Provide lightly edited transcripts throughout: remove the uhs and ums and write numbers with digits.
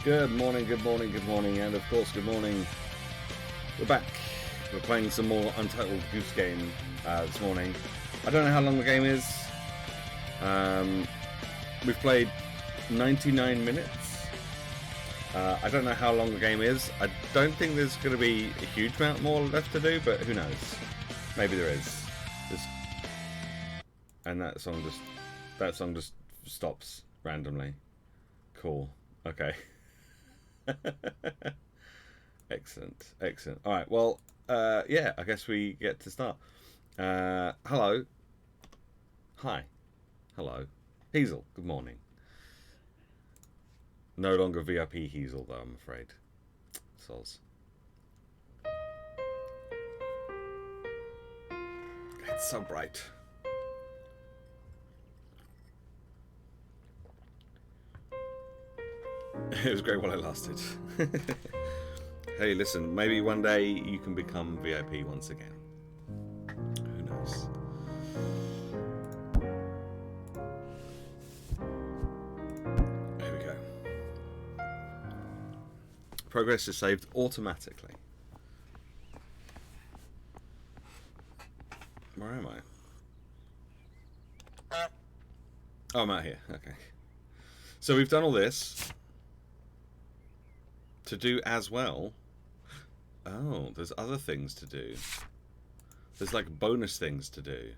Good morning, good morning, good morning, and of course, good morning. We're back. We're playing some more Untitled Goose Game this morning. I don't know how long the game is. We've played 99 minutes. I don't know how long the game is. I don't think there's going to be a huge amount more left to do, but who knows? Maybe there is. And that song just stops randomly. Cool. Okay. Excellent. All right. Well, yeah. I guess we get to start. Hello. Hi. Hello. Hazel. Good morning. No longer VIP Hazel, though. I'm afraid. Soz. It's so bright. It was great while it lasted. Hey, listen, maybe one day you can become VIP once again. Who knows? Here we go. Progress is saved automatically. Where am I? Oh, I'm out here. Okay. So we've done all this to do as well. Oh, there's other things to do. There's like bonus things to do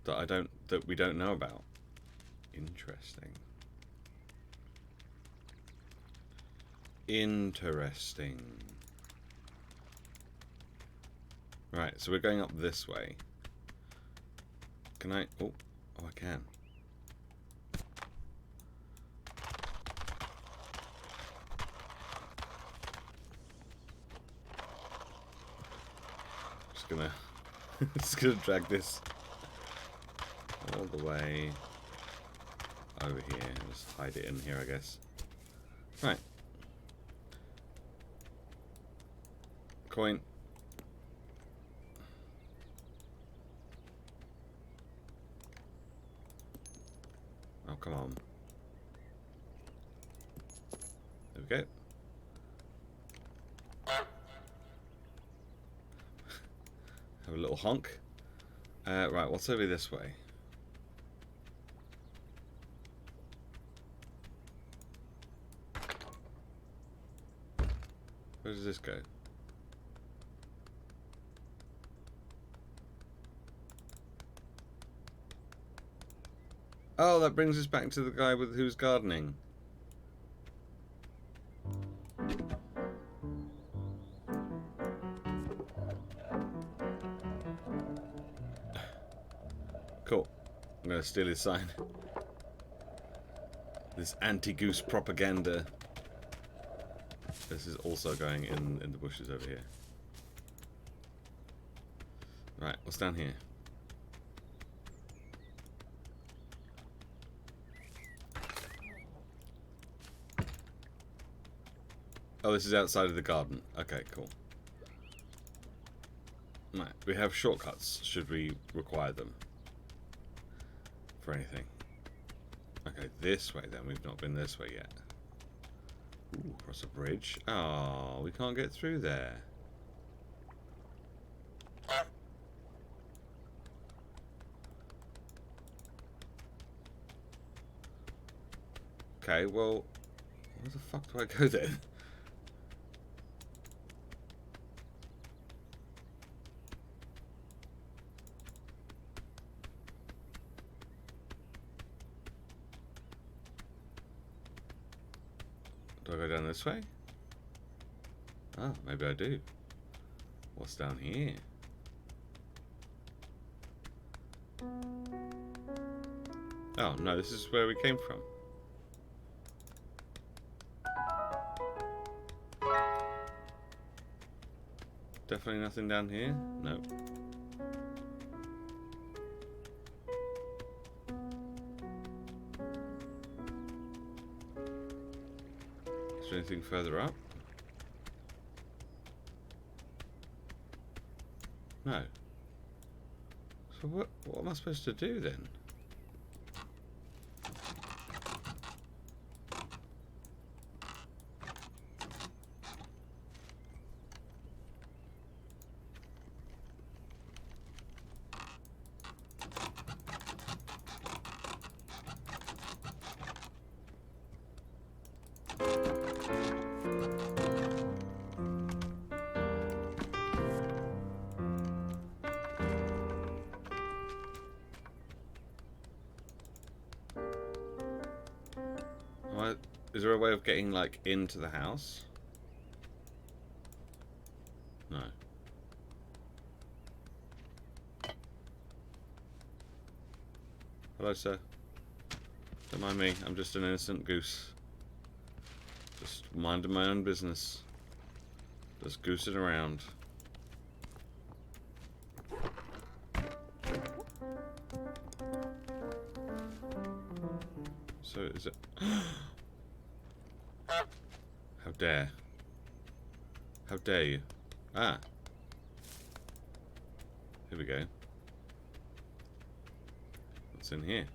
that we don't know about. Interesting. Interesting. Right, so we're going up this way. Can I? Oh, I can. Just gonna drag this all the way over here. Just hide it in here, I guess. Right. Coin. Oh, come on. There we go. Have a little honk. Right, what's over this way? Where does this go? Oh, that brings us back to the guy who's gardening. Cool. I'm gonna steal his sign. This anti-goose propaganda. This is also going in the bushes over here. Right, what's down here? Oh, this is outside of the garden. Okay, cool. Right, we have shortcuts, should we require them. For anything. Okay, this way then. We've not been this way yet. Ooh, across a bridge. Oh, we can't get through there. Okay, well, where the fuck do I go then? Do I go down this way? Oh, maybe I do. What's down here? Oh, no, this is where we came from. Definitely nothing down here? No. Is there anything further up? No. So what am I supposed to do then? Is there a way of getting, like, into the house? No. Hello, sir. Don't mind me. I'm just an innocent goose. Just minding my own business. Just goosing around. So is it... How dare. How dare you? Ah. Here we go. What's in here?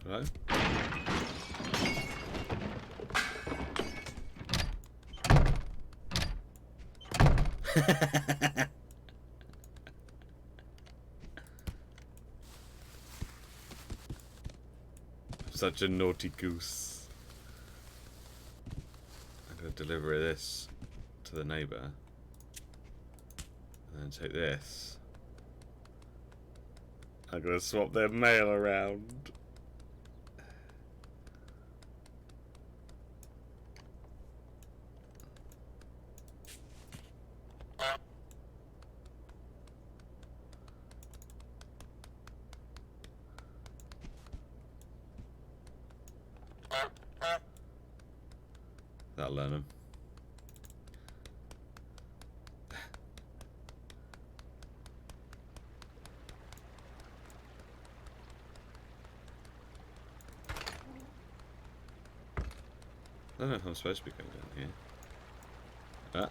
Hello? Such a naughty goose. I'm going to deliver this to the neighbour. And then take this. I'm going to swap their mail around. That'll learn them. I don't know if I'm supposed to be going down here. Ah.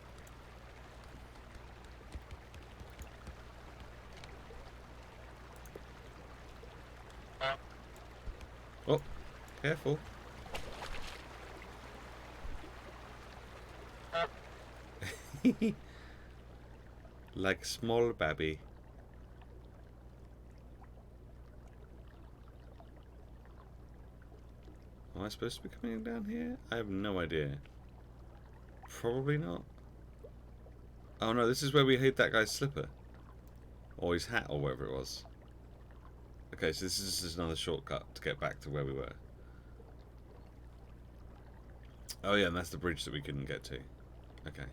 Oh, careful. Like small baby. Am I supposed to be coming down here? I have no idea. Probably not. Oh no, this is where we hid that guy's slipper. Or his hat, or whatever it was. Okay, so this is just another shortcut to get back to where we were. Oh yeah, and that's the bridge that we couldn't get to. Okay.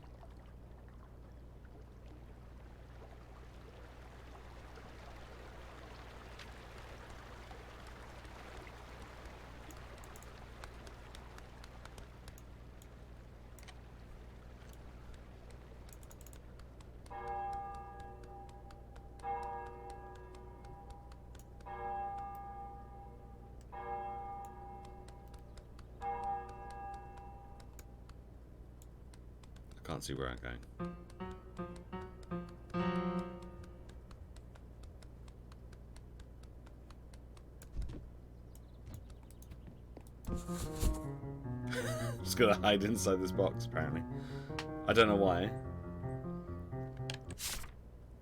Can't see where I'm going. I'm just gonna hide inside this box, apparently. I don't know why.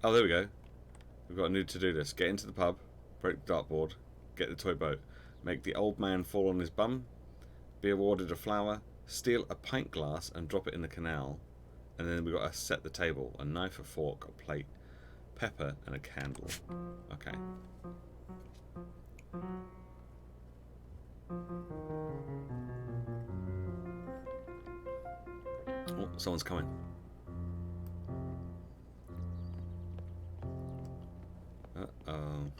Oh, there we go. We've got a new to-do list. Get into the pub, break the dartboard, get the toy boat, make the old man fall on his bum, be awarded a flower, steal a pint glass and drop it in the canal, and then we've got to set the table, a knife, a fork, a plate, pepper, and a candle. Okay. Oh, someone's coming. Uh-oh.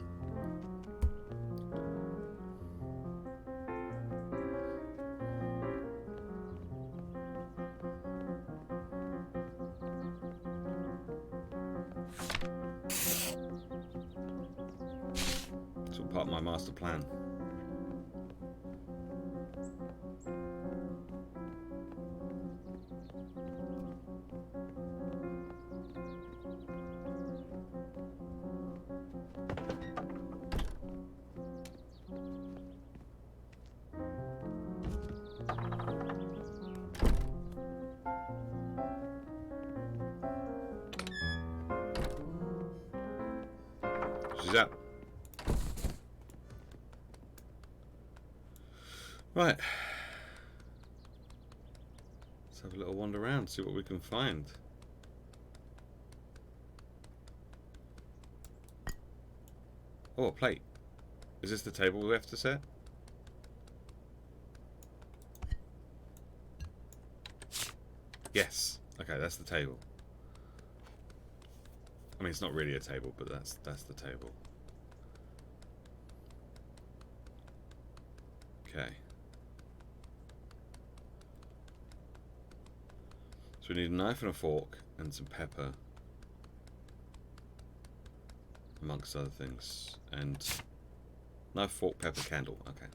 It's all part of my master plan. She's out. Right. have a little wander around, see what we can find. Oh, a plate. Is this the table we have to set? Yes. Okay, that's the table. I mean, it's not really a table, but that's the table. Okay. So we need a knife and a fork and some pepper, amongst other things. And knife, fork, pepper, candle. Okay.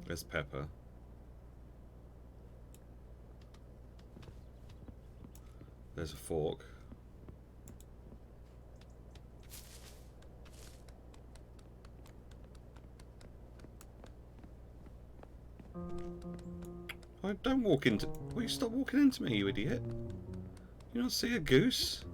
There's pepper. There's a fork. Oh, don't walk into... Will you stop walking into me, you idiot? You not see a goose?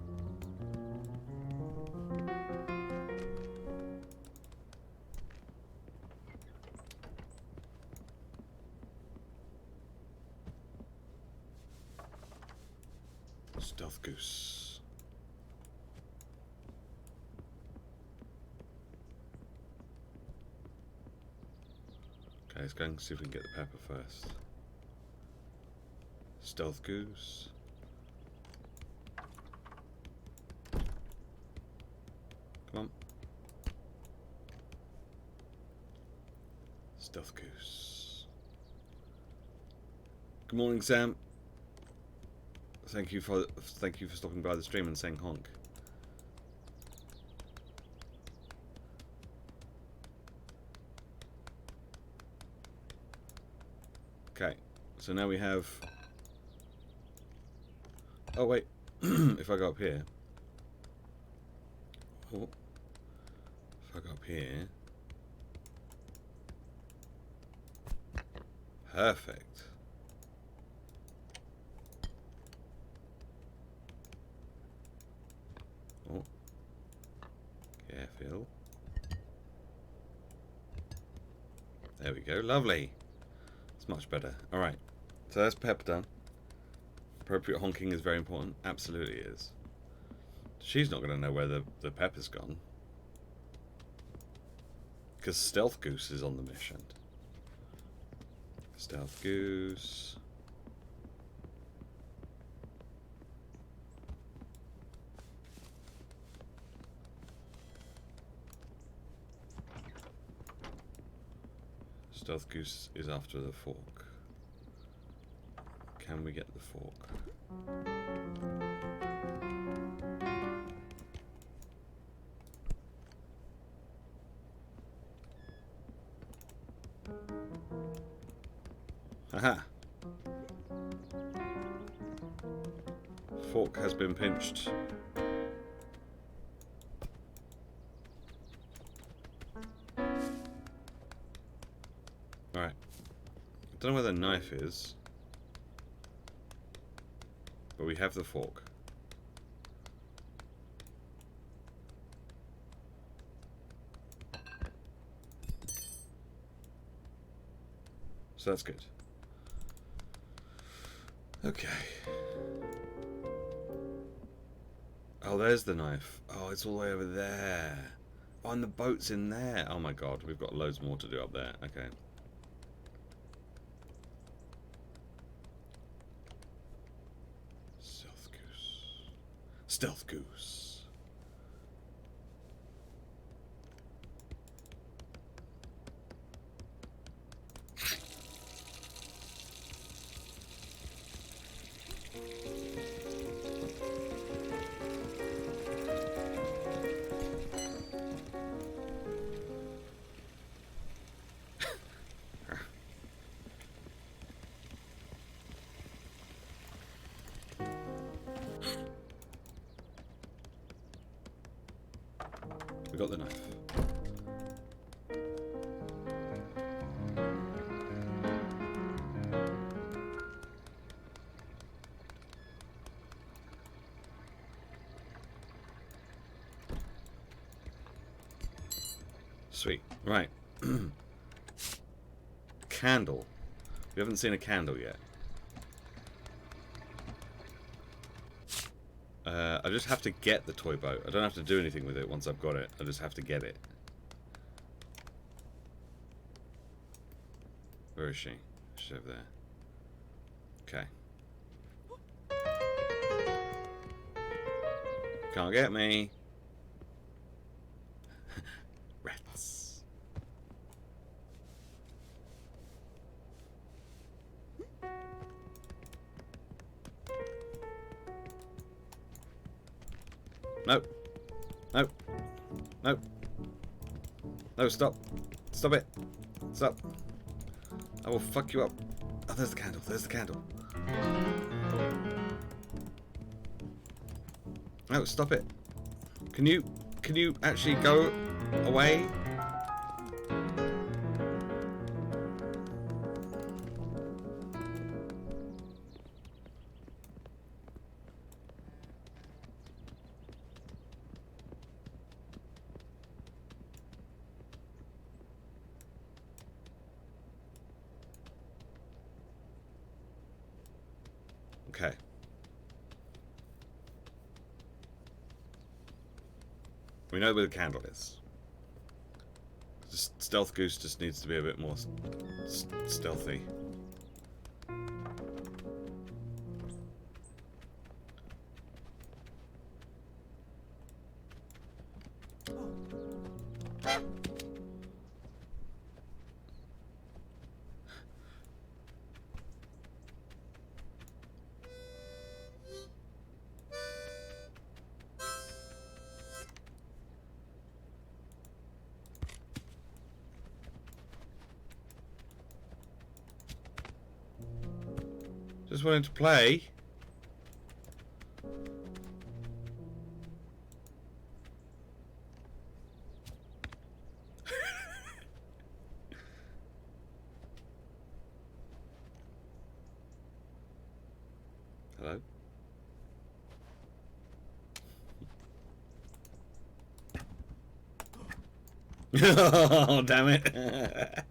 Stealth goose. Okay, let's go and see if we can get the pepper first. Stealth goose. Come on. Stealth goose. Good morning, Sam. Thank you for stopping by the stream and saying honk. Okay, so now we have... Oh wait, if I go up here... Oh, if I go up here... Perfect. Oh, careful. There we go, lovely. It's much better. Alright, so that's pepper done. Appropriate honking is very important. Absolutely is. She's not going to know where the pepper's gone. Because Stealth Goose is on the mission. Stealth Goose. Stealth Goose is after the fork. Can we get the fork? Haha! Fork has been pinched. Alright. I don't know where the knife is. But we have the fork. So that's good. Okay. Oh, there's the knife. Oh, it's all the way over there. Oh, and the boat's in there. Oh my god, we've got loads more to do up there. Okay. Stealth Goose. Stealth Goose. We got the knife. Sweet. Right. Candle. We haven't seen a candle yet. I just have to get the toy boat. I don't have to do anything with it once I've got it. I just have to get it. Where is she? She's over there. Okay. Can't get me. Rats. Nope. Nope. Nope. No, stop. Stop it. Stop. I will fuck you up. Oh, there's the candle. There's the candle. No, stop it. Can you actually go away? Okay. We know where the candle is. Just Stealth Goose just needs to be a bit more stealthy. Just wanted to play. Hello? Oh, damn it.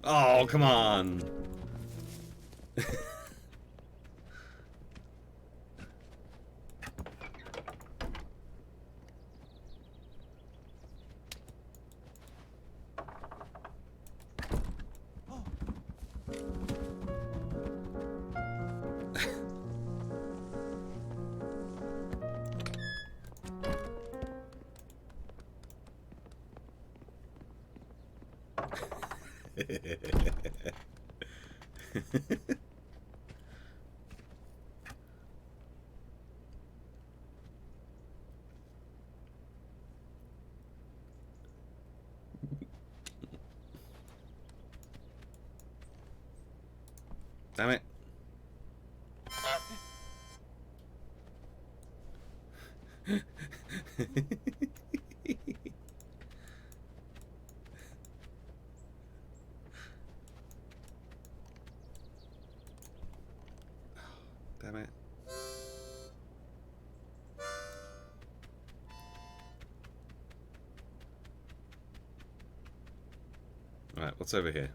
Oh, come on. Damn it. Damn it. Right, what's over here?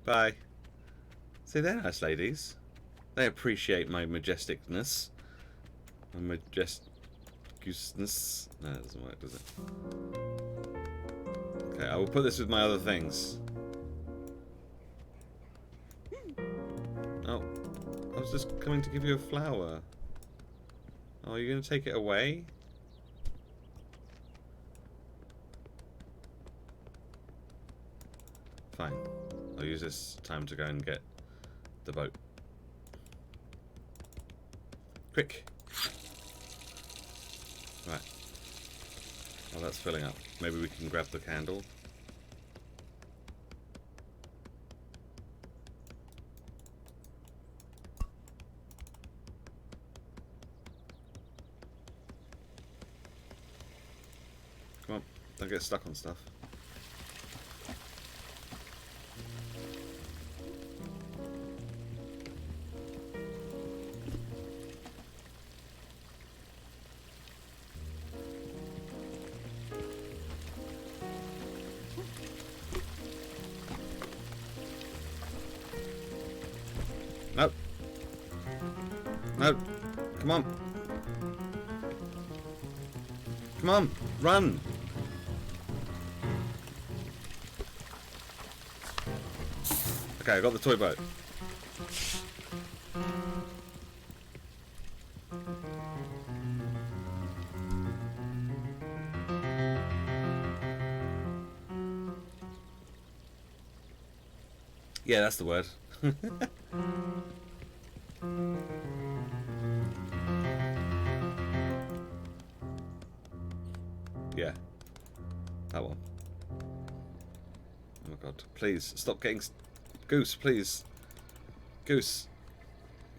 Bye. See, they're nice ladies. They appreciate my majesticness. My majesticness. No, that doesn't work, does Okay, I will put this with my other things. Oh, I was just coming to give you a flower. Oh, you're going to take it away? Fine. I'll use this time to go and get the boat. Quick! Right. Oh, that's filling up. Maybe we can grab the candle. Come on, don't get stuck on stuff. No. No. Come on. Come on. Run. Okay, I got the toy boat. Yeah, that's the word. Yeah, that one. Oh my god, please stop getting... Goose, please. Goose.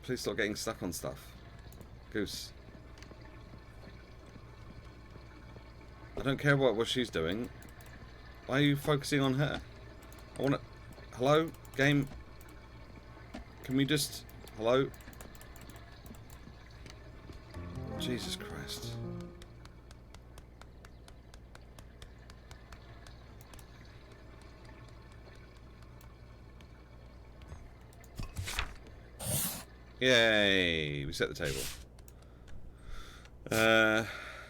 Please stop getting stuck on stuff. Goose. I don't care what she's doing. Why are you focusing on her? I want to... Hello? Game? Can we just... Hello? Jesus Christ. Yay! We set the table.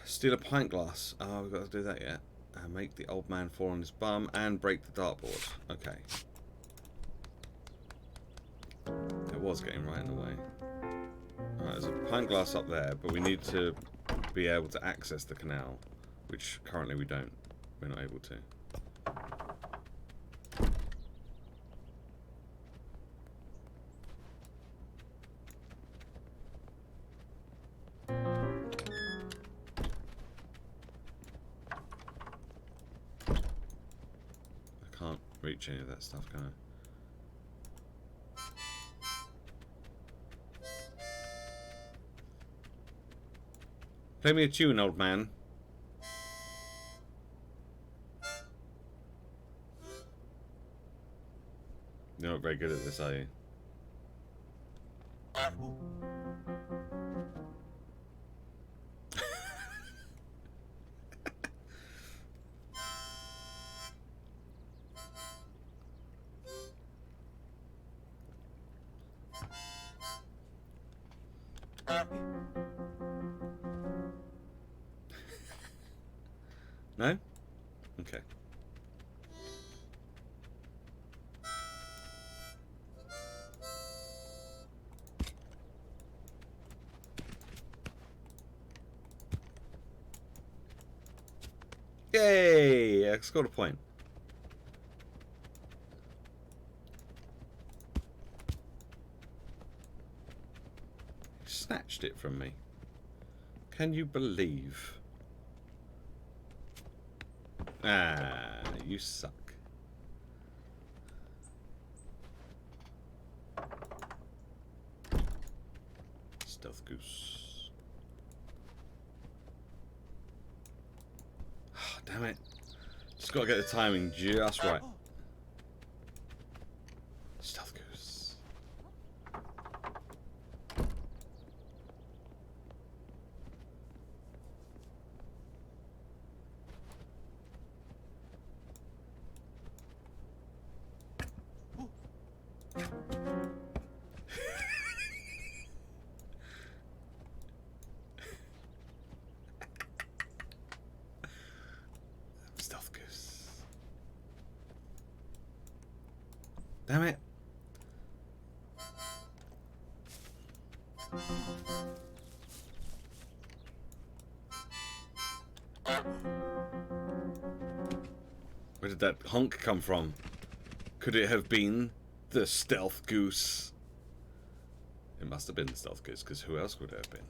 Steal a pint glass. Oh, we've got to do that yet. Make the old man fall on his bum and break the dartboard. Okay. It was getting right in the way. Alright, there's a pint glass up there, but we need to be able to access the canal, which currently we don't. We're not able to. I can't reach any of that stuff, can I? Play me a tune, old man. You're not very good at this, are you? No? Okay. Yay! I scored a point. Snatched it from me. Can you believe? Ah, you suck. Stealth goose. Damn it. Just gotta get the timing just right. Stealth goose. Stealth goose. Damn it. Where did that honk come from? Could it have been the stealth goose? It must have been the stealth goose, because who else would it have been?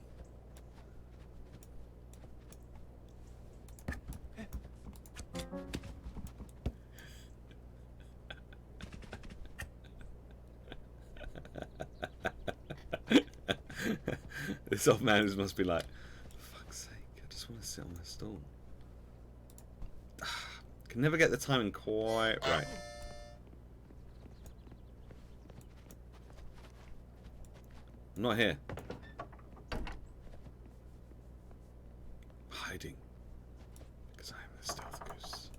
This old man must be like, for fuck's sake, I just want to sit on my stool. Can never get the timing quite right. I'm not here. Hiding. Because I am the stealth goose.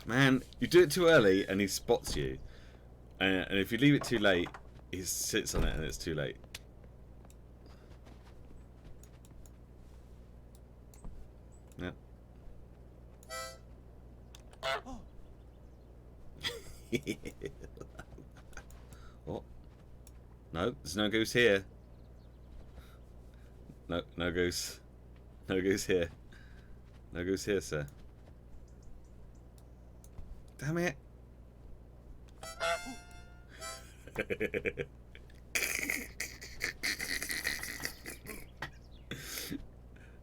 Man, you do it too early and he spots you. And if you leave it too late, he sits on it and it's too late. Yep. What? No, there's no goose here. No, no goose. No goose here. No goose here, sir. Damn it.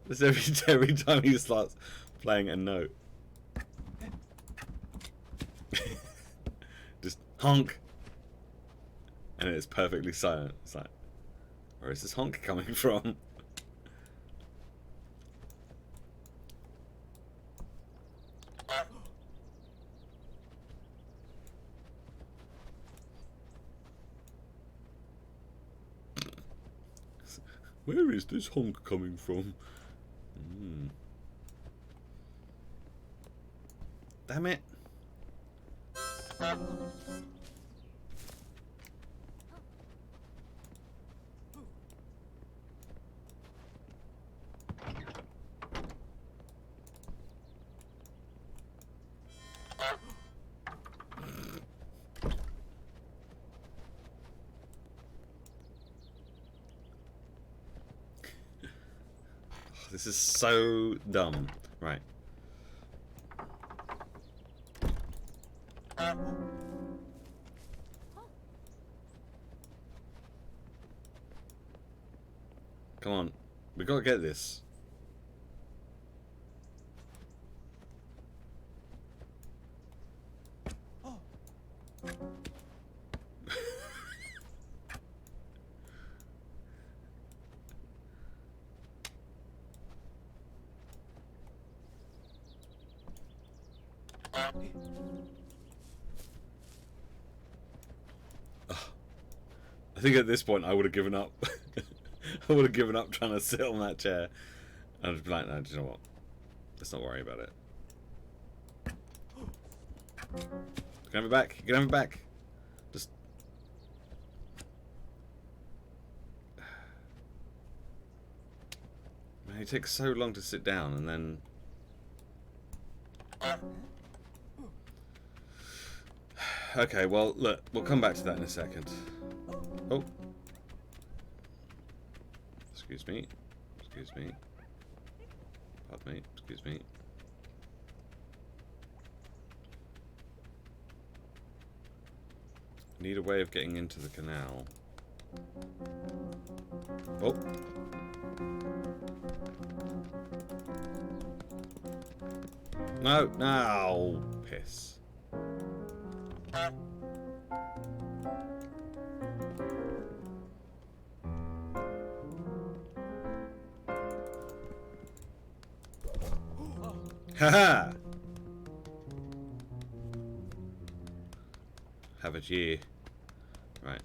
That's every time he starts playing a note. Just honk. And it's perfectly silent. It's like, where is this honk coming from? Where is this honk coming from? Damn it. This is so dumb. Right. Come on. We gotta get this. I think at this point I would have given up. I would have given up trying to sit on that chair. I'd just be like, no, do you know what? Let's not worry about it. You can have it back. You can have it back. Just. Man, it takes so long to sit down and then. Okay, well, look, we'll come back to that in a second. Oh. Excuse me. Excuse me. Pardon me. Excuse me. Need a way of getting into the canal. Oh. No, no. Piss. Haha! Have a G. Right.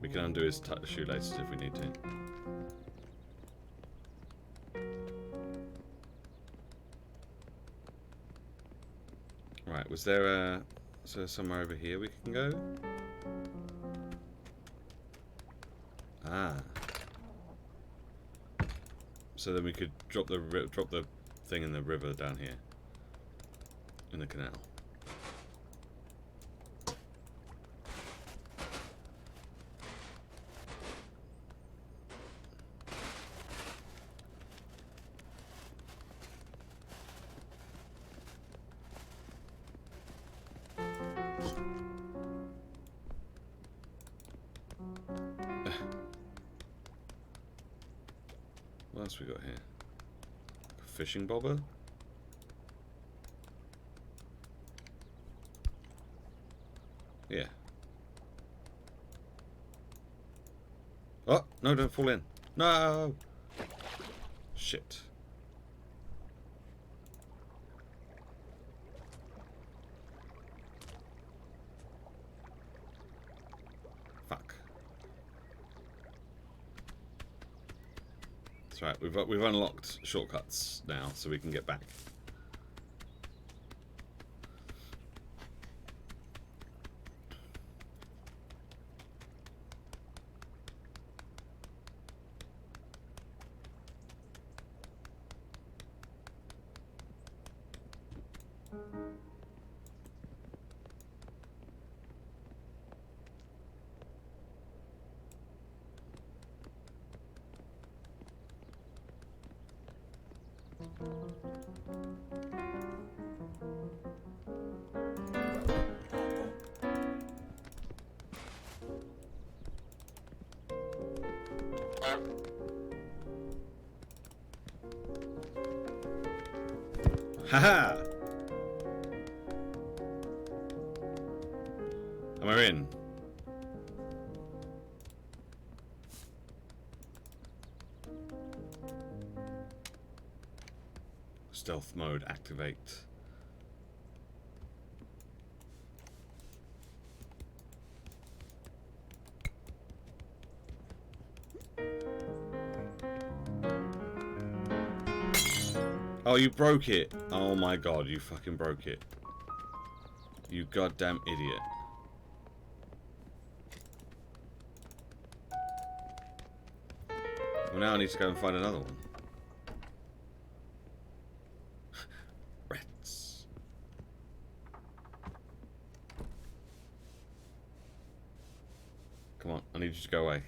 We can undo his shoelaces if we need to. Right, was there somewhere over here we can go? Ah. so then we could drop the thing in the river down here, in the canal. What else we got here? A fishing bobber? Yeah. Oh, no, don't fall in. No! Shit. Fuck. That's right, we've unlocked shortcuts now, so we can get back. Haha! And we're in. Stealth mode activate. Oh, you broke it. Oh my god, you fucking broke it. You goddamn idiot. Well, now I need to go and find another one. Rats. Come on, I need you to go away.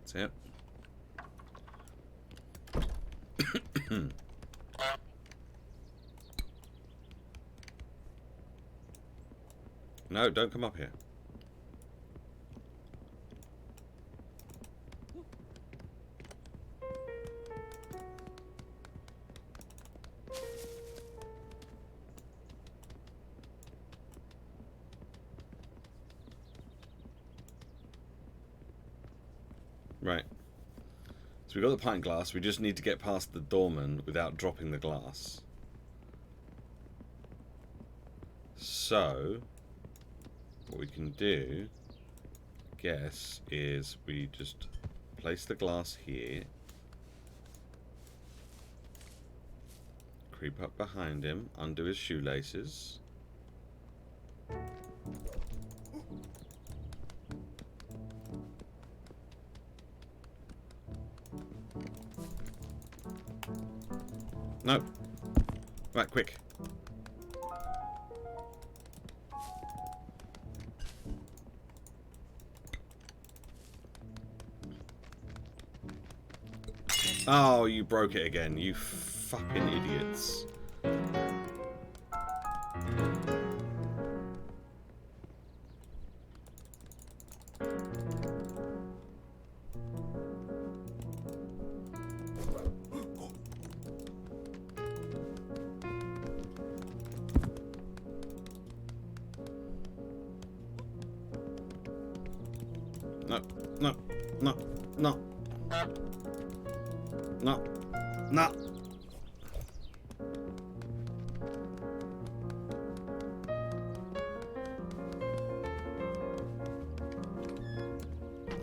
That's it. No, don't come up here. Right. So we got the pint glass. We just need to get past the doorman without dropping the glass. So what we can do, I guess, is we just place the glass here, creep up behind him, undo his shoelaces. No. Right, quick. Oh, you broke it again, you fucking idiots. No, no, no, no. No, no.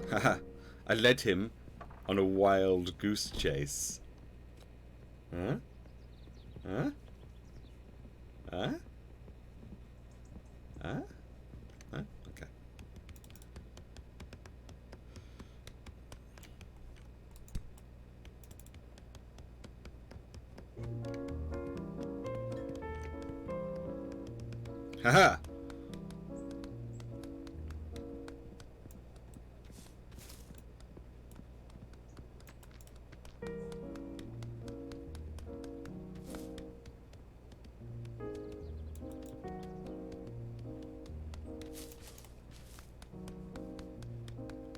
Haha, I led him on a wild goose chase. Huh? Huh? Huh? Huh? Huh? Okay. Haha!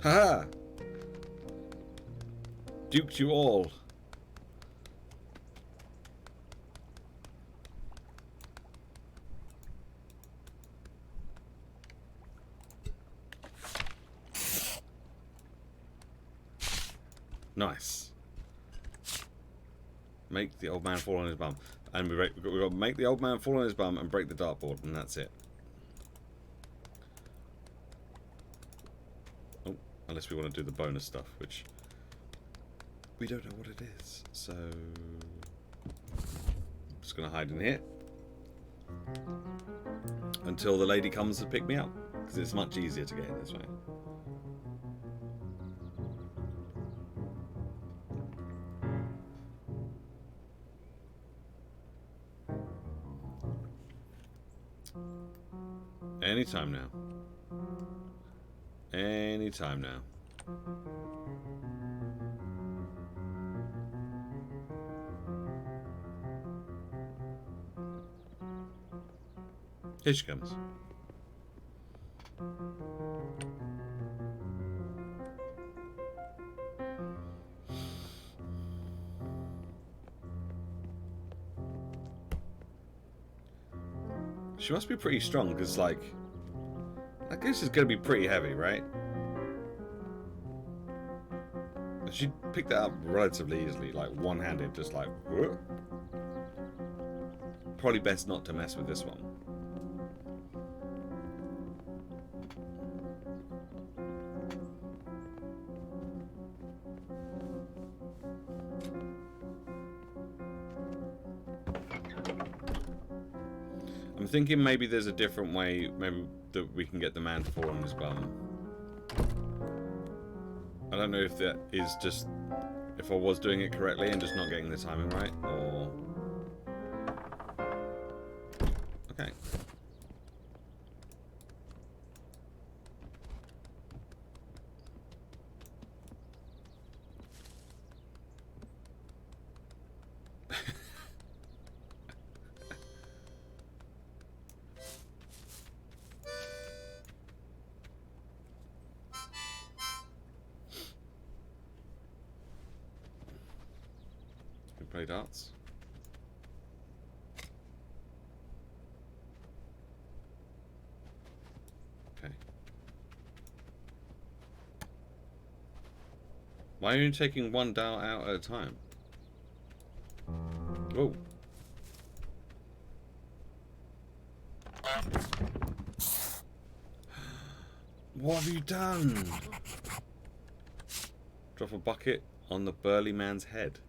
Haha! Duped you all. Nice. Make the old man fall on his bum. And we've got to make the old man fall on his bum and break the dartboard, and that's it. Oh, unless we want to do the bonus stuff, which we don't know what it is. So I'm just going to hide in here until the lady comes to pick me up, because it's much easier to get in this way. Anytime now. Anytime now. Here she comes. She must be pretty strong, because, like, I guess it's going to be pretty heavy, right? She picked that up relatively easily, like one-handed, just like, whoa. Probably best not to mess with this one. I'm thinking maybe there's a different way, maybe that we can get the man to fall on his bum. I don't know if that is just, if I was doing it correctly and just not getting the timing right, or... Okay. Play darts. Okay. Why are you taking one dart out at a time? Whoa. What have you done? Drop a bucket on the burly man's head.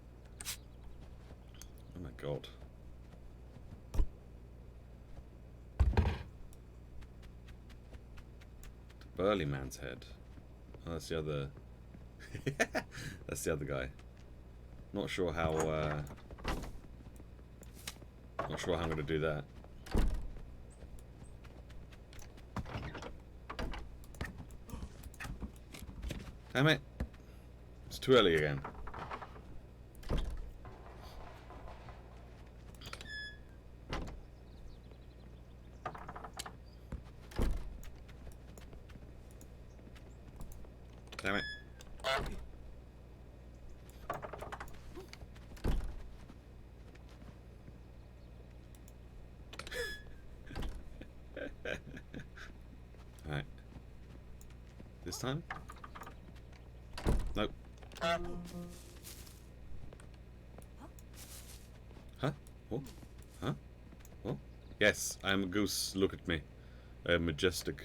Oh my god. The burly man's head. Oh, that's the other... that's the other guy. Not sure how... not sure how I'm going to do that. Damn it. It's too early again. Damn it. Alright. This time? Nope. Huh? What? Huh? What? Yes, I am a goose. Look at me. I am majestic.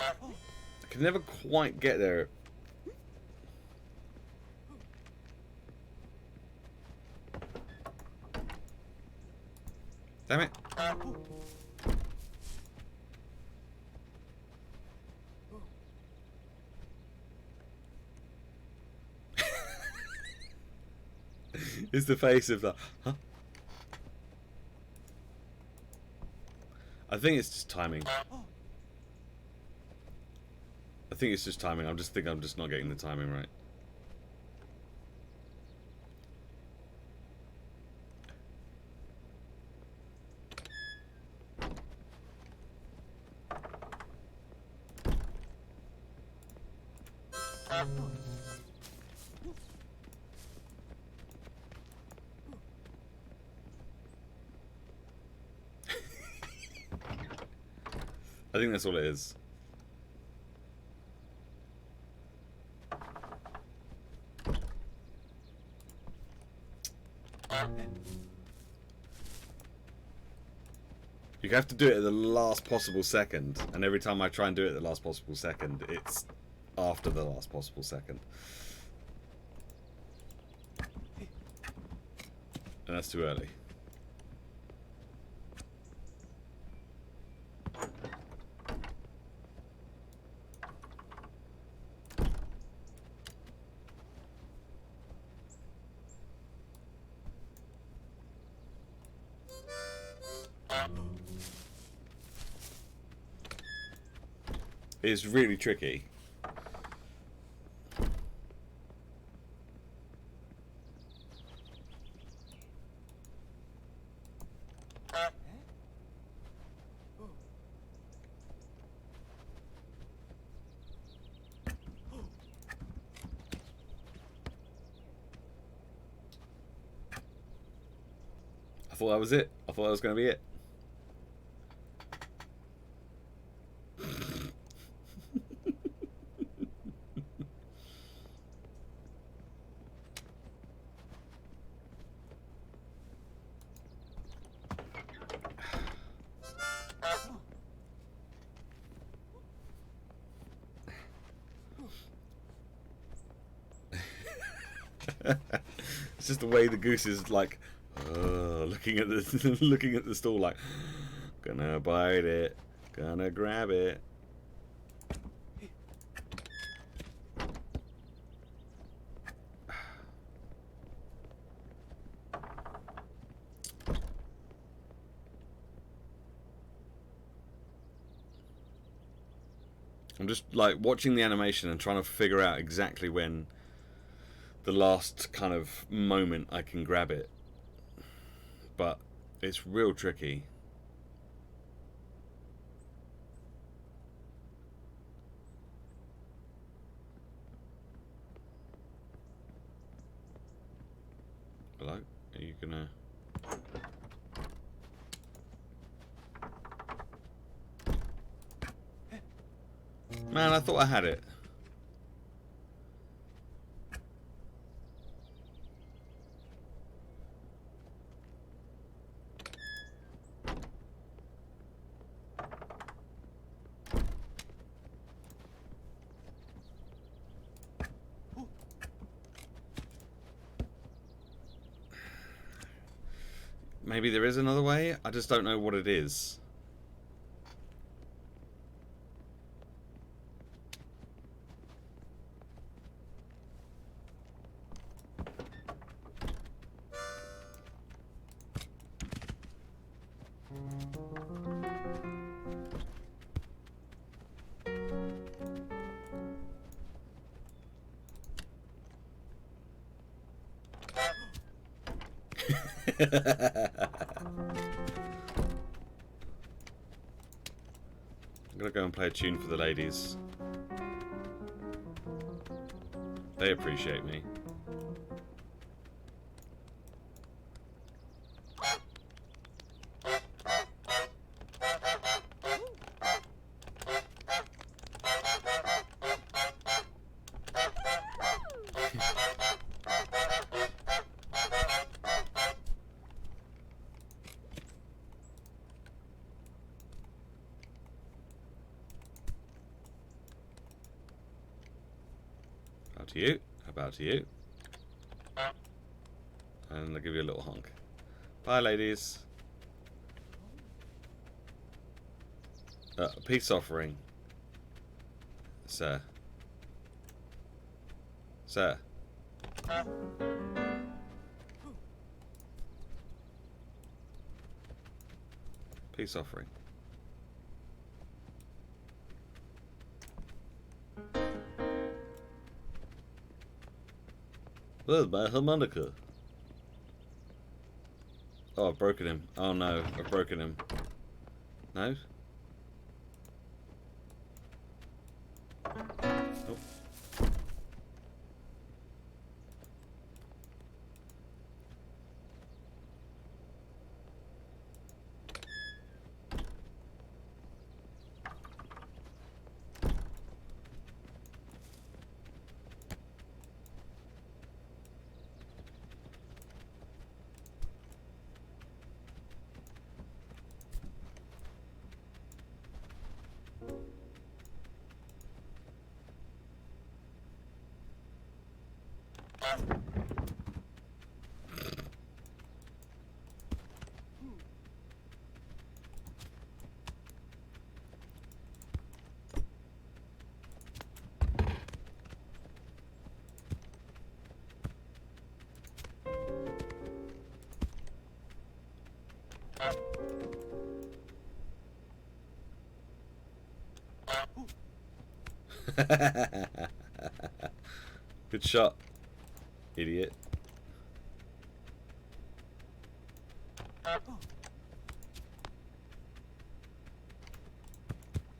I can never quite get there. Damn it. It's the face of the... Huh? I think it's just timing. I think it's just timing. I'm just not getting the timing right. I think that's all it is. You have to do it at the last possible second, and every time I try and do it at the last possible second, it's after the last possible second. And that's too early. It's really tricky. I thought that was it. I thought that was going to be it. It's just the way the goose is like looking at the looking at the stall like gonna bite it, gonna grab it. I'm just like watching the animation and trying to figure out exactly when the last kind of moment I can grab it, but it's real tricky. Hello? Are you gonna... Man, I thought I had it. Maybe there is another way, I just don't know what it is. I'm gonna go and play a tune for the ladies. They appreciate me. To you, how about to you? And I'll give you a little honk. Bye, ladies. A peace offering. Sir. Sir. Peace offering. Where's my harmonica? Oh, I've broken him. Oh no, I've broken him. No? Oh. Good shot, idiot.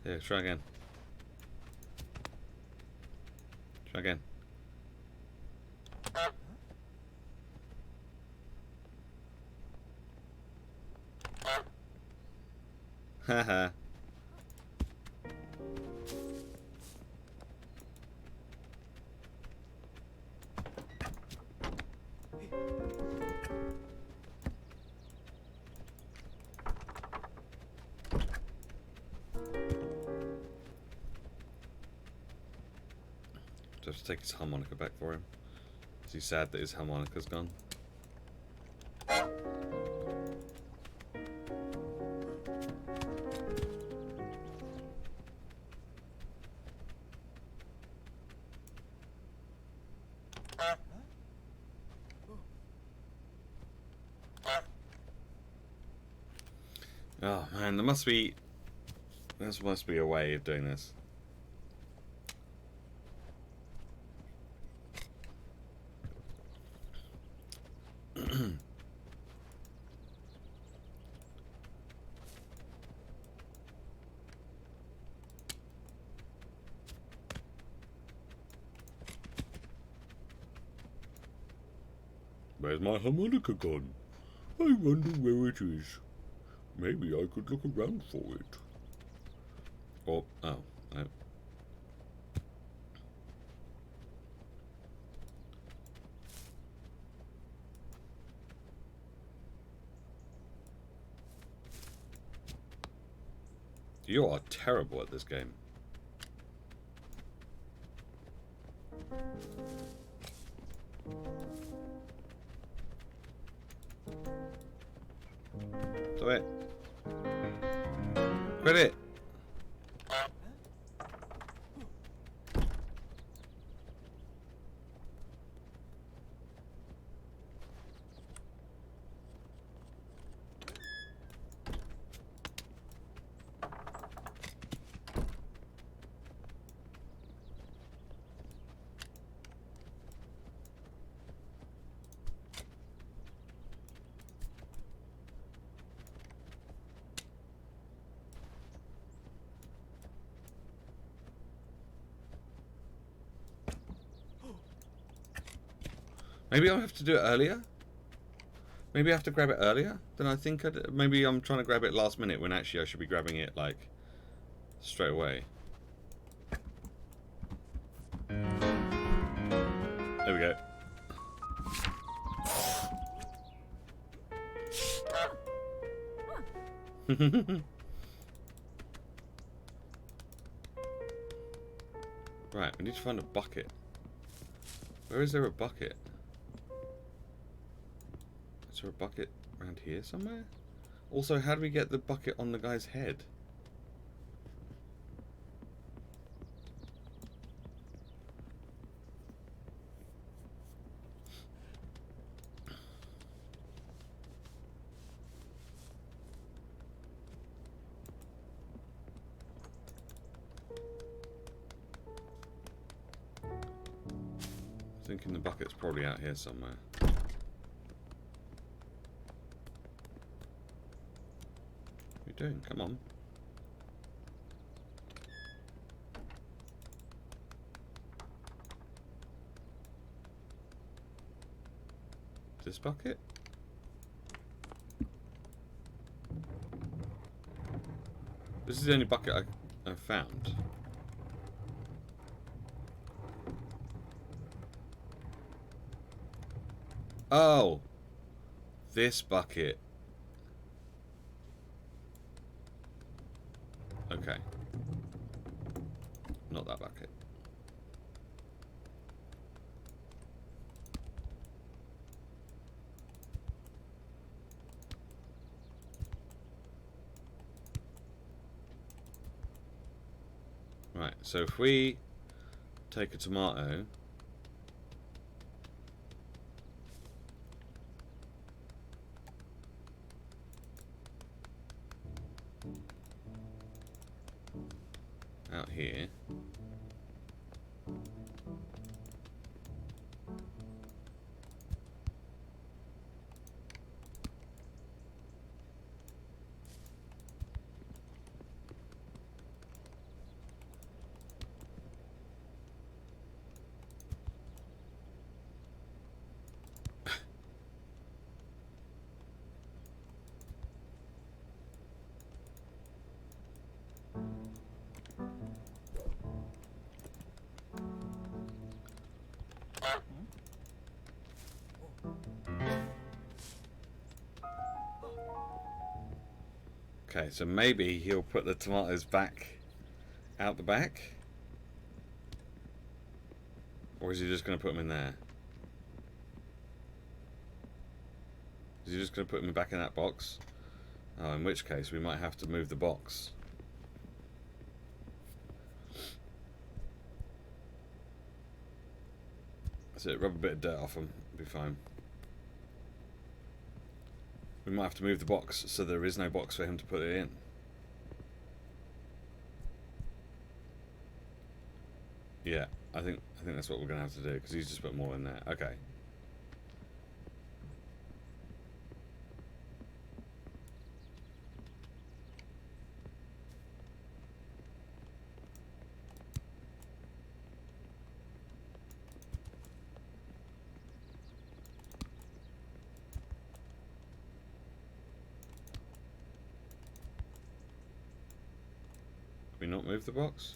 Yeah, try again. Try again. Haha. Just take his harmonica back for him. Is he sad that his harmonica's gone? Oh man, there must be a way of doing this. Where's my harmonica gone? I wonder where it is. Maybe I could look around for it. Or, oh, no. You are terrible at this game. Do it. Quit it. Maybe I'll have to do it earlier. Maybe I have to grab it earlier than I think I'd... Maybe I'm trying to grab it last minute when actually I should be grabbing it, like, straight away. There we go. Right, we need to find a bucket. Where is there a bucket? Is there a bucket around here somewhere? Also, how do we get the bucket on the guy's head? Thinking the bucket's probably out here somewhere. What are you doing? Come on. This bucket? This is the only bucket I found. Oh! This bucket. Okay. Not that bucket. Right, so if we take a tomato, out here, okay, so maybe he'll put the tomatoes back out the back? Or is he just going to put them in there? Is he just going to put them back in that box? Oh, in which case we might have to move the box. That's it, rub a bit of dirt off them, be fine. We might have to move the box so there is no box for him to put it in. Yeah, I think that's what we're gonna have to do because he's just put more in there. Okay. Can we not move the box?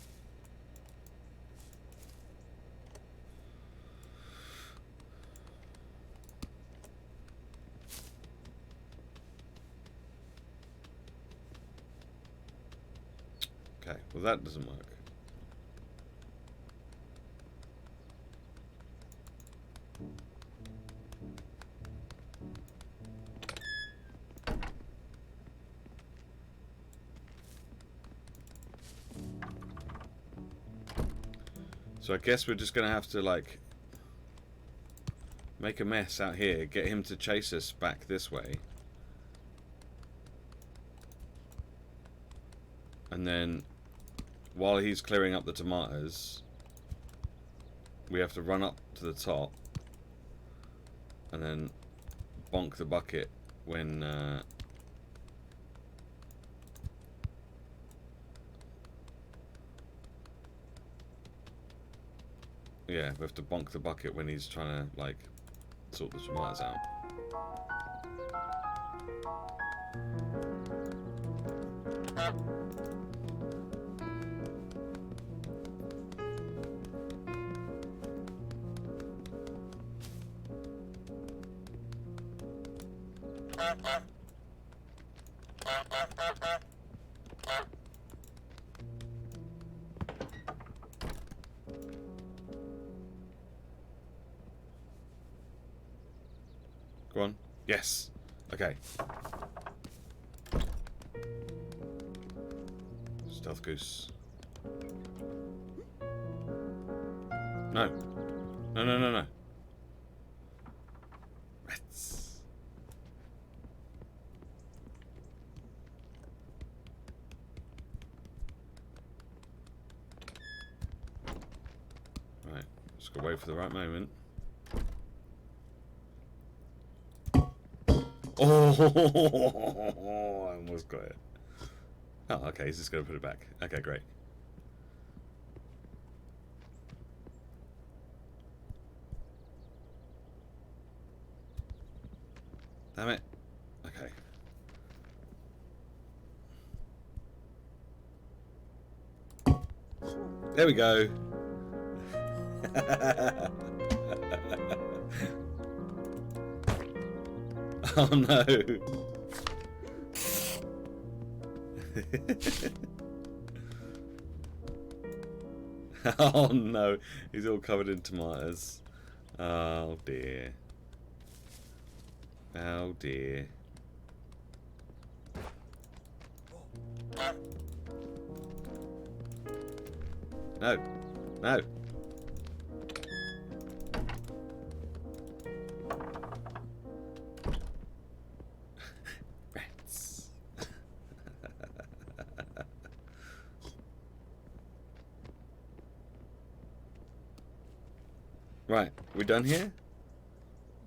Okay, well that doesn't work. So I guess we're just gonna have to like make a mess out here, get him to chase us back this way. And then while he's clearing up the tomatoes, we have to run up to the top and then bonk the bucket when yeah, we have to bonk the bucket when he's trying to like sort the tomatoes out. Go on. Yes. Okay. Stealth goose. No. No, no, no, no. Rats. Right. Just gotta wait for the right moment. Oh, I almost got it. Oh, okay, he's just going to put it back. Okay, great. Damn it. Okay. There we go. Oh no. Oh no, he's all covered in tomatoes. Oh dear. Oh dear. No. No. Rats. Right, we done here?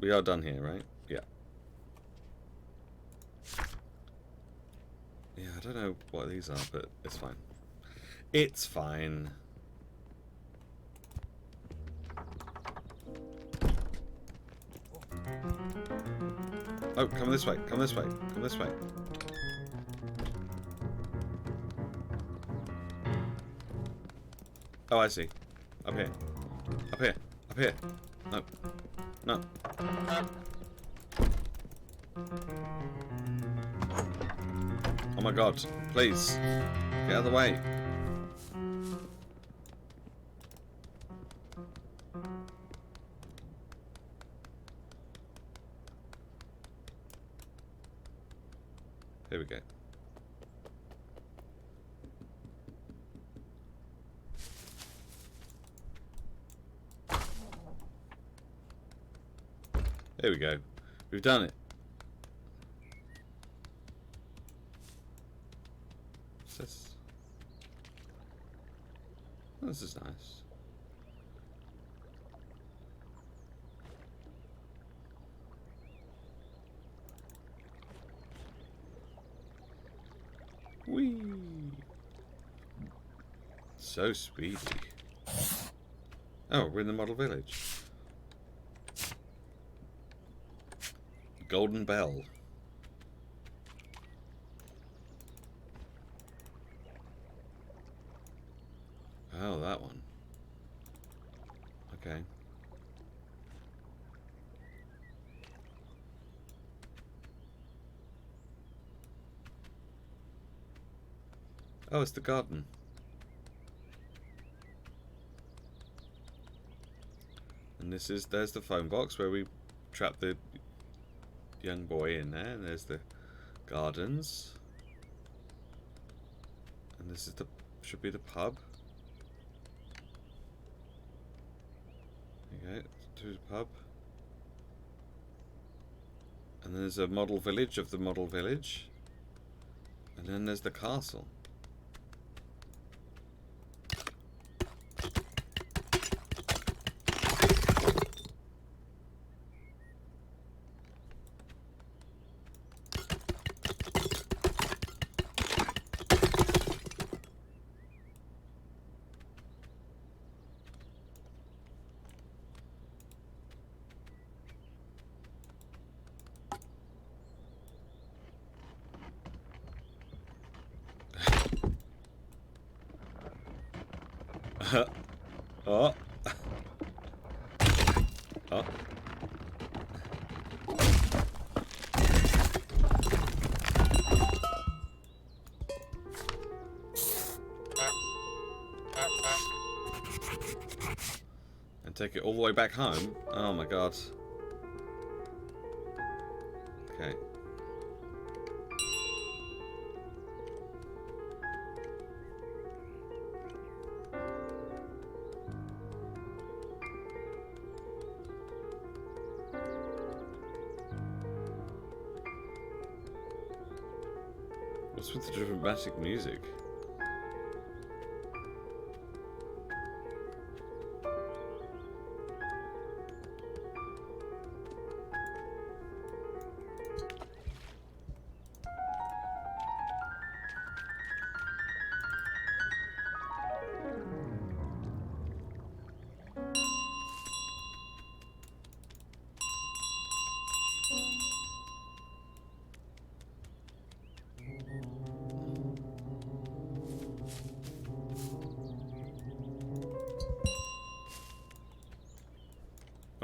We are done here, right? Yeah. Yeah, I don't know what these are, but it's fine. It's fine. Oh, come this way, come this way, come this way. Oh, I see. Up here. Up here. Up here. No. No. Oh my god. Please. Get out of the way. Here we go. There we go. We've done it. What's this? Oh, this is nice. Whee! So speedy. Oh, we're in the model village. Golden Bell. Oh, that one. Okay. Oh, it's the garden. And there's the phone box where we trap the young boy in there, and there's the gardens. And this is should be the pub. There you go, to the pub. And then there's a model village of the model village. And then there's the castle. Oh. Oh. And take it all the way back home? Oh my god. Okay. What's with the dramatic music?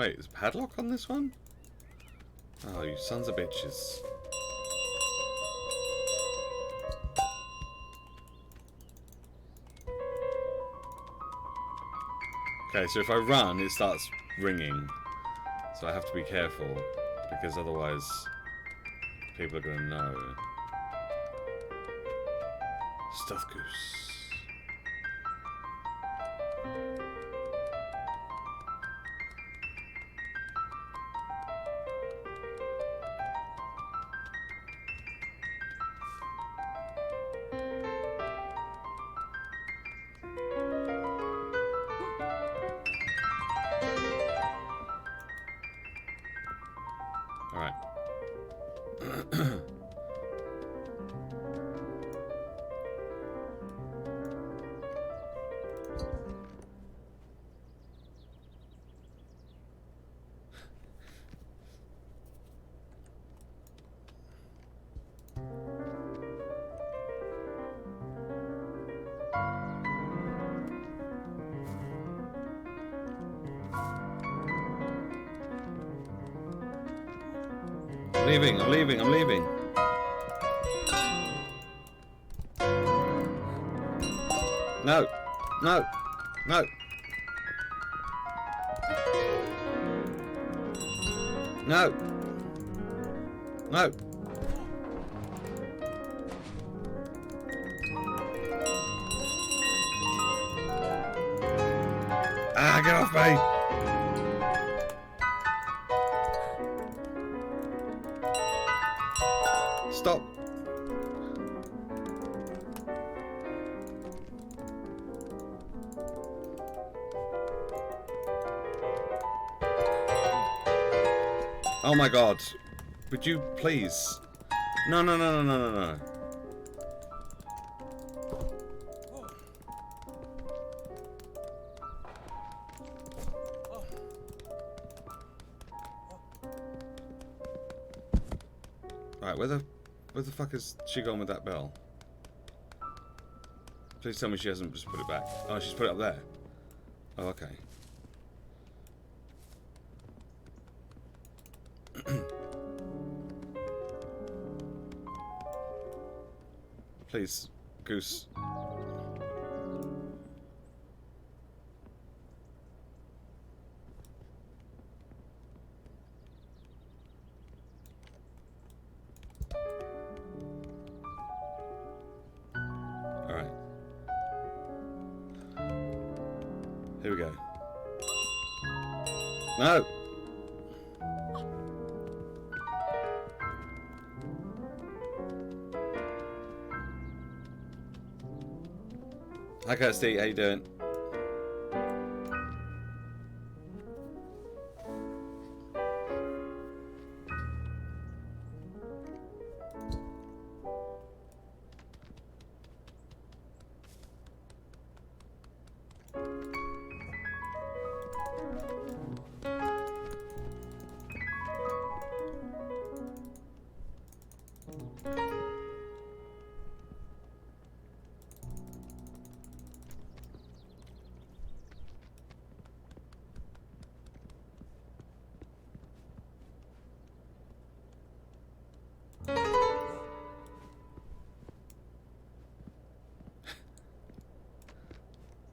Wait, is padlock on this one? Oh, you sons of bitches. Okay, so if I run, it starts ringing. So I have to be careful, because otherwise people are going to know. Stuffed goose. Alright. I'm leaving. No. No. No. No. No. Ah, get off me. Stop. Oh my god. Would you please? No. Right, where the fuck is she gone with that bell? Please tell me she hasn't just put it back. Oh, she's put it up there. Oh, okay. Please, Goose. Alright. Here we go. No! Hi Kirsty, how you doing?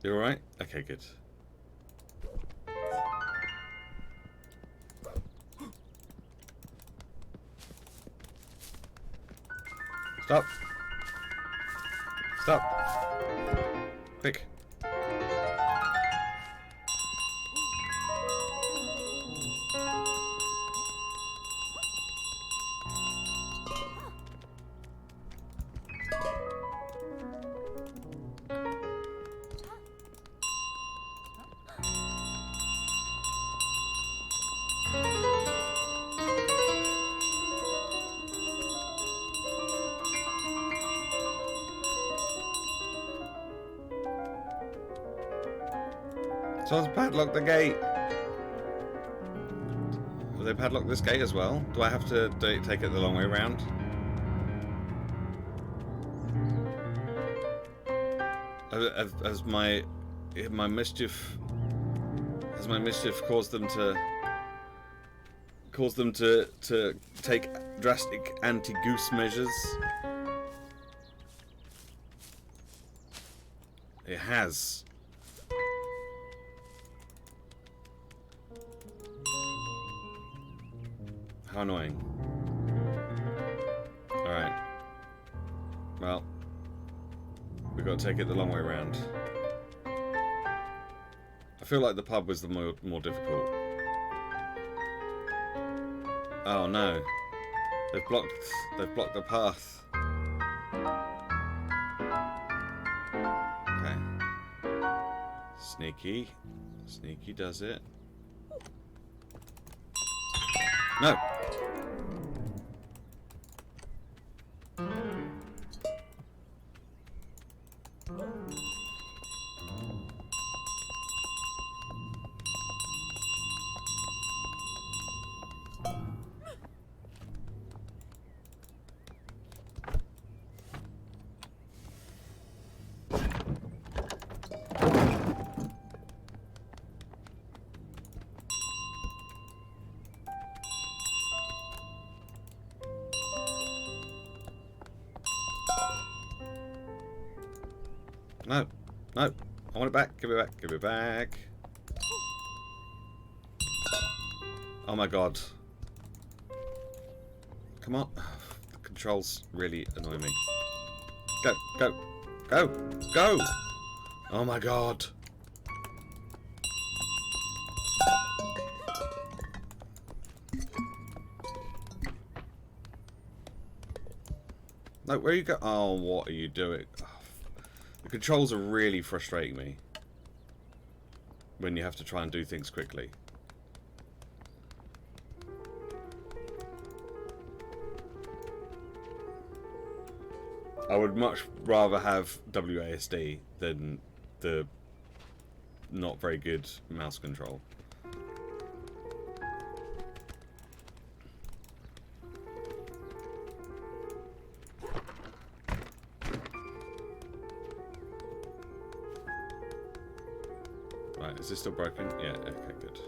You alright? Okay, good. Stop! Stop! Quick! Someone's padlocked the gate. Will they padlock this gate as well? Do I have to take it the long way around? Has my mischief caused them to cause them to take drastic anti-goose measures? It has. How annoying. Alright. Well, we've got to take it the long way around. I feel like the pub was the more difficult. Oh no. They've blocked the path. Okay. Sneaky. Sneaky does it. No. No, no, I want it back, give it back, give it back. Oh my god. Come on. The controls really annoy me. Go, go, go, go! Oh my god. No, where you go? Oh, what are you doing? Oh, the controls are really frustrating me when you have to try and do things quickly. I would much rather have WASD than the not very good mouse control. Right, is this still broken? Yeah, okay, good.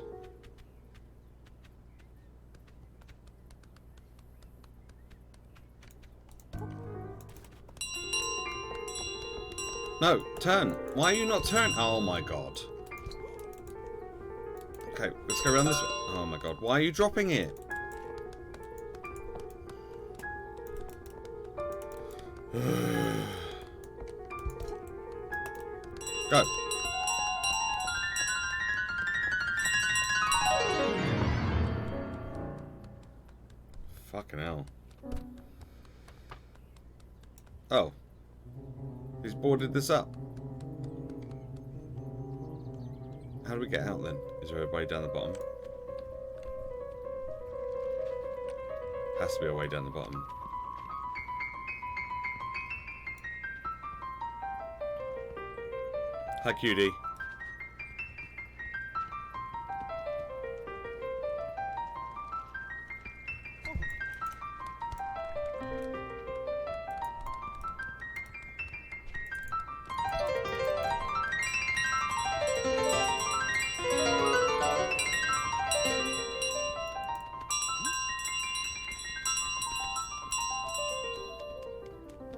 No, turn! Why are you not turn? Oh my god. Okay, let's go around this way. Oh my god, why are you dropping it? Go. Fucking hell. Oh. He's boarded this up. How do we get out then? Is there a way down the bottom? Has to be a way down the bottom. Hi, cutie.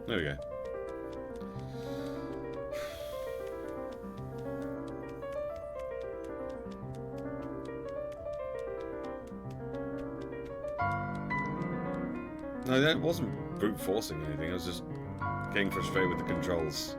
There we go. No, that wasn't brute forcing anything. I was just getting frustrated with the controls.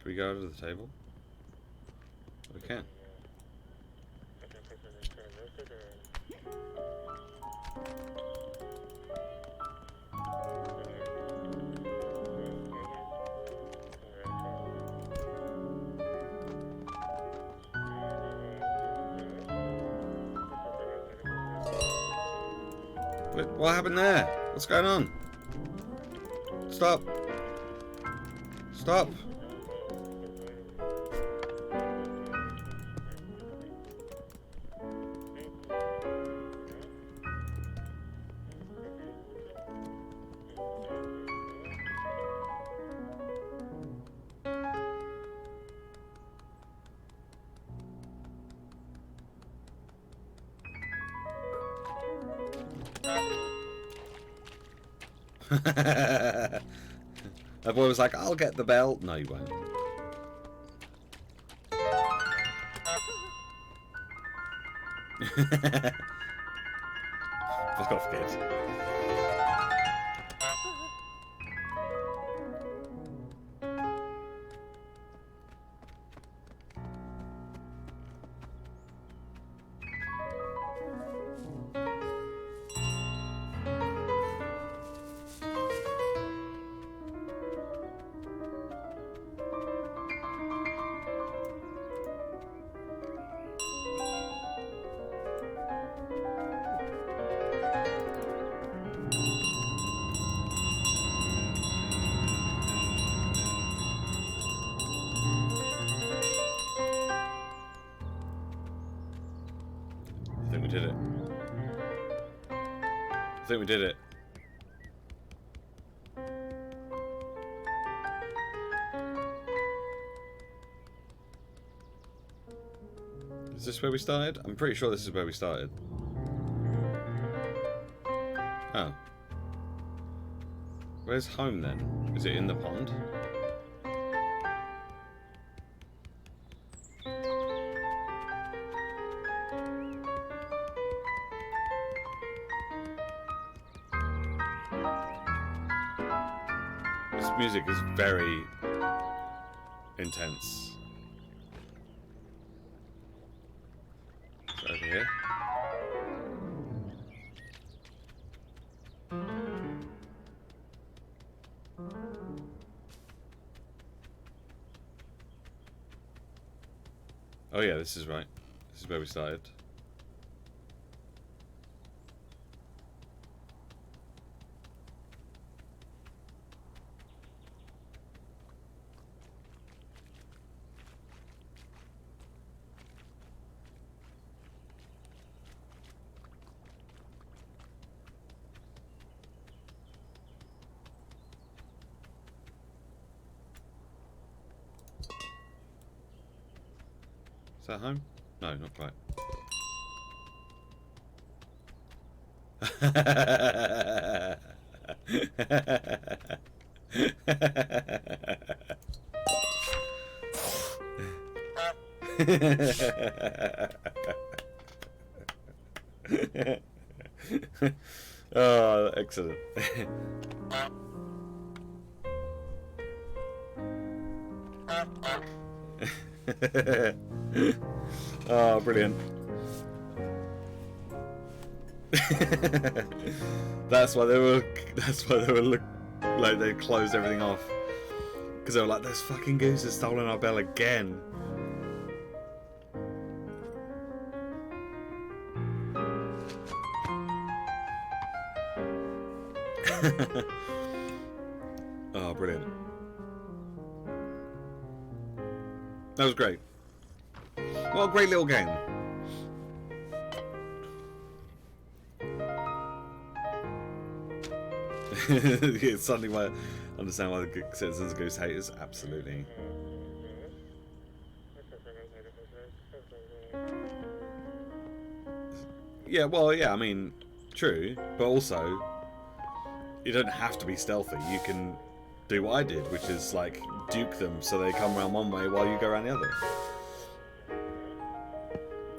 Can we go over to the table? We can. Wait, what happened there? What's going on? Stop! Stop! That boy was like, I'll get the bell. No, you won't. Fuck off, kid. I think we did it. I think we did it. Is this where we started? I'm pretty sure this is where we started. Oh. Where's home then? Is it in the pond? This music is very intense. Over here. Oh yeah, this is right. This is where we started. Is that home? No, not quite. Oh, excellent. Oh, brilliant. That's why they were like they closed everything off. Because they were like, those fucking gooses has stolen our bell again. Oh, brilliant. That was great. What a great little game. It's suddenly why I understand why the citizens are ghost haters. Absolutely. Yeah, well, yeah, I mean, true, but also, you don't have to be stealthy. You can do what I did, which is like duke them so they come around one way while you go around the other.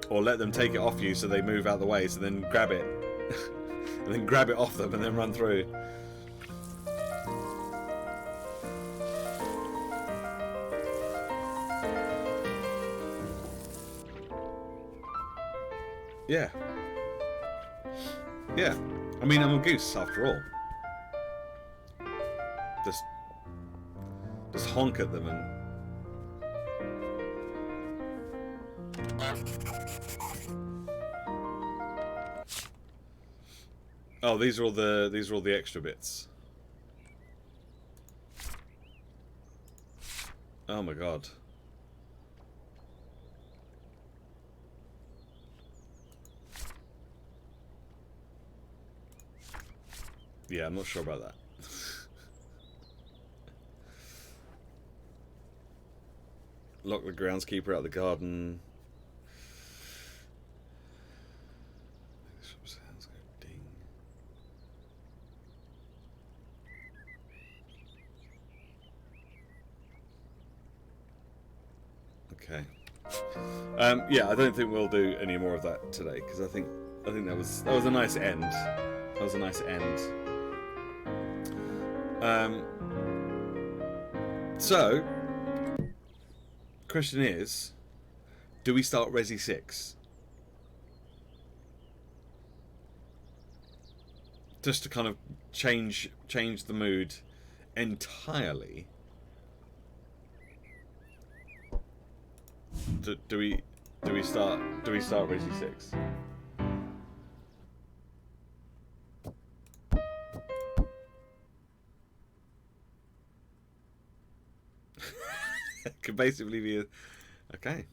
Or let them take it off you so they move out of the way, so then grab it. And then grab it off them and then run through. Yeah. Yeah. I mean, I'm a goose after all. Just honk at them and... Oh, these are all the extra bits. Oh my god. Yeah, I'm not sure about that. Lock the groundskeeper out of the garden. Sounds go ding. Okay. Yeah, I don't think we'll do any more of that today because I think that was a nice end. That was a nice end. So, question is, do we start Resi 6? Just to kind of change the mood entirely. Do we start Resi 6? It could basically be a... Okay.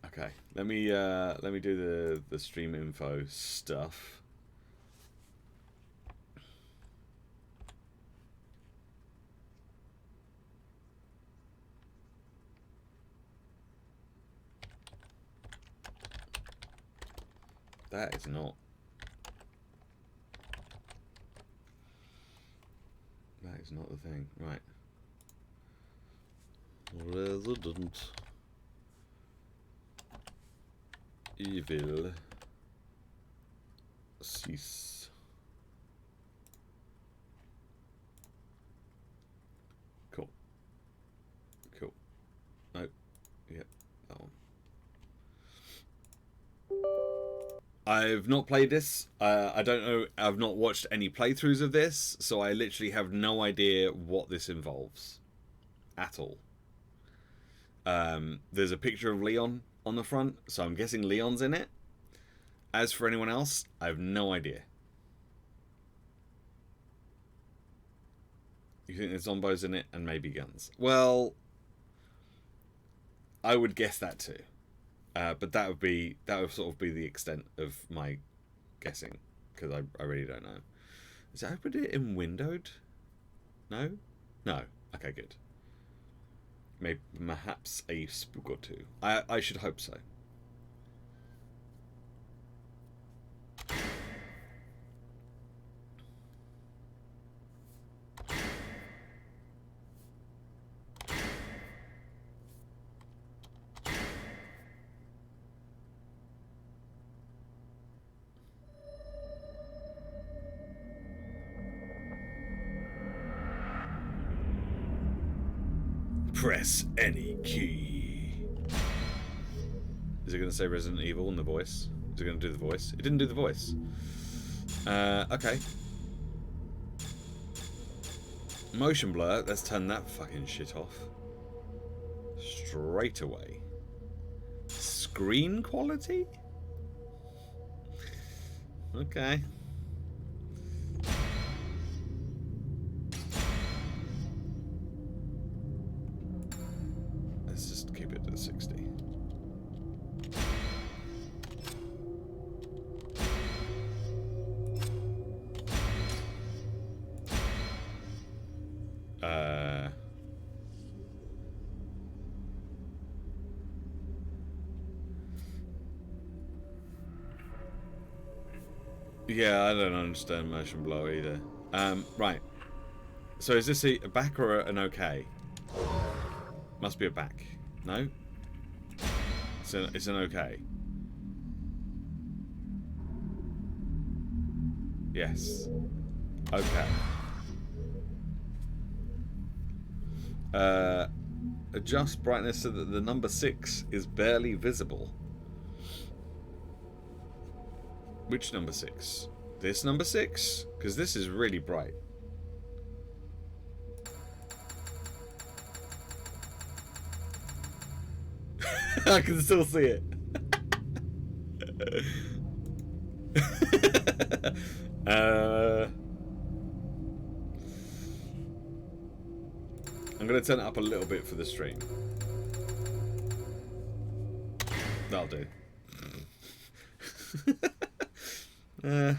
Okay. Let me do the stream info stuff. That is not. That is not the thing. Right. Resident Evil 6. Cool. Cool. Oh, yep, that one. I've not played this. I don't know. I've not watched any playthroughs of this, so I literally have no idea what this involves at all. There's a picture of Leon on the front, so I'm guessing Leon's in it. As for anyone else, I have no idea. You think there's zombos in it and maybe guns? Well, I would guess that too. But that would sort of be the extent of my guessing, because I really don't know. Is it opened it in windowed? No? No. Okay, good. Maybe perhaps a spook or two. I should hope so. Press any key. Is it going to say Resident Evil in the voice? Is it going to do the voice? It didn't do the voice. Okay. Motion blur. Let's turn that fucking shit off. Straight away. Screen quality? Okay. Let's just keep it to 60. Yeah, I don't understand motion blur either. Right. So is this a back or an okay? Must be a back. No? It's an okay. Yes. Okay. Adjust brightness so that the number 6 is barely visible. Which number 6? This number 6? Because this is really bright. I can still see it. I'm going to turn it up a little bit for the stream. That'll do. It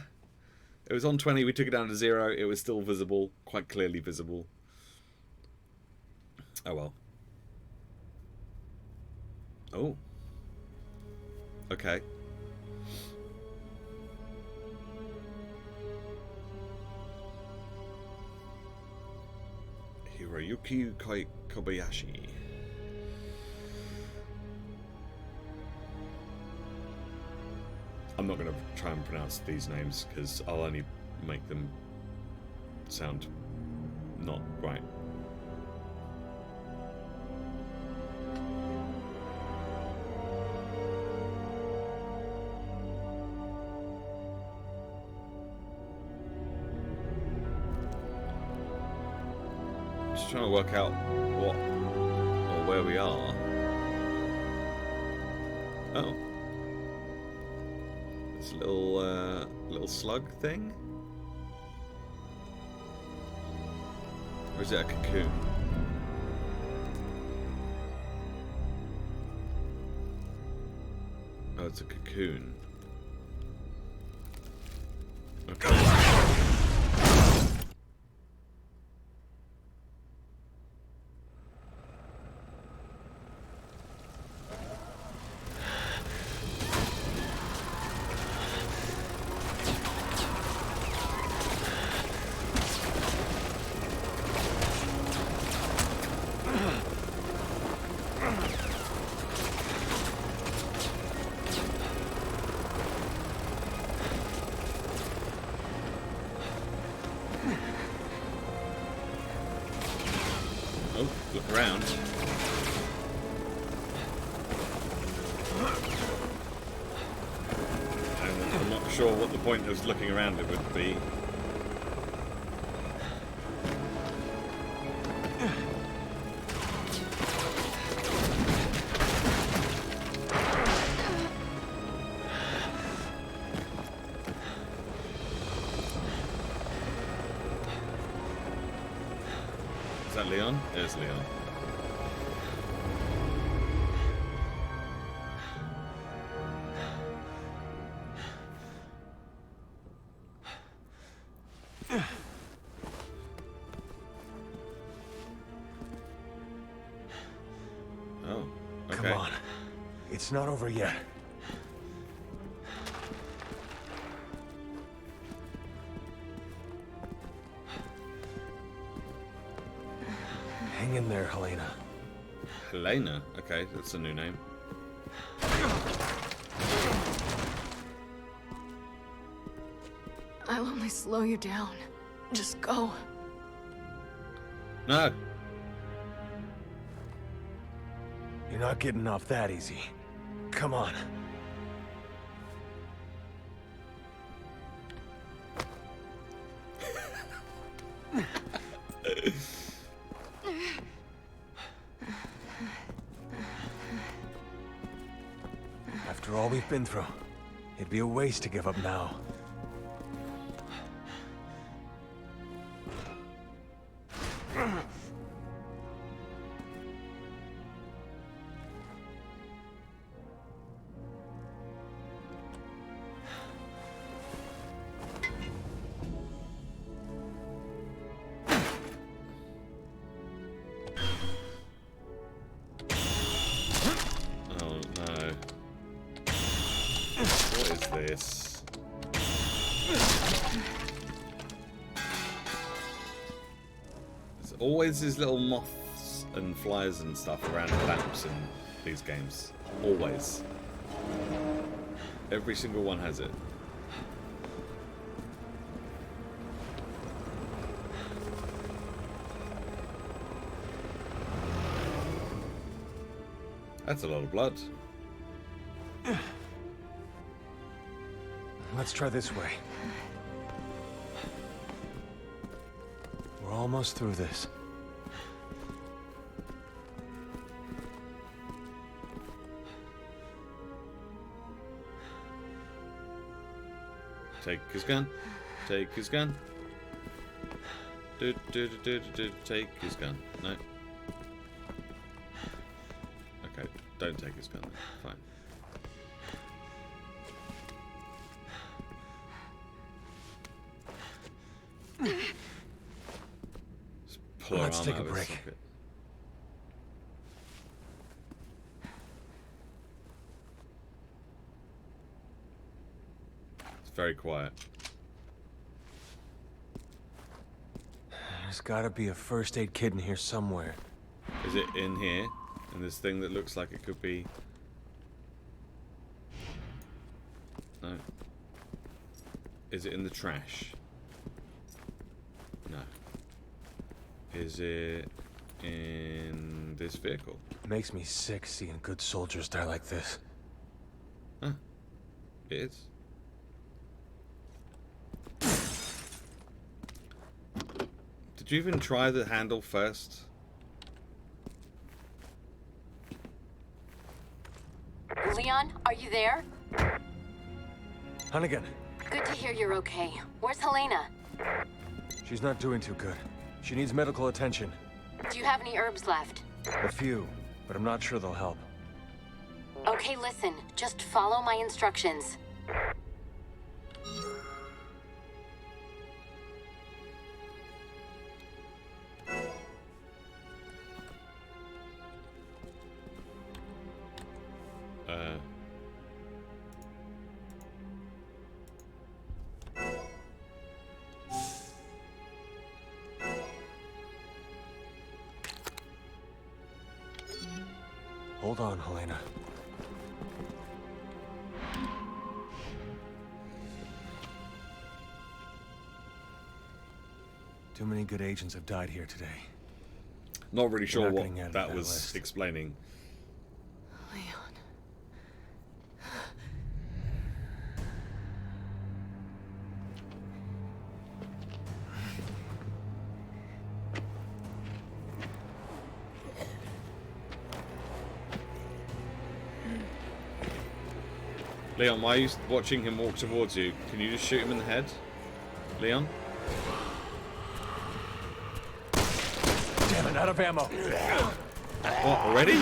was on 20, we took it down to 0. It was still visible, quite clearly visible. Oh well. Oh. Okay. Hiroyuki Kobayashi. I'm not going to try and pronounce these names because I'll only make them sound not right. Just trying to work out what or where we are. Oh. This little slug thing? Or is it a cocoon? Oh, it's a cocoon. Okay. Look around. And I'm not sure what the point of looking around it would be. Is that Leon? There's Leon. Oh, okay. Come on. It's not over yet. Hang in there, Helena. Helena? Okay, that's a new name. I'll only slow you down. Just go. No. You're not getting off that easy. Come on. After all we've been through, it'd be a waste to give up now. This. always these little moths and flies and stuff around the lamps in these games. Always. Every single one has it. That's a lot of blood. Let's try this way. We're almost through this. Take his gun. Take his gun. Take his gun. No. Okay, don't take his gun. Fine. Just pull her Let's arm take out a of his break. socket. It's very quiet. There's gotta be a first aid kit in here somewhere. Is it in here? In this thing that looks like it could be... No. Is it in the trash? No. Is it in this vehicle? Makes me sick seeing good soldiers die like this. Huh. It is. Did you even try the handle first? Leon, are you there? Hunnigan, Good to hear you're okay. Where's Helena? she's not doing too good. She needs medical attention. Do you have any herbs left? A few, but I'm not sure they'll help. Okay, listen. Just follow my instructions. Hold on, Helena. Too many good agents have died here today. Not really sure not what getting out of that that was list. explaining. Leon. Leon, why are you watching him walk towards you? Can you just shoot him in the head? Leon? Damn it, out of ammo. What, already?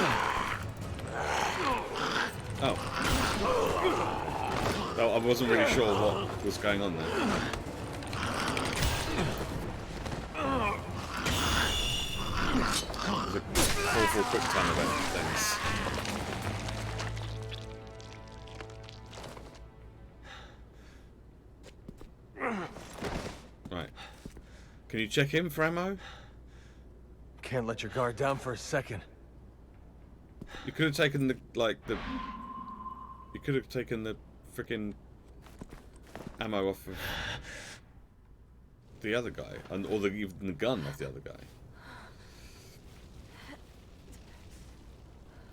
Oh. Oh, I wasn't really sure what was going on there. It was a awful quick time event things. Right. Can you check him for ammo? Can't let your guard down for a second. You could have taken the, you could have taken the freaking ammo off of the other guy, and or even the gun off the other guy.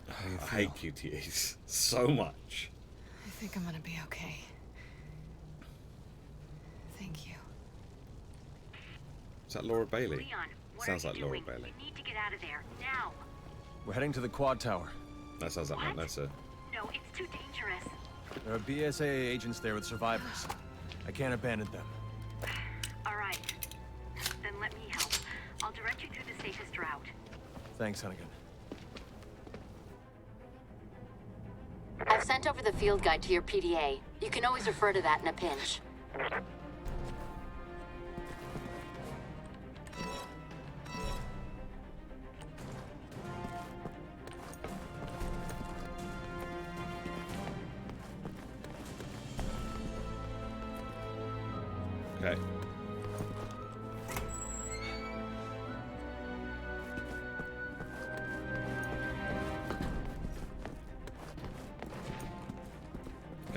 I hate QTEs so much. I think I'm gonna be okay. Thank you. Is that Laura Bailey? Leon, what Sounds are like you Laura doing? Bailey. We need to get out of there, now. We're heading to the quad tower. That sounds like What? Nessa. No, it's too dangerous. There are BSAA agents there with survivors. I can't abandon them. All right. Then let me help. I'll direct you through the safest route. Thanks, Hunnigan. I've sent over the field guide to your PDA. You can always refer to that in a pinch. Okay.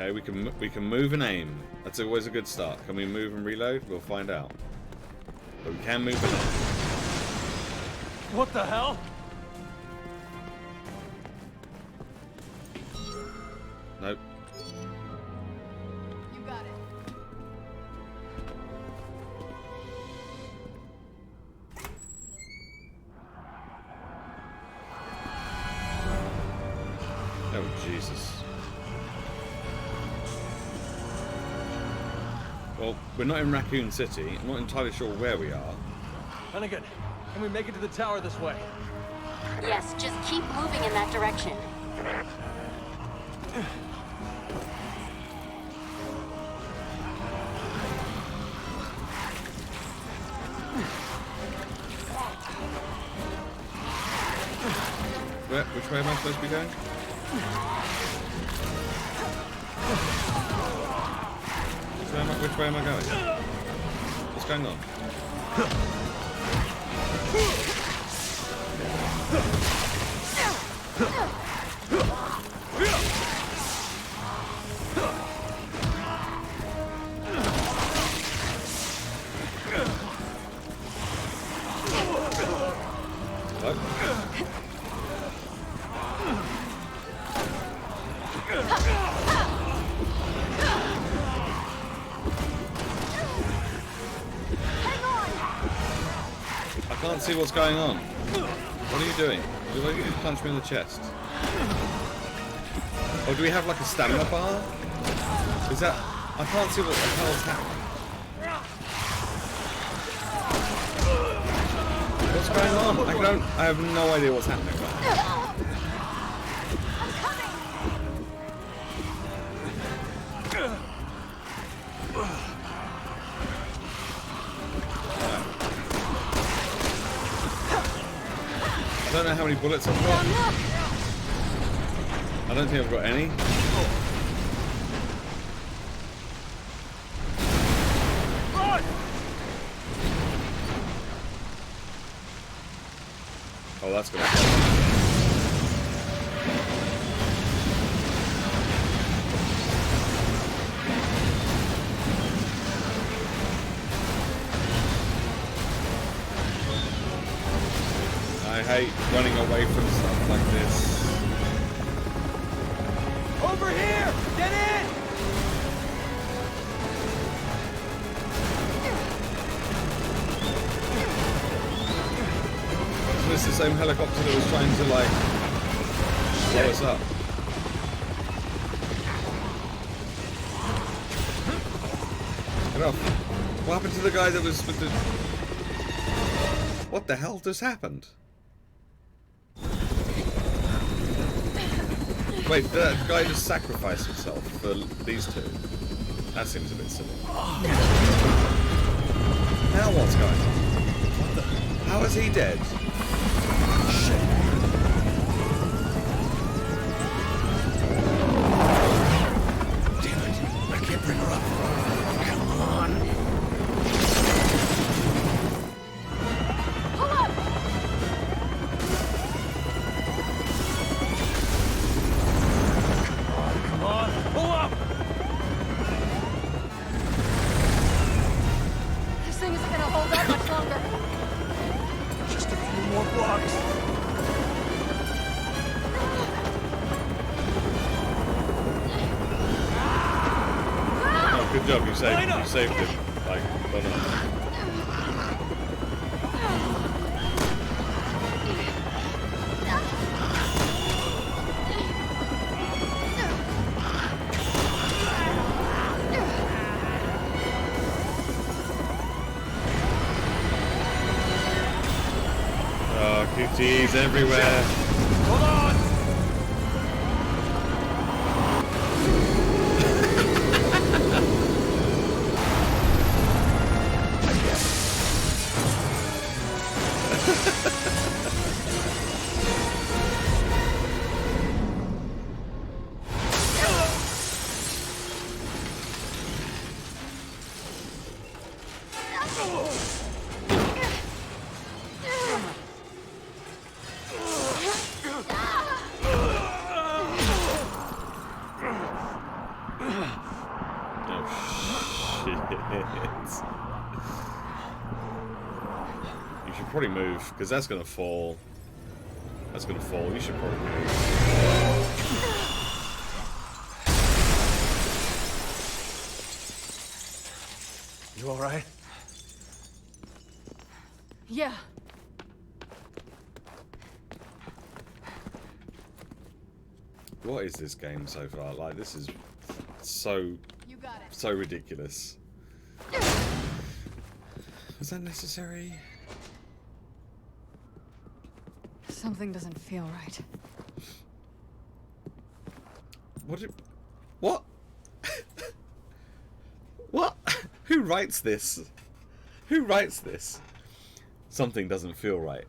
Okay, we can move and aim. That's always a good start. Can we move and reload? We'll find out. But we can move and aim. What the hell? Nope. You got it. Oh, Jesus. Well, we're not in Raccoon City. I'm not entirely sure where we are. Hunnigan, can we make it to the tower this way? Yes, just keep moving in that direction. Which way am I supposed to be going? Which way am I going? What's going on? What? I can't see what's going on. What are you doing? You want to punch me in the chest? Or do we have like a stamina bar? Is that... I can't see what the hell's happening. What's going on? I have no idea what's happening. I don't know how many bullets I've got. I don't think I've got any. Oh, that's gonna help. I hate running away from stuff like this. Over here! Get in! It's the same helicopter that was trying to like blow us up. Get off. What happened to the guy that was with the... What the hell just happened? Wait, that guy just sacrificed himself for these two. That seems a bit silly. Now what's going on? What the... How is he dead? Shit. Damn it. I can't bring her up. Come on. Pull up! Come on. Pull up! This thing isn't gonna hold up much longer. Just a few more blocks. Oh, good job, you saved him. Like, well done. Oh, QTs everywhere. Hold on! probably move, because that's going to fall. That's going to fall. You should probably move. You alright? Yeah. What is this game so far? Like, this is so ridiculous. Was that necessary? Something doesn't feel right. What? What? Who writes this? Who writes this? Something doesn't feel right.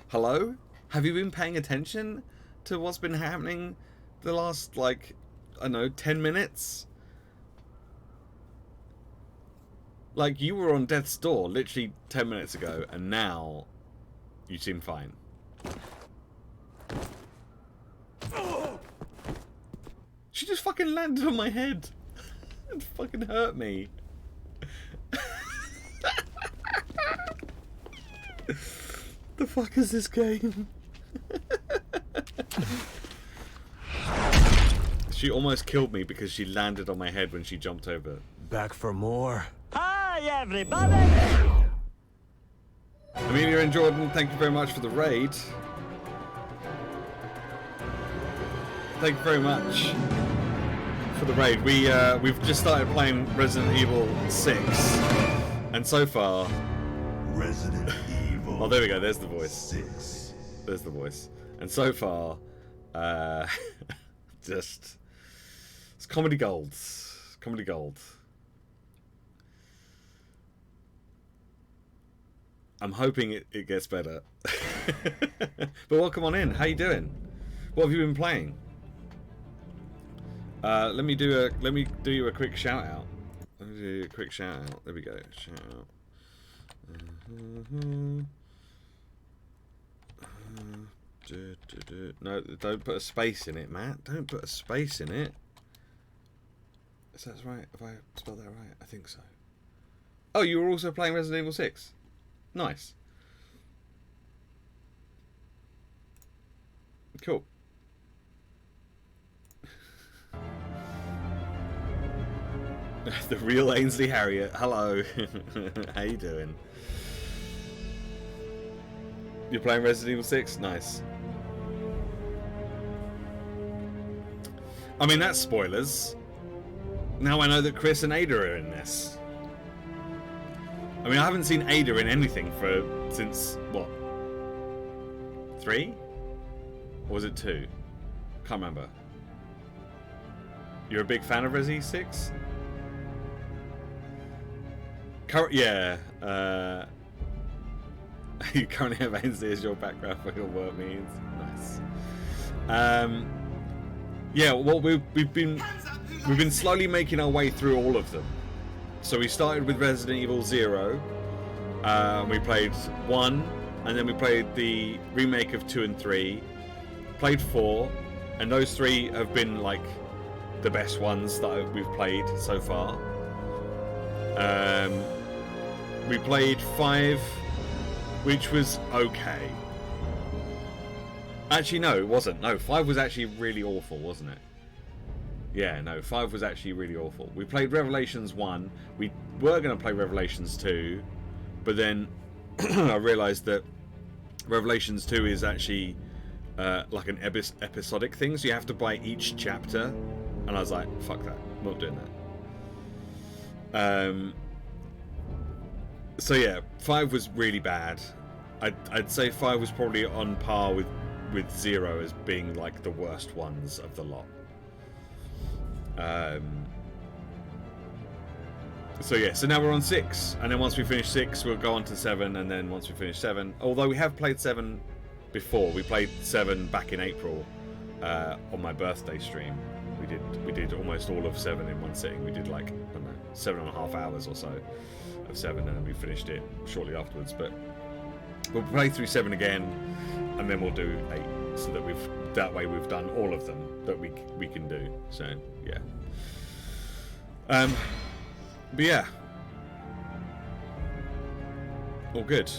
Hello? Have you been paying attention to what's been happening the last, like, I don't know, 10 minutes? Like, you were on death's door literally 10 minutes ago, and now you seem fine. She just fucking landed on my head. It fucking hurt me. The fuck is this game? She almost killed me because she landed on my head when she jumped over. Back for more. Hi, everybody! Amelia and Jordan, thank you very much for the raid. Thank you very much for the raid. We've just started playing Resident Evil 6, and so far, Resident Evil. oh, there we go. There's the voice. 6. There's the voice. And so far, just it's comedy gold. Comedy gold. I'm hoping it gets better. But welcome on in. How you doing? What have you been playing? Let me do you a quick shout out. Let me do you a quick shout out. There we go. Shout out. No, don't put a space in it, Matt. Don't put a space in it. Is that right? Have I spelled that right? I think so. Oh, you were also playing Resident Evil 6? Nice. Cool. The real Ainsley Harriet. Hello. How you doing? You're playing Resident Evil 6? Nice. I mean, that's spoilers. Now I know that Chris and Ada are in this. I mean, I haven't seen Ada in anything since, what? 3? Or was it 2? Can't remember. You're a big fan of Resi 6? Yeah. You currently have Ainsley as your background for your work means. Nice. Yeah, well, we've been slowly making our way through all of them. So we started with Resident Evil 0. We played 1, and then we played the remake of 2 and 3. Played 4, and those 3 have been like the best ones that we've played so far. We played 5, which was okay. Actually, no, it wasn't. No, 5 was actually really awful, wasn't it? Yeah, no, 5 was actually really awful. We played Revelations 1. We were going to play Revelations 2, but then I realised that Revelations 2 is actually like an episodic thing, so you have to buy each chapter. And I was like, fuck that, I'm not doing that. So yeah, 5 was really bad. I'd say 5 was probably on par with 0 as being like the worst ones of the lot. So yeah, so now we're on 6, and then once we finish 6 we'll go on to 7, and then once we finish 7, although we have played 7 before, we played 7 back in April on my birthday stream. We did almost all of 7 in one sitting. We did like, I don't know, 7.5 hours or so of 7, and then we finished it shortly afterwards. But we'll play through 7 again, and then we'll do 8, so that way we've done all of them that we can do. So yeah. But yeah, All good.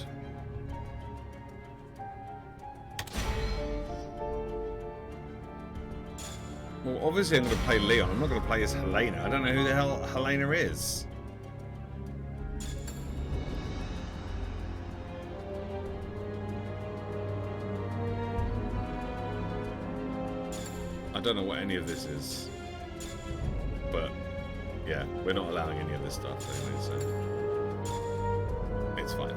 Well, obviously I'm going to play Leon. I'm not going to play as Helena. I don't know who the hell Helena is. I don't know what any of this is. But, yeah, we're not allowing any of this stuff anyway, so it's fine.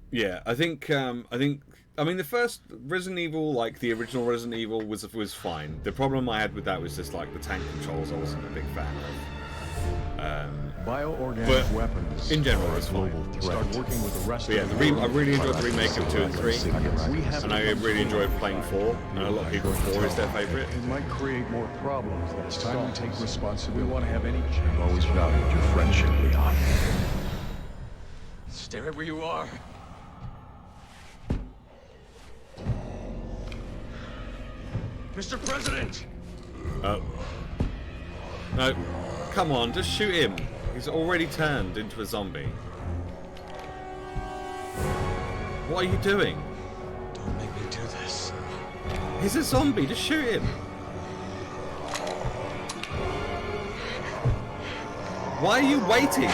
Yeah, I mean, the first Resident Evil, like the original Resident Evil, was fine. The problem I had with that was just like the tank controls. I wasn't a big fan of. Bioorganic weapons. In general, it's fine. Start working with the rest But yeah, of I really enjoyed the remake of 2 and 3, and I really enjoyed playing 4. And a lot of people 4 is their favourite. It might create more problems than it's time we take responsibility. We want to have any chance. I've always valued your friendship, Leon. Stay right where you are. Mr. President! Oh. No. Come on, just shoot him. He's already turned into a zombie. What are you doing? Don't make me do this. He's a zombie, just shoot him. Why are you waiting?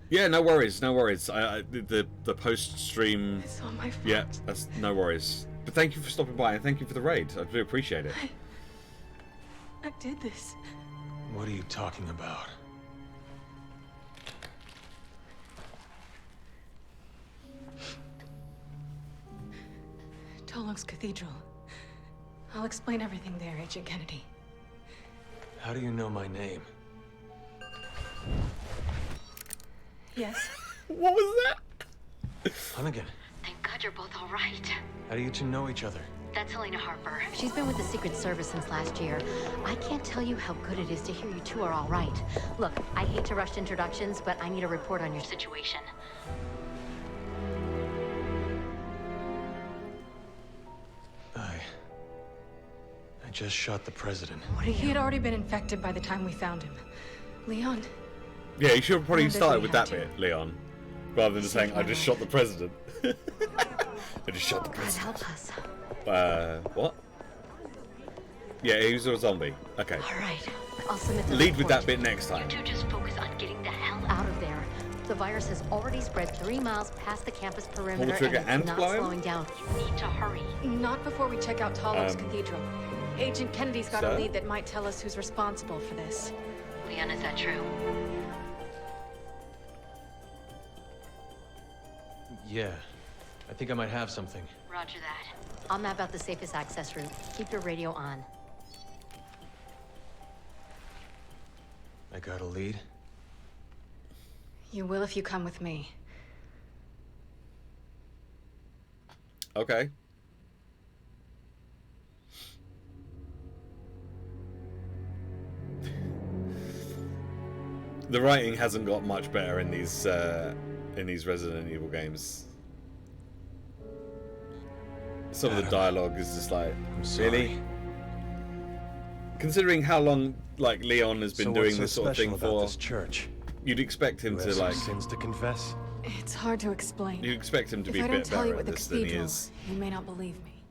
Yeah, no worries, no worries. The post stream. It's all my fault. Yeah, that's no worries. But thank you for stopping by and thank you for the raid. I do appreciate it. I did this. What are you talking about? HOOOOONK's Cathedral. I'll explain everything there, Agent Kennedy. How do you know my name? Yes? What was that? Hunnigan, Thank God you're both all right. how do you two know each other? That's Helena Harper. She's been with the Secret Service since last year. I can't tell you how good it is to hear you two are all right. Look, I hate to rush introductions, but I need a report on your situation. I just shot the president. He had already been infected by the time we found him. Leon, Yeah, you should have probably How did started we with that have to? bit, Leon. Rather than just saying, I just shot the president. I just shot the God president. help us. What? Yeah, he was a zombie. Okay. All right, I'll submit the Lead with report. that bit next time. You two just focus on getting the hell out of there. The virus has already spread 3 miles past the campus perimeter, trigger and and it's not blow him? slowing down. You need to hurry. not before we check out HOOOOONK's Cathedral. Agent Kennedy's got sir? a lead that might tell us who's responsible for this. Leon, is that true? Yeah, I think I might have something. Roger that. I'll map out the safest access route. Keep your radio on. I got a lead. You will if you come with me. Okay. The writing hasn't got much better in these Resident Evil games. Some of the dialogue is just like, I'm sorry. really? Considering how long like Leon has been So doing what's so this sort of thing special about for, this church? you'd expect him You to have some like, sins to confess? It's hard to explain. you'd expect him to be If a I don't bit tell you better what at the this than he cathedral, is. you may not believe me.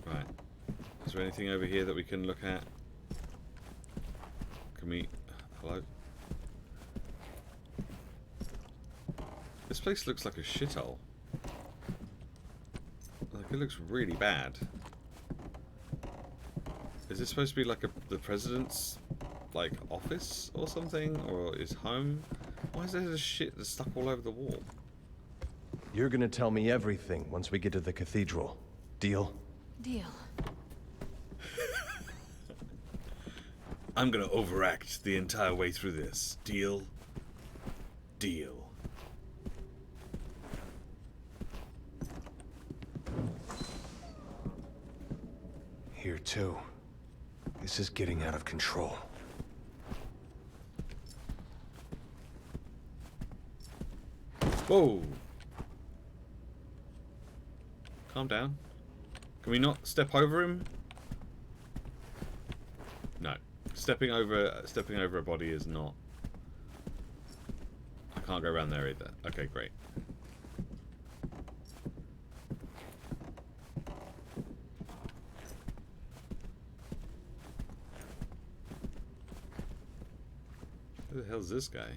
Right. Is there anything over here that we can look at? Can we... Hello? This place looks like a shithole. Like, it looks really bad. Is this supposed to be like the president's, like, office or something? Or his home? Why is there this shit that's stuck all over the wall? You're gonna tell me everything once we get to the cathedral. Deal? Deal. I'm gonna overact the entire way through this. Deal? Deal. Here too. This is getting out of control. Whoa! Calm down. Can we not step over him? No. Stepping over a body is not. I can't go around there either. Okay, great. Who the hell's this guy?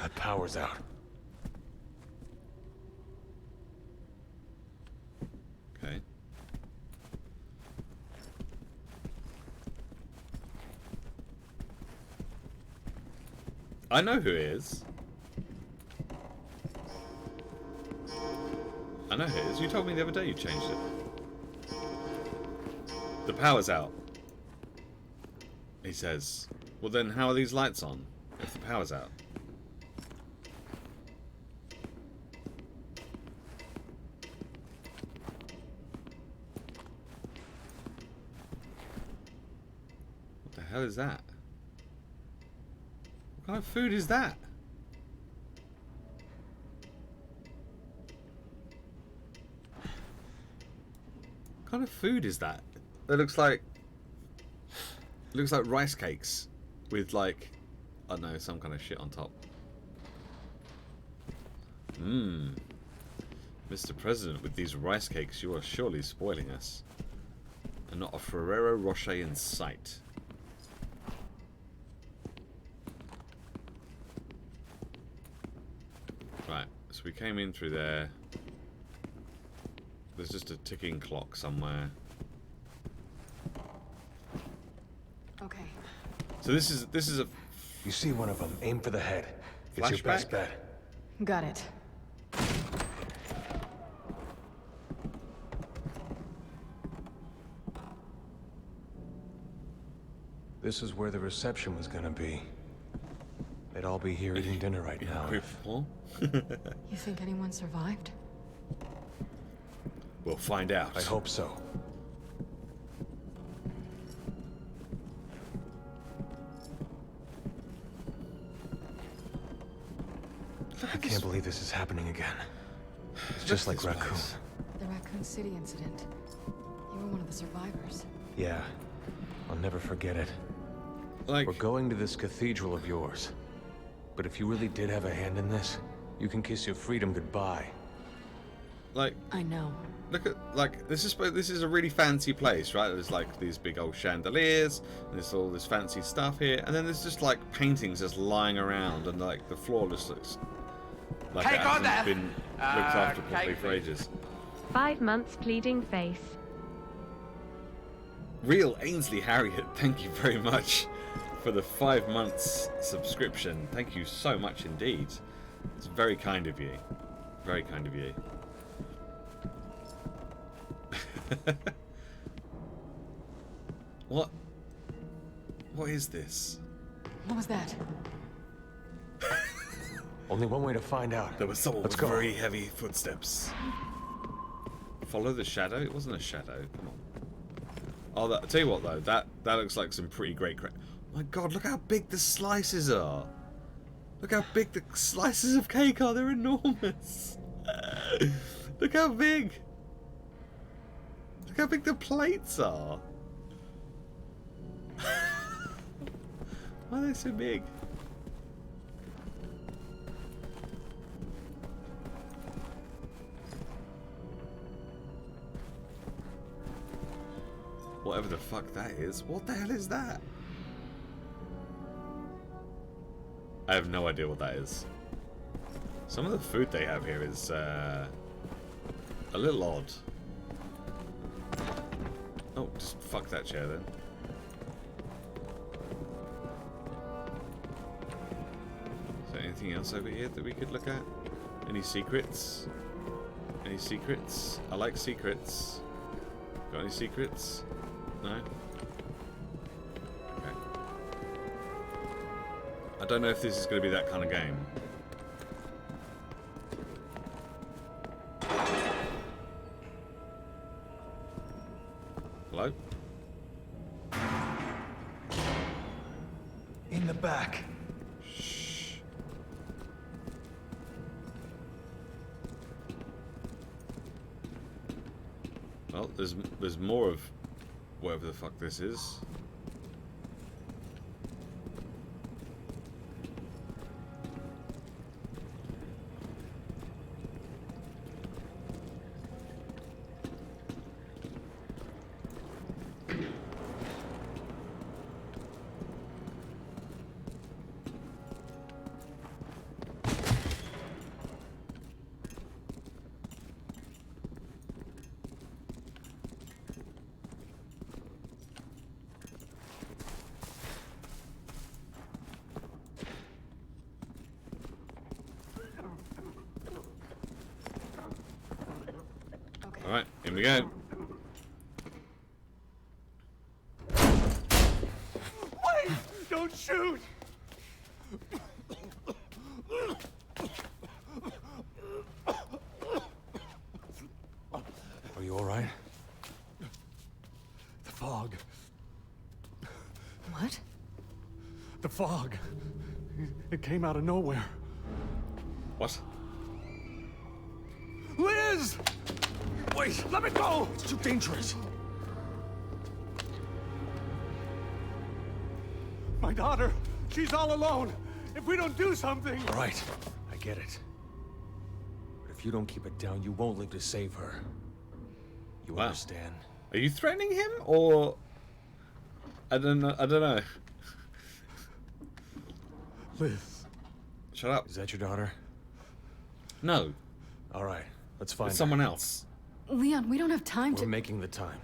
The power's out. Okay. I know who he is. I know who it is. You told me the other day you changed it. The power's out. He says. Well then, how are these lights on if the power's out? What the hell is that? What kind of food is that? What kind of food is that? It looks like rice cakes with like, I don't know, some kind of shit on top. Mr. President, with these rice cakes, you are surely spoiling us. And not a Ferrero Rocher in sight. Right, so we came in through there. There's just a ticking clock somewhere. Okay. So this is a You see one of them, aim for the head. It's your best Flashback? bet. Got it. This is where the reception was gonna be. They'd all be here eating dinner right now. You think anyone survived? We'll find out. I hope so. I can't believe this is happening again. It's just like Raccoon. The Raccoon City incident. You were one of the survivors. Yeah, I'll never forget it. Like, We're going to this cathedral of yours. But if you really did have a hand in this, you can kiss your freedom goodbye. like, I know. look at, like, this is a really fancy place, right? There's like these big old chandeliers, and there's all this fancy stuff here, and then there's just like paintings just lying around, and like the floor just looks like it hasn't been looked after properly for ages. 5 months pleading face. Real Ainsley Harriet, thank you very much for the 5 months subscription. Thank you so much indeed. It's very kind of you. Very kind of you. What? What is this? What was that? Only one way to find out. There was someone Let's with go. very heavy footsteps. Follow the shadow? It wasn't a shadow. Come on. Oh, I'll tell you what though. That looks like some pretty great crap. My God, look how big the slices are. Look how big the slices of cake are. They're enormous. Look how big. Look how big the plates are. Why are they so big? Whatever the fuck that is. What the hell is that? I have no idea what that is. Some of the food they have here is a little odd. Oh, just fuck that chair then. Is there anything else over here that we could look at? Any secrets? Any secrets? I like secrets. Got any secrets? No? Okay. I don't know if this is going to be that kind of game. Hello? in the back. Shh. Well, there's more of whatever the fuck this is. All right, here we go. Wait! Don't shoot! Are you all right? The fog. What? The fog. It came out of nowhere. What? Liz! Wait, let me go! It's too dangerous. My daughter, she's all alone. If we don't do something... All right, I get it. But if you don't keep it down, you won't live to save her. You Wow. understand? Are you threatening him, or I don't know? I don't know. Liz. Shut up. Is that your daughter? No, All right, let's find it's her. someone else. Leon, we don't have time We're to... making the time.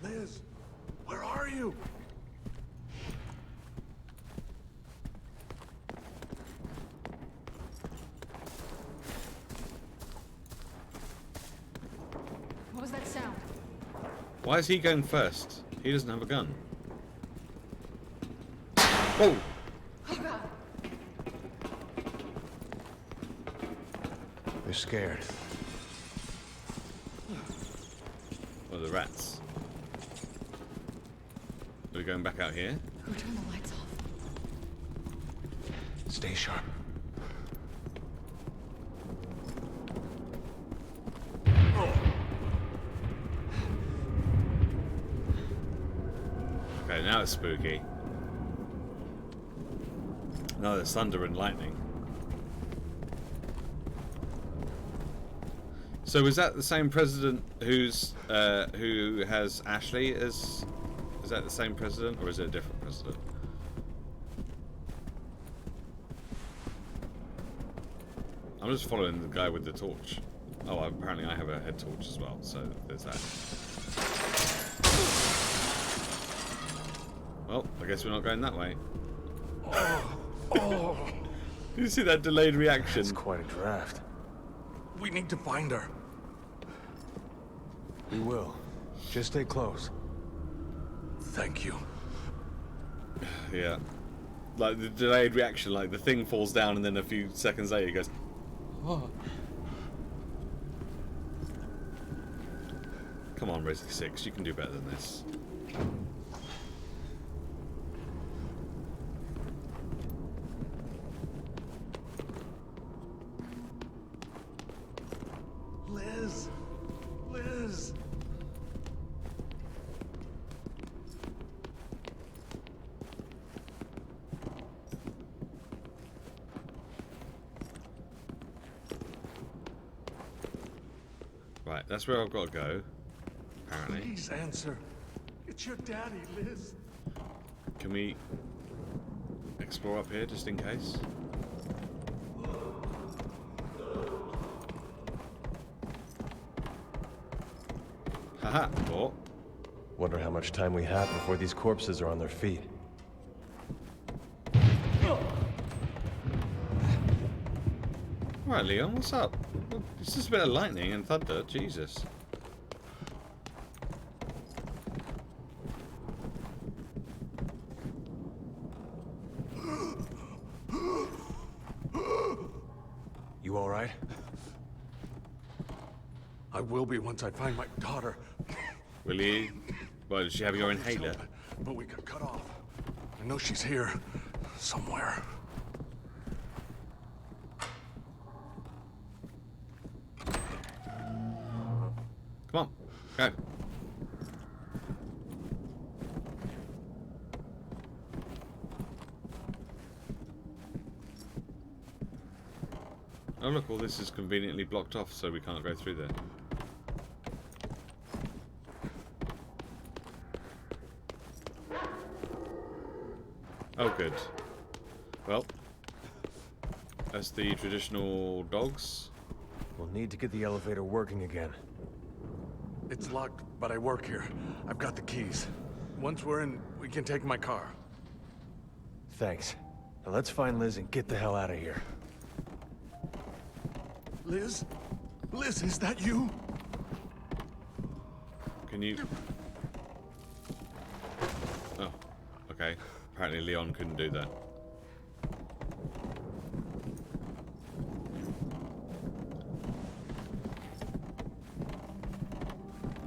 Liz, where are you? What was that sound? Why is he going first? He doesn't have a gun. Whoa! Oh god. They're scared. Oh, the rats. We're going back out here. Who turned the lights off? Stay sharp. Okay, now it's spooky. No, there's thunder and lightning. So is that the same president who's who has Ashley as? Is that the same president, or is it a different president? I'm just following the guy with the torch. Oh, apparently I have a head torch as well, so there's that. Well, I guess we're not going that way. Oh, Did you see that delayed reaction? It's quite a draft. we need to find her. We will. Just stay close. Thank you. Yeah. Like the delayed reaction, like the thing falls down and then a few seconds later he goes, oh. Come on, Resi 6, you can do better than this. Liz. Liz. Right, that's where I've got to go, apparently. Please answer. It's your daddy, Liz. Can we explore up here just in case? Haha, oh. Wonder how much time we have before these corpses are on their feet. Alright, Leon, what's up? Well, it's just a bit of lightning and thunder, Jesus. You all right? I will be once I find my daughter. Will you? Well, does she have your inhaler? But we got cut off. I know she's here. Somewhere. Come on, go. Oh look, all this is conveniently blocked off, so we can't go through there. Oh good. Well, that's the traditional dogs. We'll need to get the elevator working again. It's locked, but I work here. I've got the keys. Once we're in, we can take my car. Thanks. Now let's find Liz and get the hell out of here. Liz? Liz, is that you? Can you... Oh, okay. Apparently Leon couldn't do that.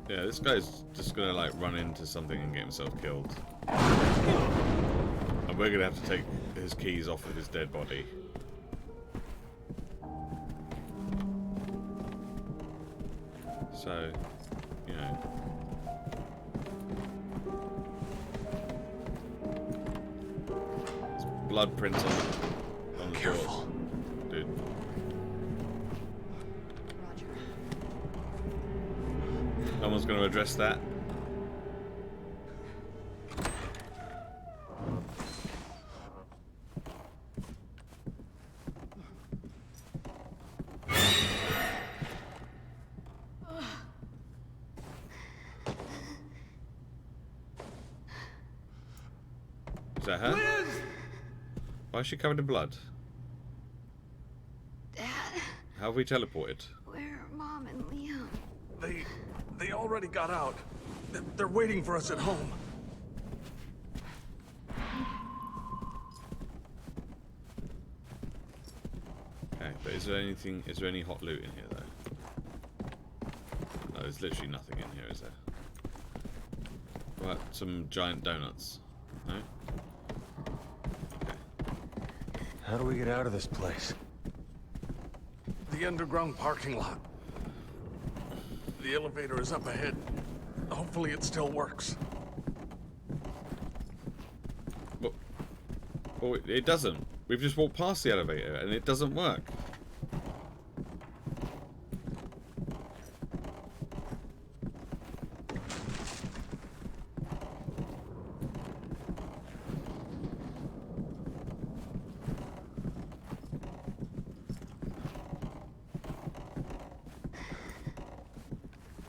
Yeah, this guy's just gonna like run into something and get himself killed. And we're gonna have to take his keys off of his dead body. So, you know. There's blood prints on the Careful. doors. Dude. No one's going to address that. Is that her? Liz! Why is she covered in blood? Dad, How have we teleported? where are Mom and Liam? They already got out. They're waiting for us at home. Okay, but is there any hot loot in here though? No, there's literally nothing in here, is there? Right, some giant donuts. No? Okay. How do we get out of this place? The underground parking lot. The elevator is up ahead. Hopefully it still works. Well, it doesn't. We've just walked past the elevator and it doesn't work.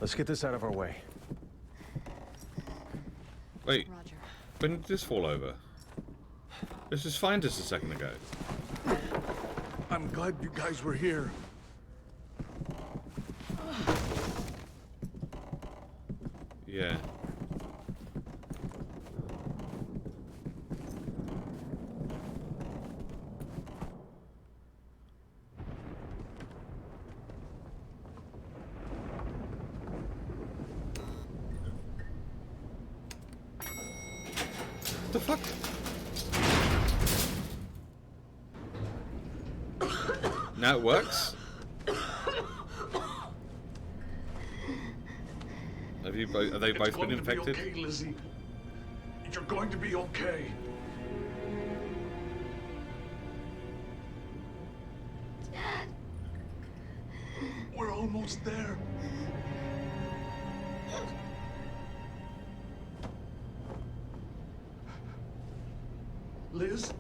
Let's get this out of our way. Wait, Roger. when did this fall over? This was fine just a second ago. I'm glad you guys were here. Yeah. What the fuck? Now it works? Have you both? Are they both been infected? It's going to be okay, Lizzie. You're going to be okay. Dad, We're almost there. Liz?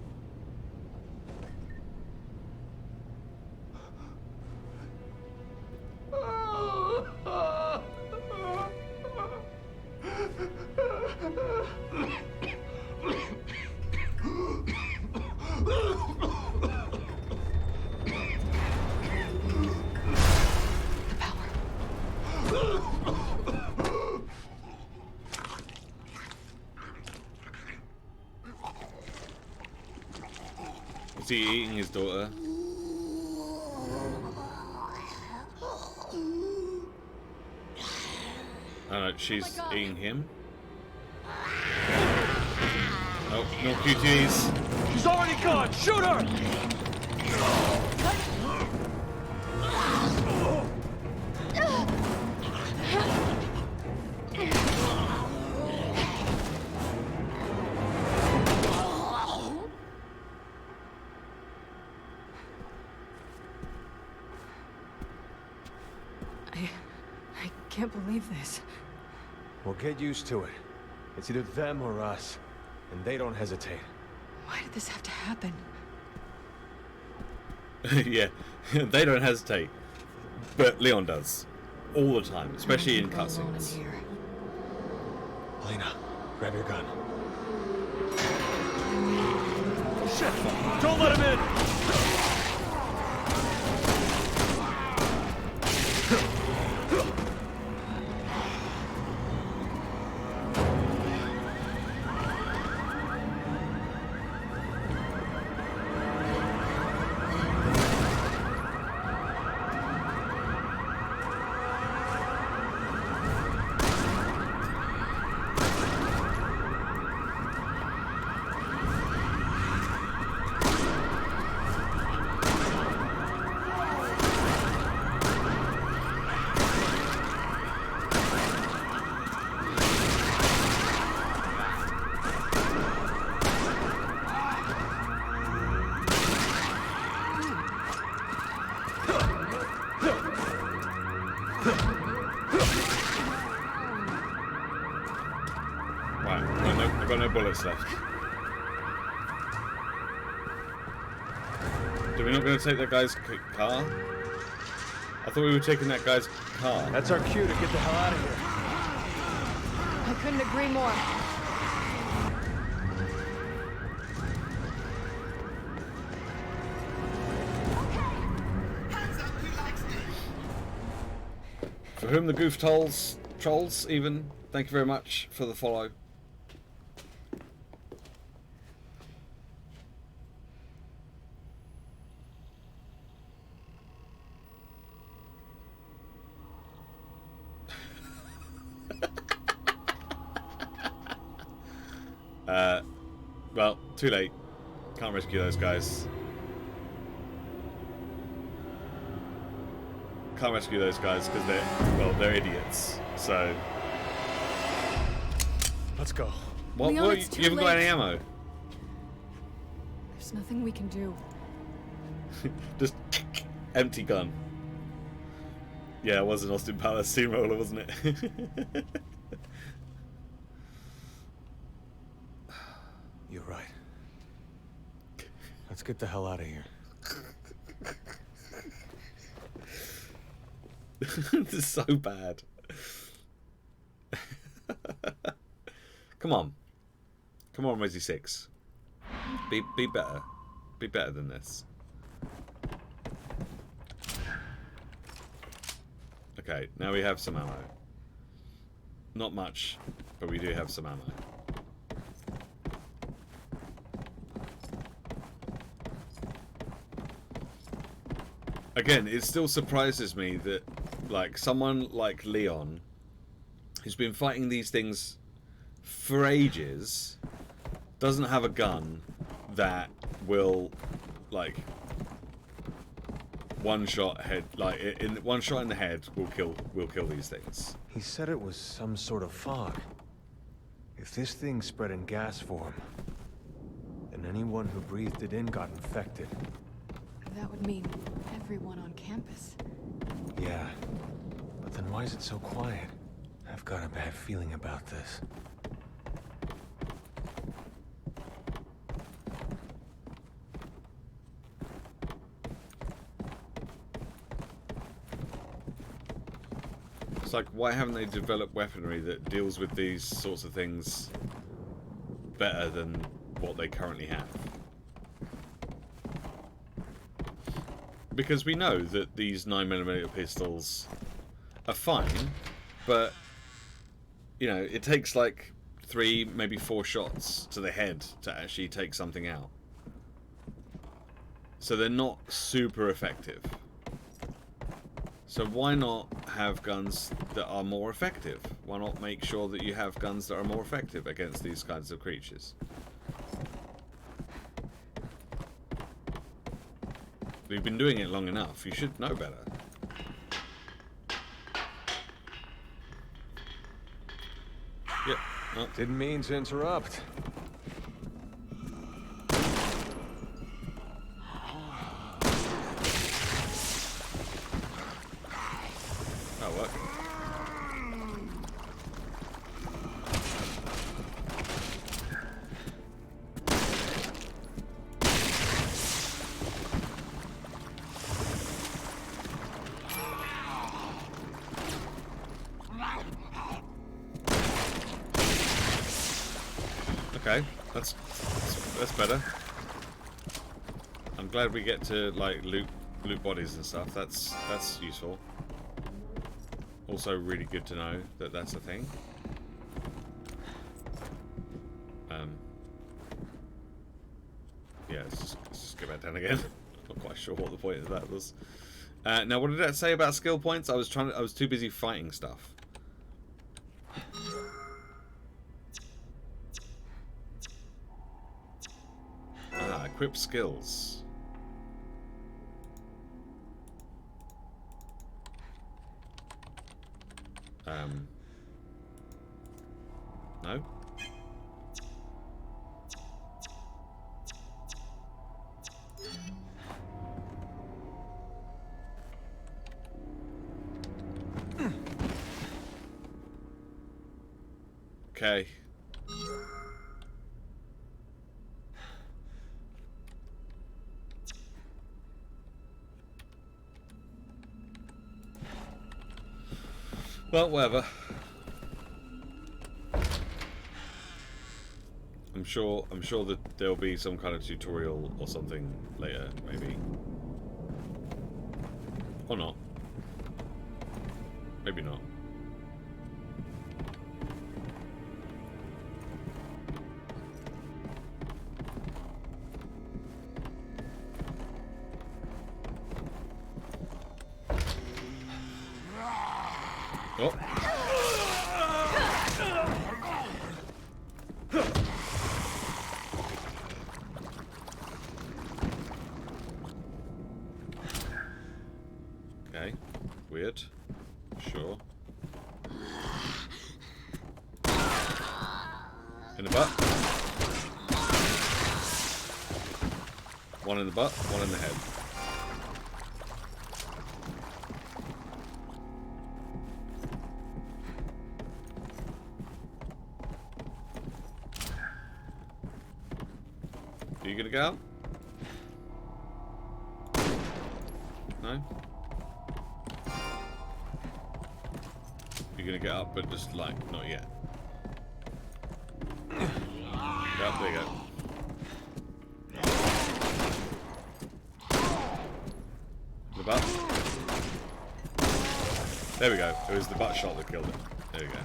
The power. Is he eating his daughter? Oh no, she's eating him? Oh, no QTs. She's already gone! Shoot her! I can't believe this. We'll get used to it. It's either them or us. And they don't hesitate. Why did this have to happen? Yeah, they don't hesitate. But Leon does. All the time, especially in People alone cutscenes. here. Lena, grab your gun. Shit! Don't let him in! Right, I've got no bullets left. Are we not going to take that guy's car? I thought we were taking that guy's car. That's our cue to get the hell out of here. I couldn't agree more. For whom the goof trolls, even, thank you very much for the follow. Well, too late. Can't rescue those guys. Can't rescue those guys because they're idiots. So Let's go. what? Leon, What? it's You haven't too got late. any ammo? There's nothing we can do. Just empty gun. Yeah, it was an Austin Powers steamroller, wasn't it? You're right. Let's get the hell out of here. This is so bad. Come on. Come on, Resi 6. Be better. Be better than this. Okay, now we have some ammo. Not much, but we do have some ammo. Again, it still surprises me that, like, someone like Leon, who's been fighting these things for ages, doesn't have a gun that will, like, one shot head, like, in one shot in the head will kill these things. He said it was some sort of fog. If this thing spread in gas form, then anyone who breathed it in got infected. That would mean everyone on campus. Yeah, but then why is it so quiet? I've got a bad feeling about this. It's like, why haven't they developed weaponry that deals with these sorts of things better than what they currently have? Because we know that these 9mm pistols are fine, but, you know, it takes like 3, maybe 4 shots to the head to actually take something out. So they're not super effective. So why not have guns that are more effective? Why not make sure that you have guns that are more effective against these kinds of creatures? We've been doing it long enough. You should know better. Yep. Oh. Didn't mean to interrupt. Oh, what? Okay, that's better. I'm glad we get to like loot bodies and stuff. That's useful. Also, really good to know that that's a thing. Yeah, let's just go back down again. Not quite sure what the point of that was. Now, what did that say about skill points? I was too busy fighting stuff. Equip skills. No. Okay. Well, whatever. I'm sure that there'll be some kind of tutorial or something later, maybe. Or not. Maybe not. Oh. Okay. Weird. Sure. In the butt. One in the butt, one in the head. Are you gonna go out? No? You're gonna get up, but just like, not yet. Go up, there you go. The butt. There we go. It was the butt shot that killed him. There we go.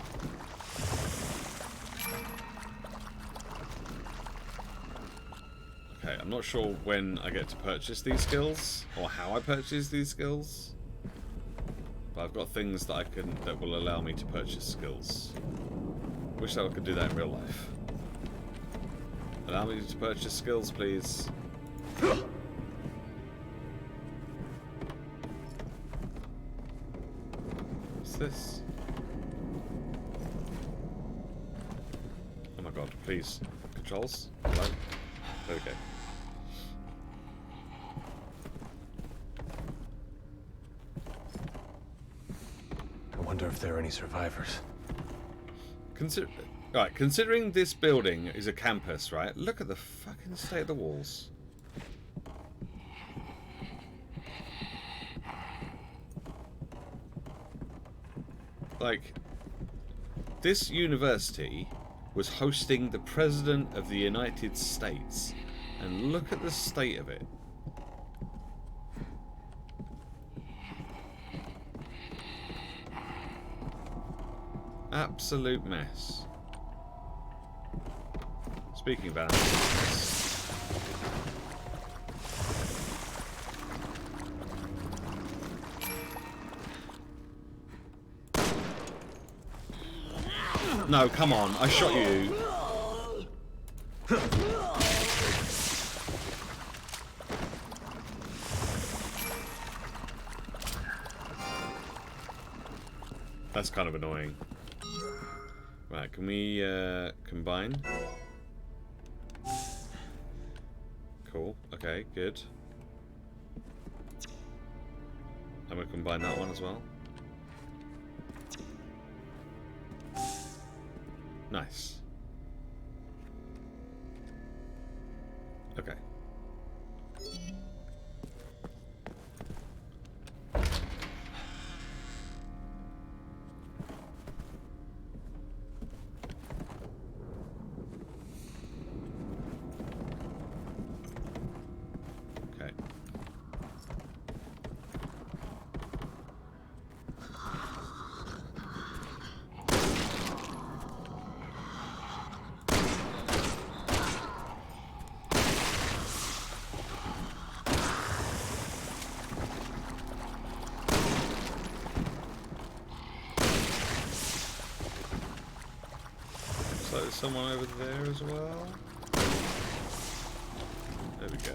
Okay, I'm not sure when I get to purchase these skills or how I purchase these skills, but I've got things that that will allow me to purchase skills. Wish that I could do that in real life. Allow me to purchase skills, please. What's this? Oh my god, please. Controls? Hello? Okay. I wonder if there are any survivors. Considering this building is a campus, right? Look at the fucking state of the walls. Like, this university was hosting the President of the United States, and look at the state of it. Absolute mess. Speaking about mess. No, come on. I shot you. That's kind of annoying. Right, can we combine? Cool. Okay, good. I'm going to combine that one as well. Nice. Okay. Okay. So there's someone over there as well. There we go.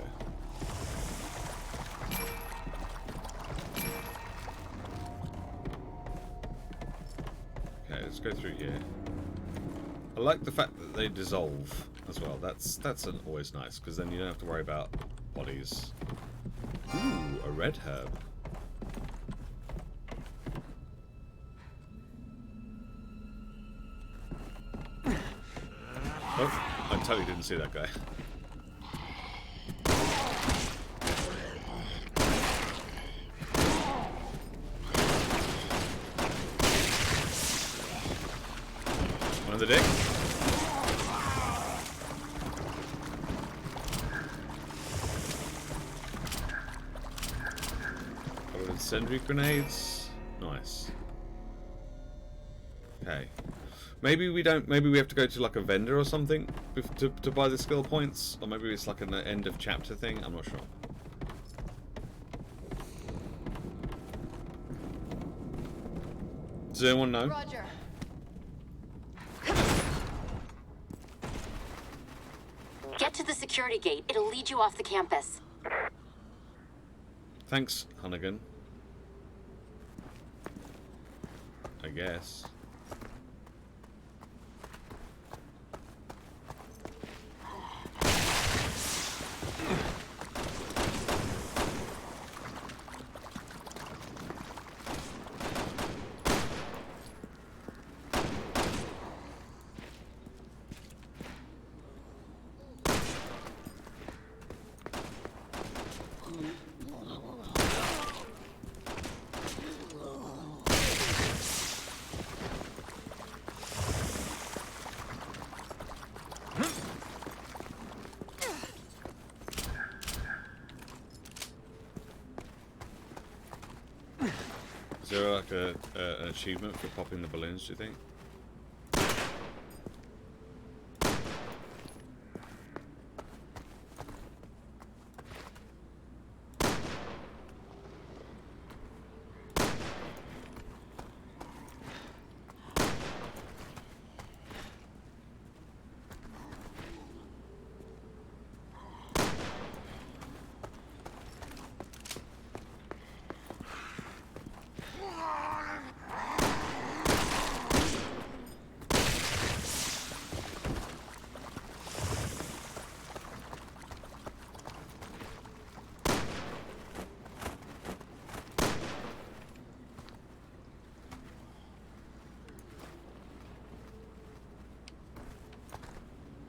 Okay, let's go through here. I like the fact that they dissolve as well. That's always nice, because then you don't have to worry about bodies. Ooh, a red herb. Oh, I totally didn't see that guy. One in the dick. Covered with incendiary grenades. Nice. Okay. Maybe we don't. Maybe we have to go to like a vendor or something to buy the skill points, or maybe it's like an end of chapter thing. I'm not sure. Does anyone know? Roger. Get to the security gate. It'll lead you off the campus. Thanks, Hunnigan. I guess. Is there like an achievement for popping the balloons, do you think?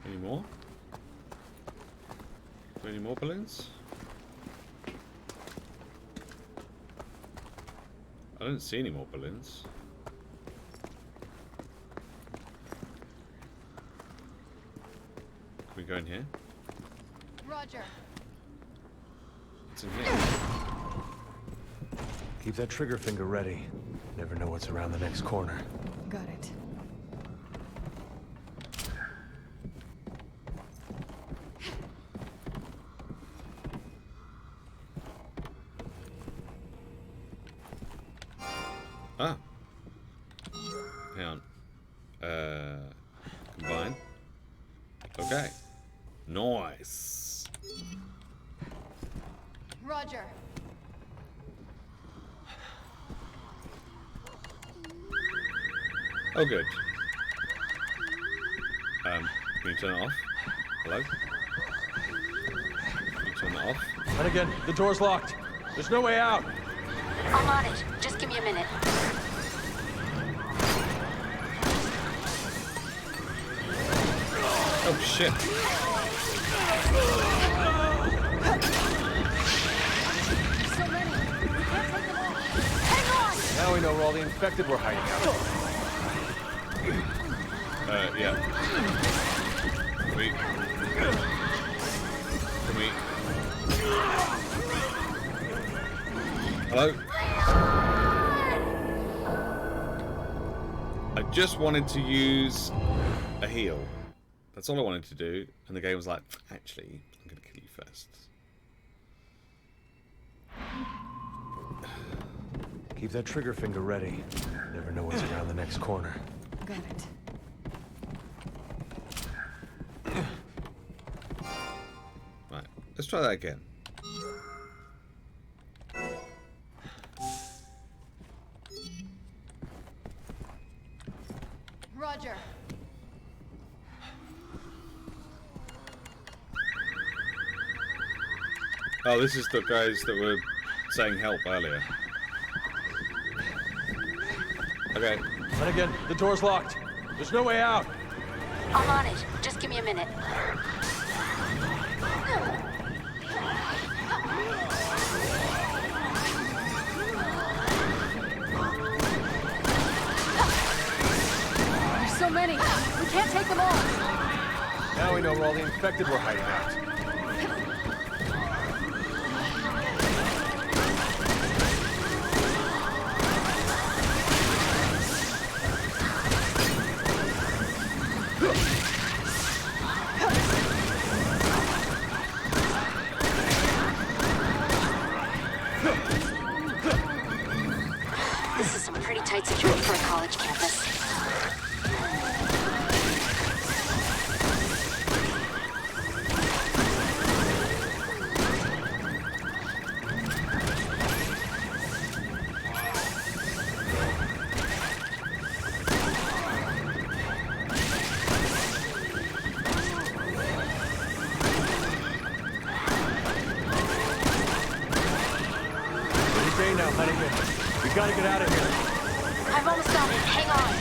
Any more? Any more balloons? I don't see any more balloons. Can we go in here? Roger. What's in here? Keep that trigger finger ready. Never know what's around the next corner. Got it. Ah. Hang on. combine. Okay. Nice. Roger. Oh, good. Can you turn it off? Hello? Can you turn it off? And again, the door's locked. There's no way out. I'm on it. Just give me a minute. Oh, shit. So many. We can't take them all. Hang on! Now we know where all the infected were hiding out. Yeah. Can we... Hello? I just wanted to use a heal. That's all I wanted to do. And the game was like, actually, I'm going to kill you first. Keep that trigger finger ready. Never know what's around the next corner. Got it. Right, let's try that again. Roger. Oh, this is the guys that were saying help earlier. Okay. And again, the door's locked. There's no way out. I'm on it. Just give me a minute. There's so many. We can't take them all. Now we know where all the infected were hiding out. This is some pretty tight security for a college campus. Okay, now, Huntington. We gotta get out of here. I've almost got it. Hang on.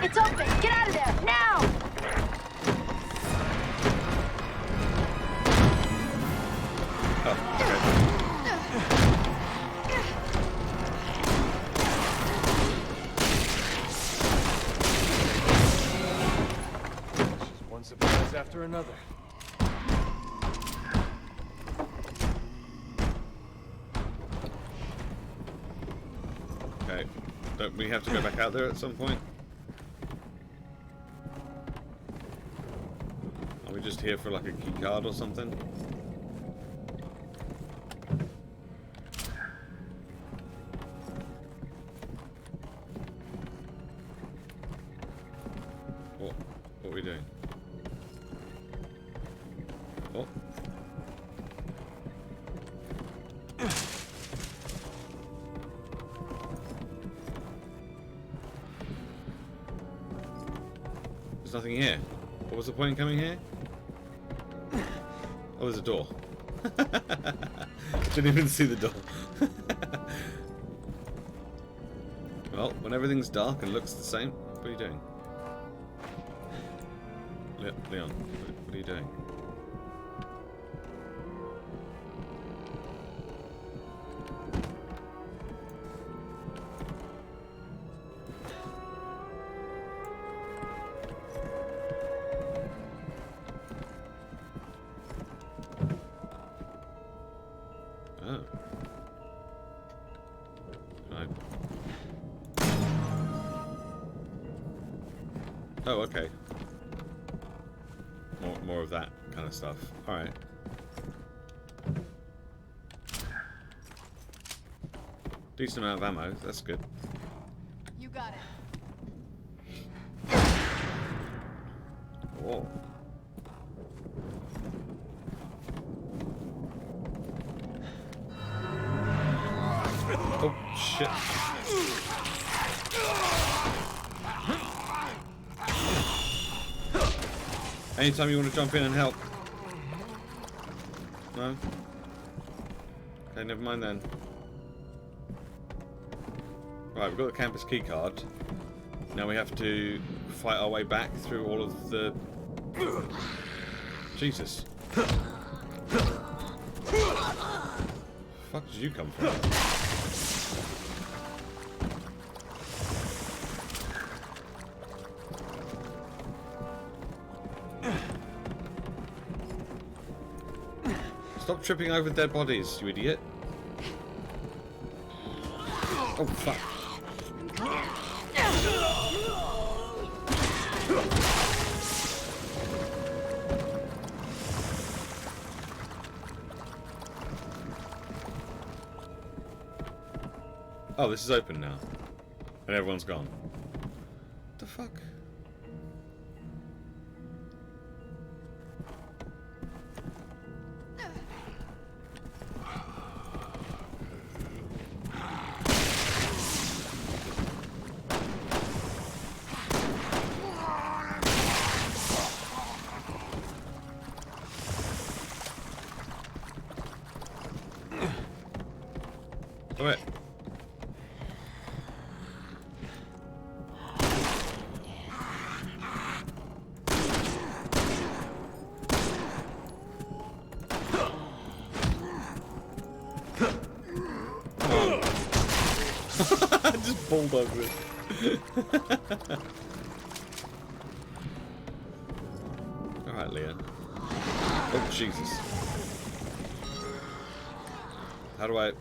It's open. Get out of there now. One surprise after another. Okay. Don't we have to go back out there at some point? Are we just here for like a key card or something? What are we doing? Oh. There's nothing here. What was the point in coming here? Oh, there's a door. Didn't even see the door. Well, when everything's dark and looks the same, what are you doing? Leon, what are you doing? Oh. Oh, okay. More of that kind of stuff. Alright. Decent amount of ammo, that's good. You got it. Whoa. Oh, shit. Anytime you want to jump in and help. No? Okay, never mind then. Right, we've got the campus keycard. Now we have to fight our way back through all of the... Jesus. Fuck did you come from? Stop tripping over dead bodies, you idiot. Oh, fuck. Oh, this is open now. And everyone's gone. What the fuck? Wait. Just bulldog it. Alright, Leah. Oh, Jesus. How do I...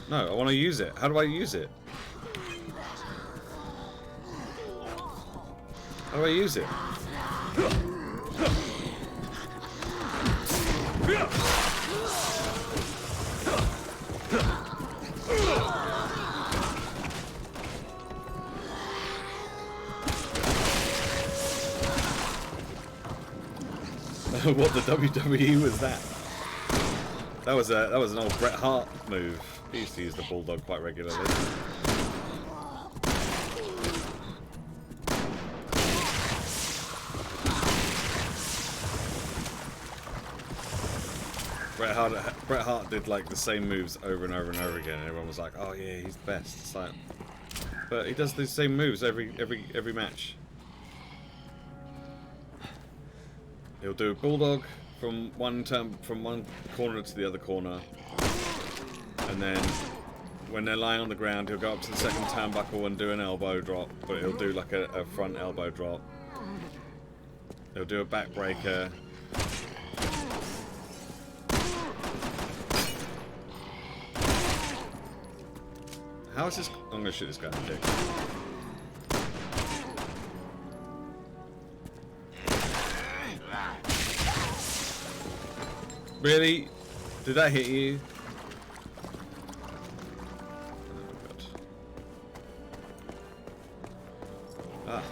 No, I want to use it. How do I use it? How do I use it? What the WWE was that? That was an old Bret Hart move. He used to use the bulldog quite regularly. Bret Hart did like the same moves over and over and over again, and everyone was like, "Oh yeah, he's the best." It's like, but he does the same moves every match. He'll do a bulldog from one corner to the other corner, and then when they're lying on the ground, he'll go up to the second turnbuckle and do an elbow drop, but he'll do like a front elbow drop. He'll do a backbreaker. How is this? I'm gonna shoot this guy in the dick. Really? Did that hit you? Oh god. Ah.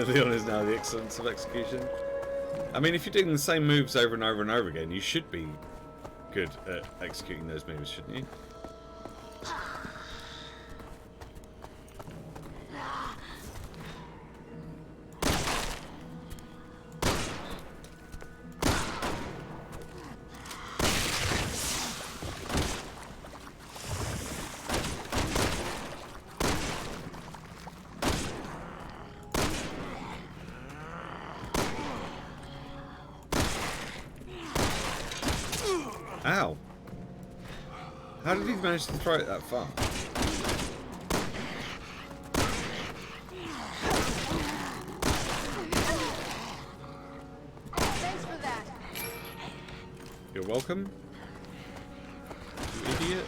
Leon is now the excellence of execution. I mean, if you're doing the same moves over and over and over again, you should be good at executing those moves, shouldn't you? Ow! How did he manage to throw it that far? welcome. You idiot.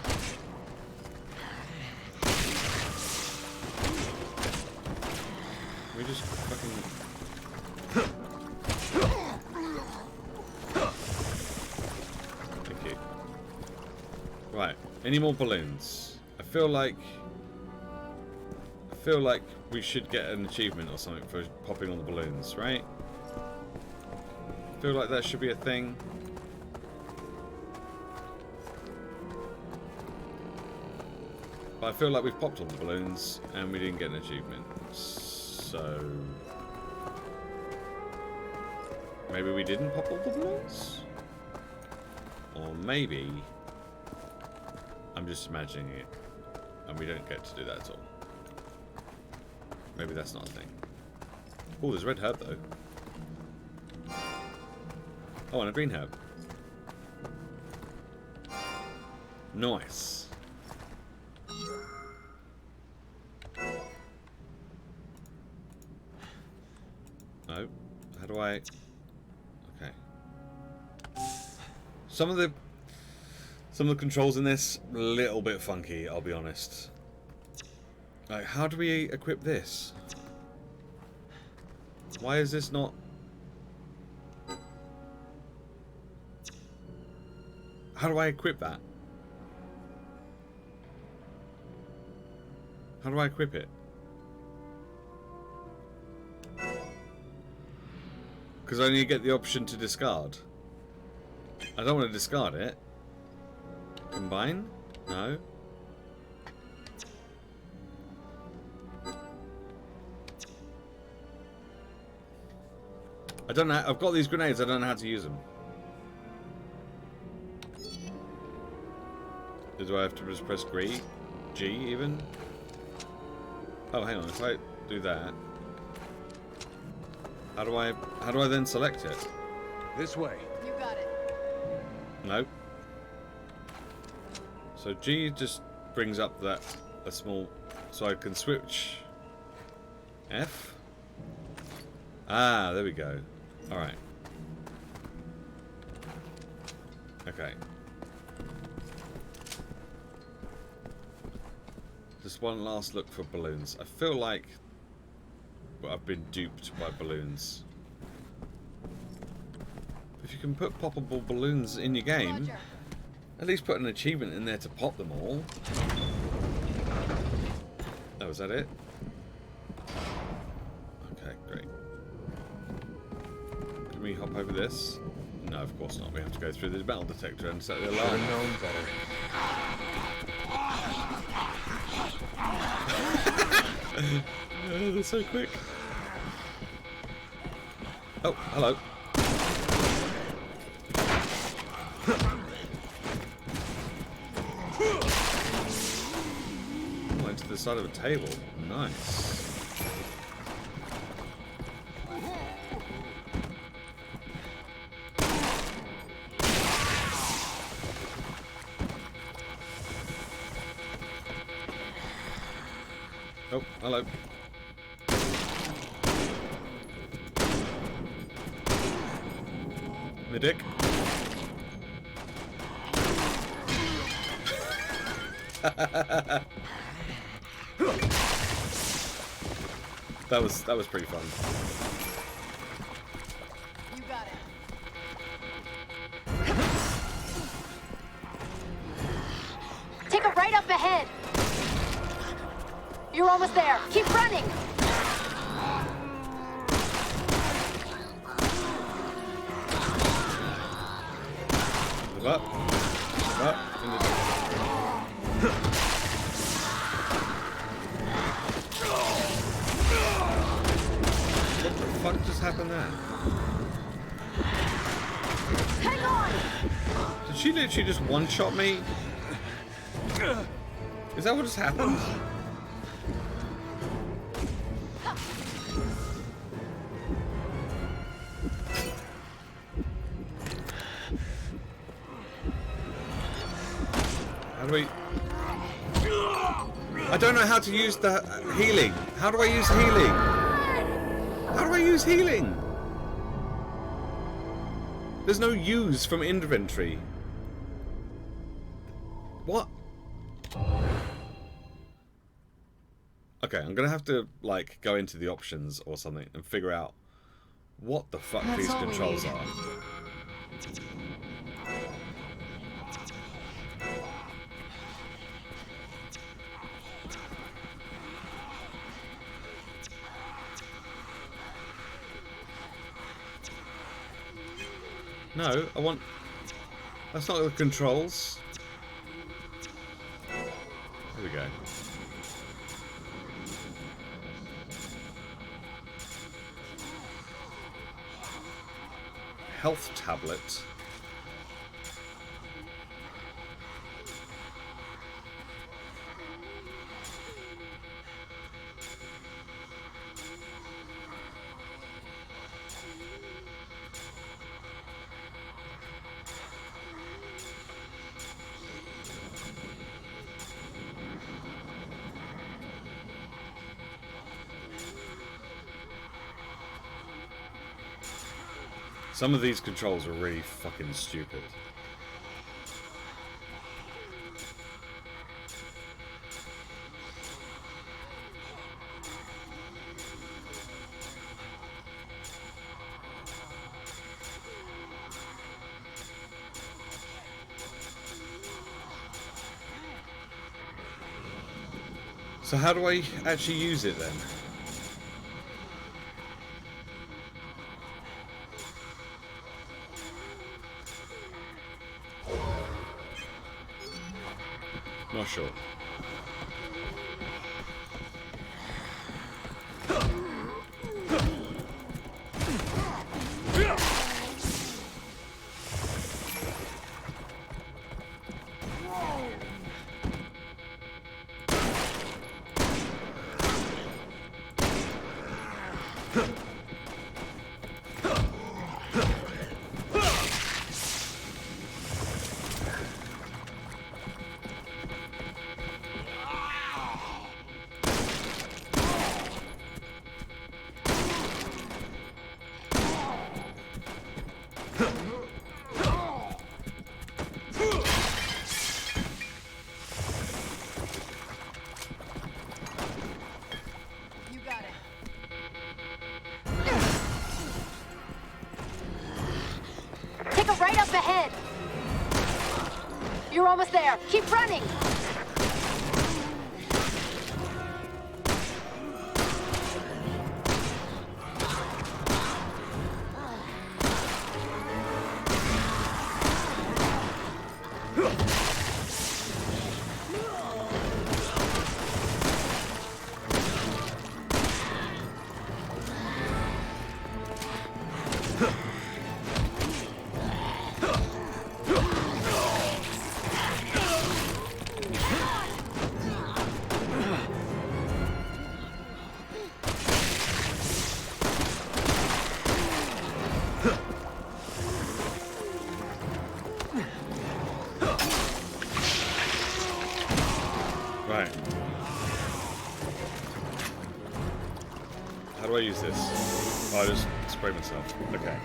We just fucking... Thank you. Right, any more balloons? I feel like we should get an achievement or something for popping all the balloons, right? I feel like that should be a thing. But I feel like we've popped all the balloons and we didn't get an achievement. So maybe we didn't pop all the balloons? Or maybe I'm just imagining it and we don't get to do that at all. Maybe that's not a thing. Oh, there's a red herb though. Oh, and a green herb. Nice. No. How do I... Okay. Some of the controls in this, a little bit funky, I'll be honest. Like, how do we equip this? Why is this not... How do I equip that? How do I equip it? Because I only get the option to discard. I don't want to discard it. Combine? No. I don't know. I've got these grenades. I don't know how to use them. Do I have to just press G even? Oh, hang on. If I do that, how do I then select it? This way. You got it. No. So G just brings up a small, so I can switch. F. Ah, there we go. All right. Okay. Just one last look for balloons. I feel like I've been duped by balloons. If you can put poppable balloons in your game, Roger. at least put an achievement in there to pop them all. Oh, is that it? Okay, great. Can we hop over this? No, of course not. We have to go through the metal detector and set the alarm. Known better. Oh, they're so quick. Oh, hello. Went to the side of a table. Nice. Oh, hello. The dick. That was pretty fun. You got it. Take a right up ahead. You're almost there. Keep running. Move up. Move up. What the fuck just happened there? Hang on! Did she literally just one-shot me? Is that what just happened? How do we... I don't know how to use the healing. How do I use healing? How do I use healing? There's no use from inventory. Okay, I'm gonna have to like go into the options or something and figure out what the fuck That's these all we controls need. are. No, I want... That's not the controls. Here we go. Health tablet. Some of these controls are really fucking stupid. So how do I actually use it then? Not sure. You got it. Take a right up ahead. You're almost there. Keep running. Right. How do I use this? Oh, I just spray myself. Okay.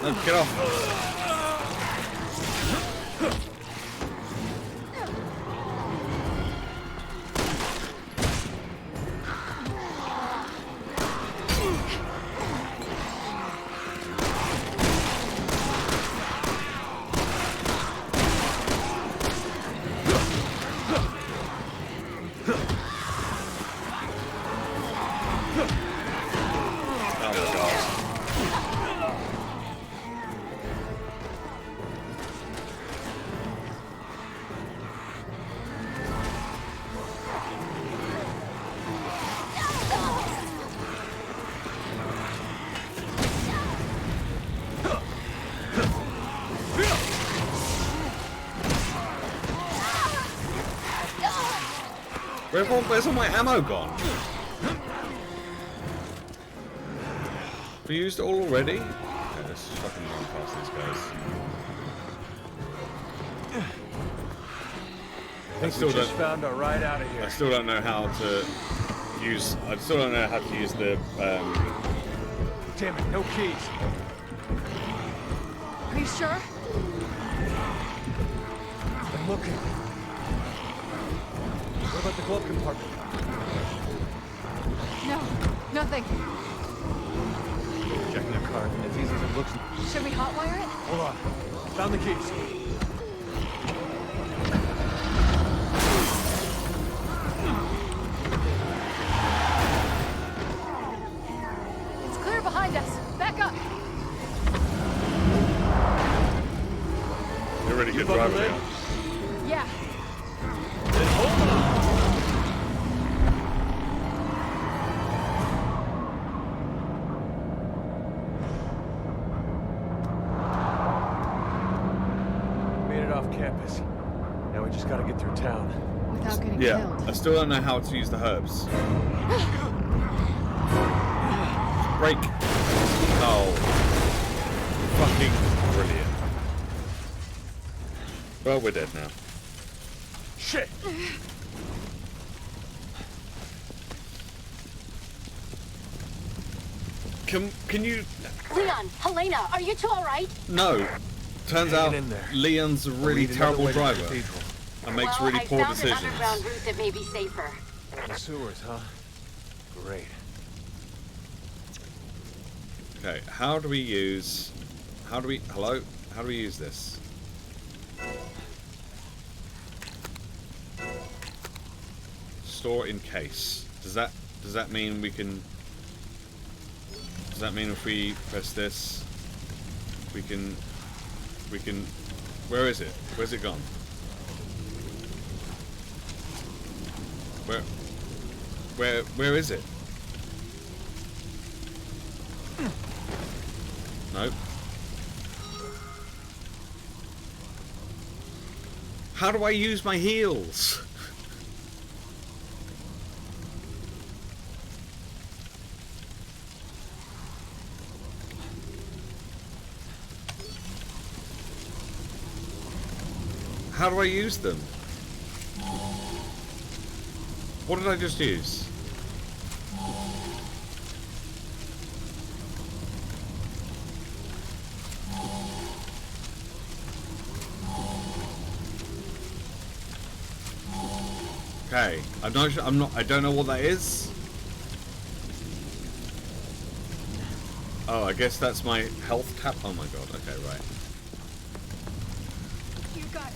No, get off! Oh my god. Where's all my ammo gone? We used it all already? Okay, let's fucking run past these guys. I think we just found our ride out of here. I still don't know how to use. I still don't know how to use the. Damn it, no keys. Are you sure? I'm looking. What about the glove compartment? No, nothing. Checking the car. As easy as it looks. Should we hotwire it? Hold on. Found the keys. It's clear behind us. Back up. You're really good buckled driver in? now. Yeah. Then hold on. Made it off campus. Now we just gotta get through town. Without getting Yeah, killed. I still don't know how to use the herbs. Break. Oh. Fucking brilliant. Well, we're dead now. Shit! Can you... Leon, Helena, are you two all right? No. Turns Hanging out in there. Leon's a I'll really lead another terrible way to the driver cathedral. and makes well, really poor I found decisions. an underground route that may be safer. The sewers, huh? Great. Okay, how do we use... Hello? How do we use this? Store in case. Does that mean we can... Does that mean if we press this, we can... Where is it? Where's it gone? Where is it? Nope. How do I use my heels? How do I use them? What did I just use? Okay, I don't know what that is. Oh, I guess that's my health tap. Oh my god, okay, right. You got it.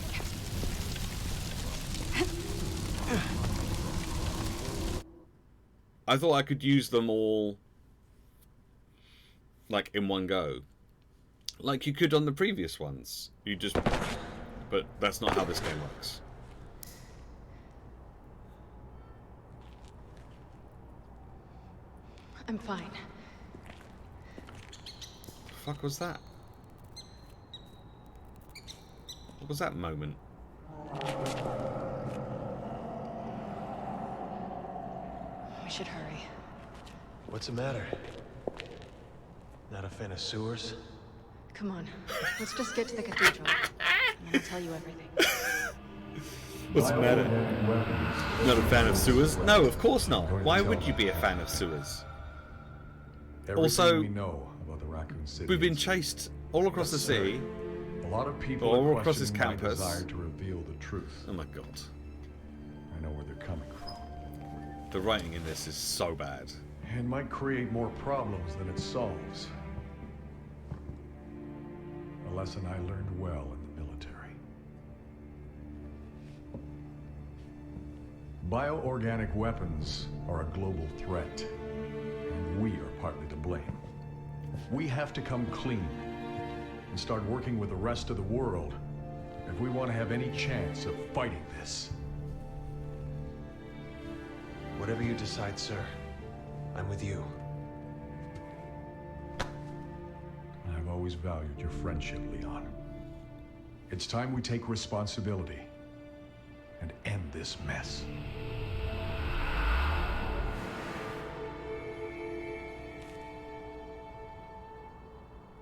I thought I could use them all, like, in one go. Like you could on the previous ones. You just... But that's not how this game works. I'm fine. The fuck was that? What was that moment? We should hurry. What's the matter? Not a fan of sewers? Come on. Let's just get to the cathedral. And I'll tell you everything. What's the matter? Not a fan of sewers? No, of course not. Why would you be a fan of sewers? Also, we know about the Raccoon City we've been incident. chased all across the sea. A lot of people All are across this questioning my campus. desire to reveal the truth. Oh my god. I know where they're coming from. The writing in this is so bad. And might create more problems than it solves. A lesson I learned well in the military. Bioorganic weapons are a global threat, and we are partly to blame. We have to come clean and start working with the rest of the world if we want to have any chance of fighting this. Whatever you decide, sir. I'm with you. I've always valued your friendship, Leon. It's time we take responsibility and end this mess.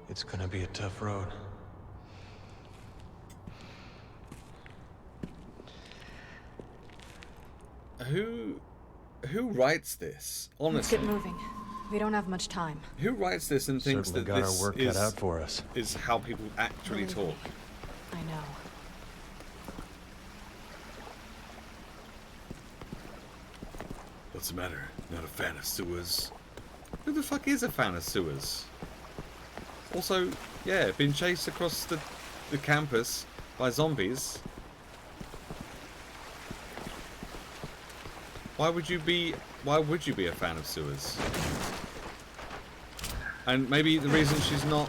It's gonna be a tough road. Who writes this? Let's Honestly, get moving. We don't have much time. who writes this and thinks Certainly that got this our work cut out for us. is how people actually talk? I know. What's the matter? Not a fan of sewers? Who the fuck is a fan of sewers? Also, yeah, being chased across the campus by zombies. Why would you be a fan of sewers? And maybe the reason she's not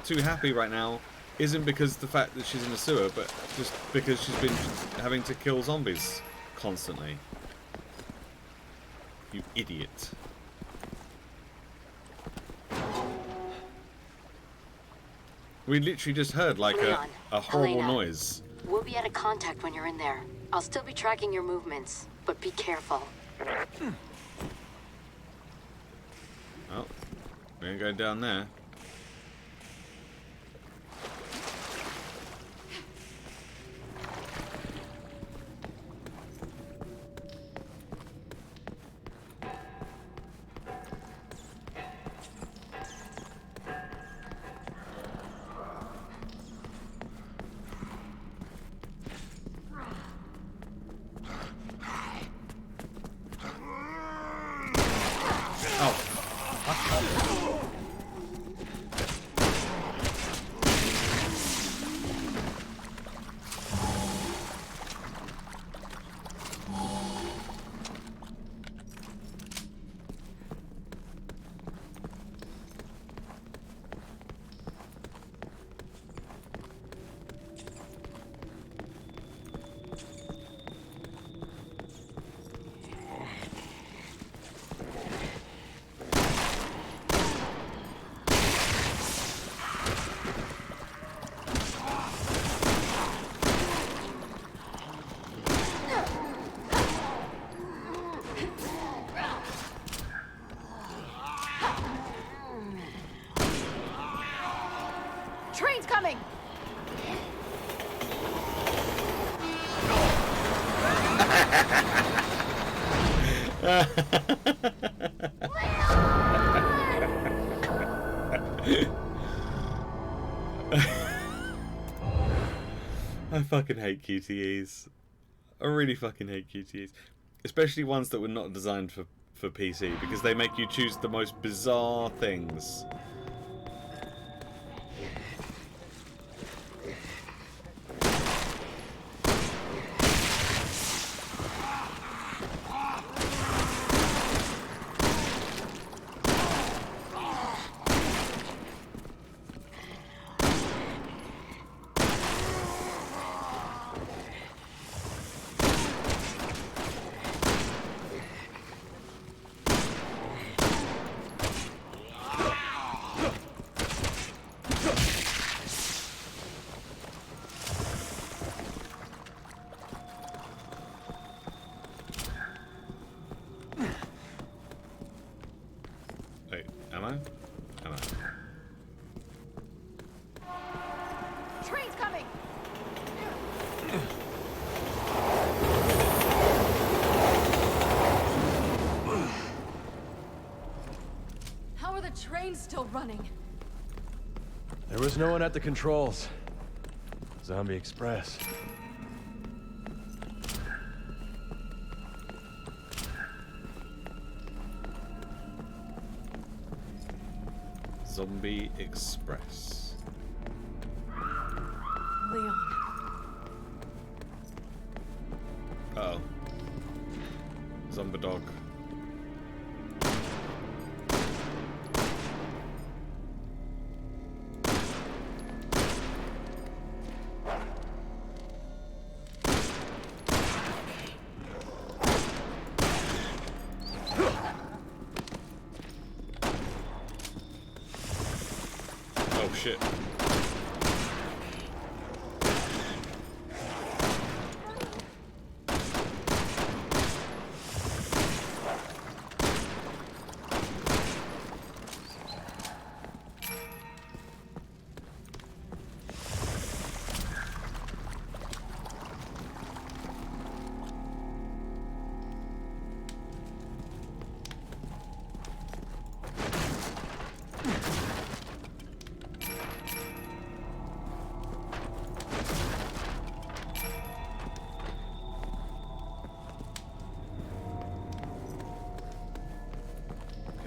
too happy right now isn't because the fact that she's in a sewer, but just because she's been having to kill zombies constantly. You idiot. We literally just heard like a horrible Elena. noise. We'll be out of contact when you're in there. I'll still be tracking your movements, but be careful. Oh, we're gonna go down there. Train's coming! I fucking hate QTEs. I really fucking hate QTEs. Especially ones that were not designed for PC, because they make you choose the most bizarre things. Wait, am I? Am I? Train's coming! How are the trains still running? There was no one at the controls. Zombie Express. Zombie Express. Leon. Uh-oh. Zombie dog. Oh shit.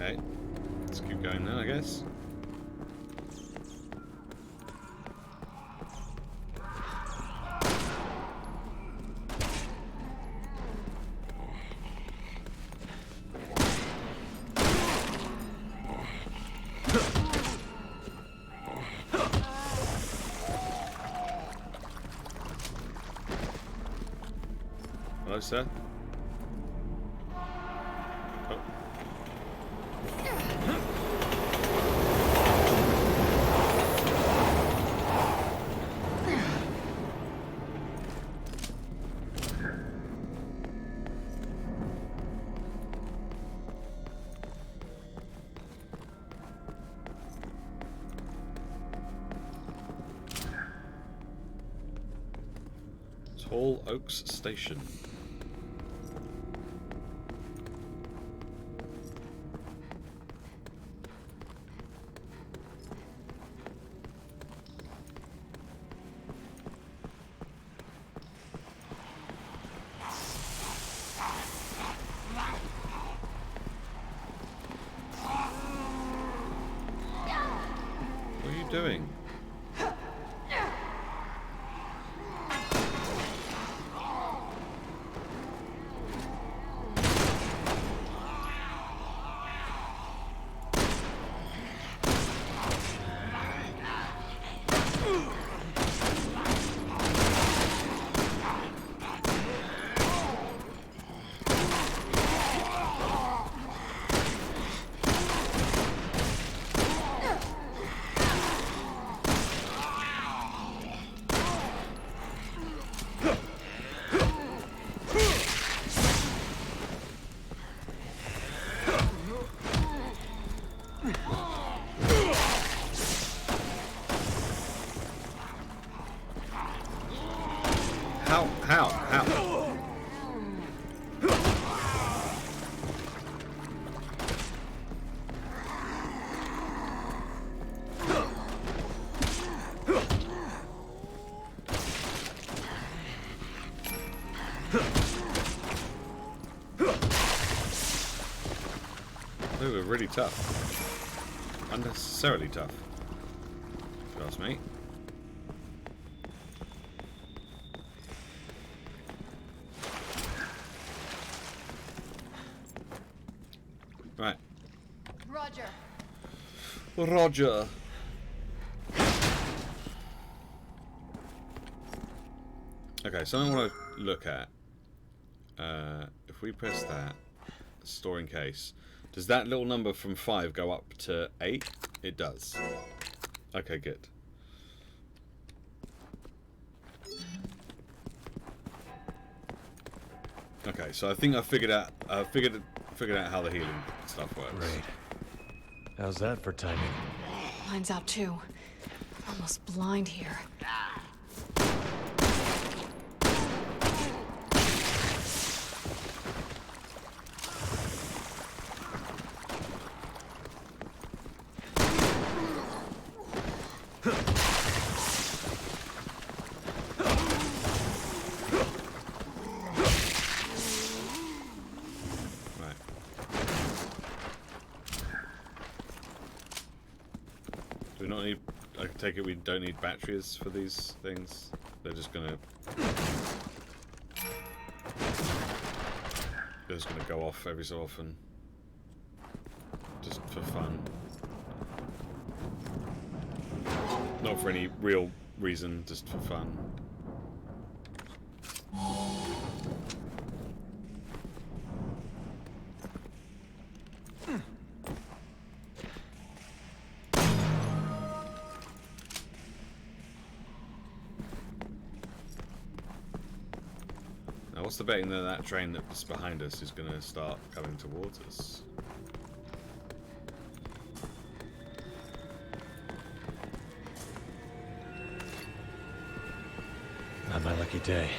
Okay, let's keep going then, I guess. Hello, sir. Oh. Tall Oaks Station. What are you doing? How? They were really tough. Unnecessarily tough. If you ask me. Right. Roger. Roger. Okay, something I want to look at. If we press that, store in case, does that little number from 5 go up to 8? It does. Okay, good. Okay, so I think I figured out how the healing stuff works. Great. How's that for timing? Line's out too. Almost blind here. Do we not need... I take it we don't need batteries for these things? They're just gonna... They're just gonna go off every so often. Just for fun. Not for any real reason, just for fun. What's the betting that that train that's behind us is going to start coming towards us? Not my lucky day.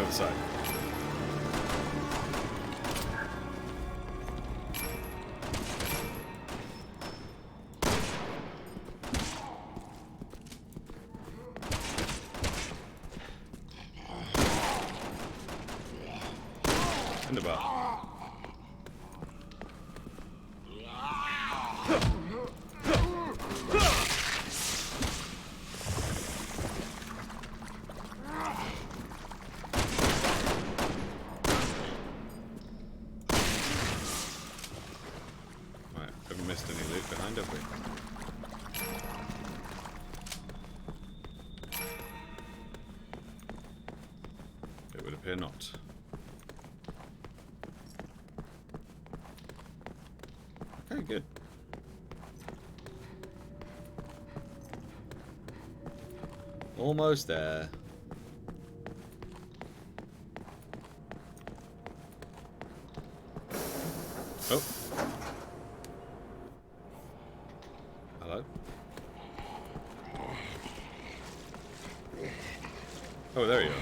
other side. In the butt. Right, haven't missed any loot behind, have we? It would appear not. Okay, good. Almost there. Oh. Hello? Oh, there you are.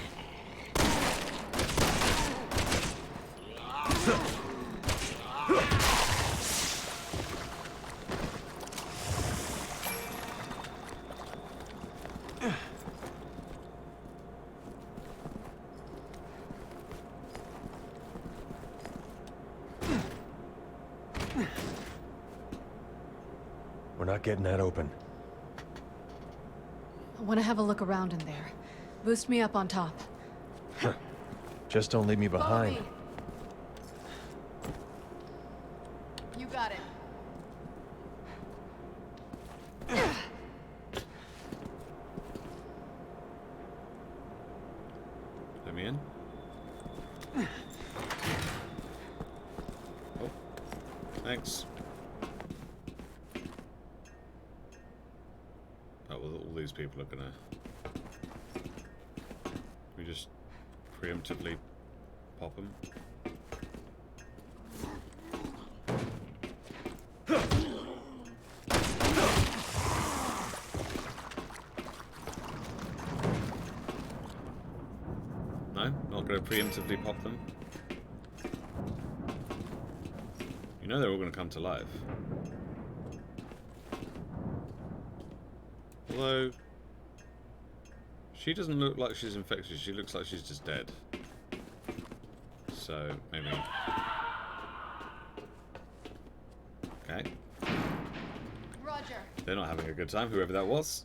We're not getting that open. I want to have a look around in there. Boost me up on top. Just don't leave me Follow behind. me. You got it. Let me in. Oh, thanks. Oh, well, all these people are gonna... We just preemptively pop them. No? Not gonna preemptively pop them? You know they're all gonna come to life. Although, she doesn't look like she's infectious, she looks like she's just dead. So, maybe... Okay. Roger. They're not having a good time, whoever that was.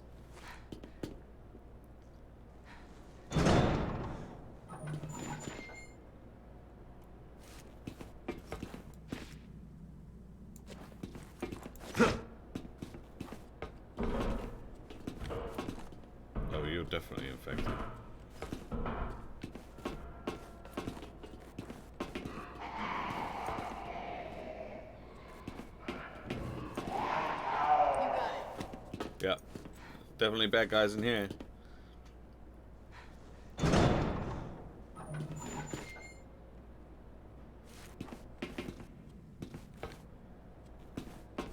Oh, you're definitely infected. Yeah, definitely bad guys in here.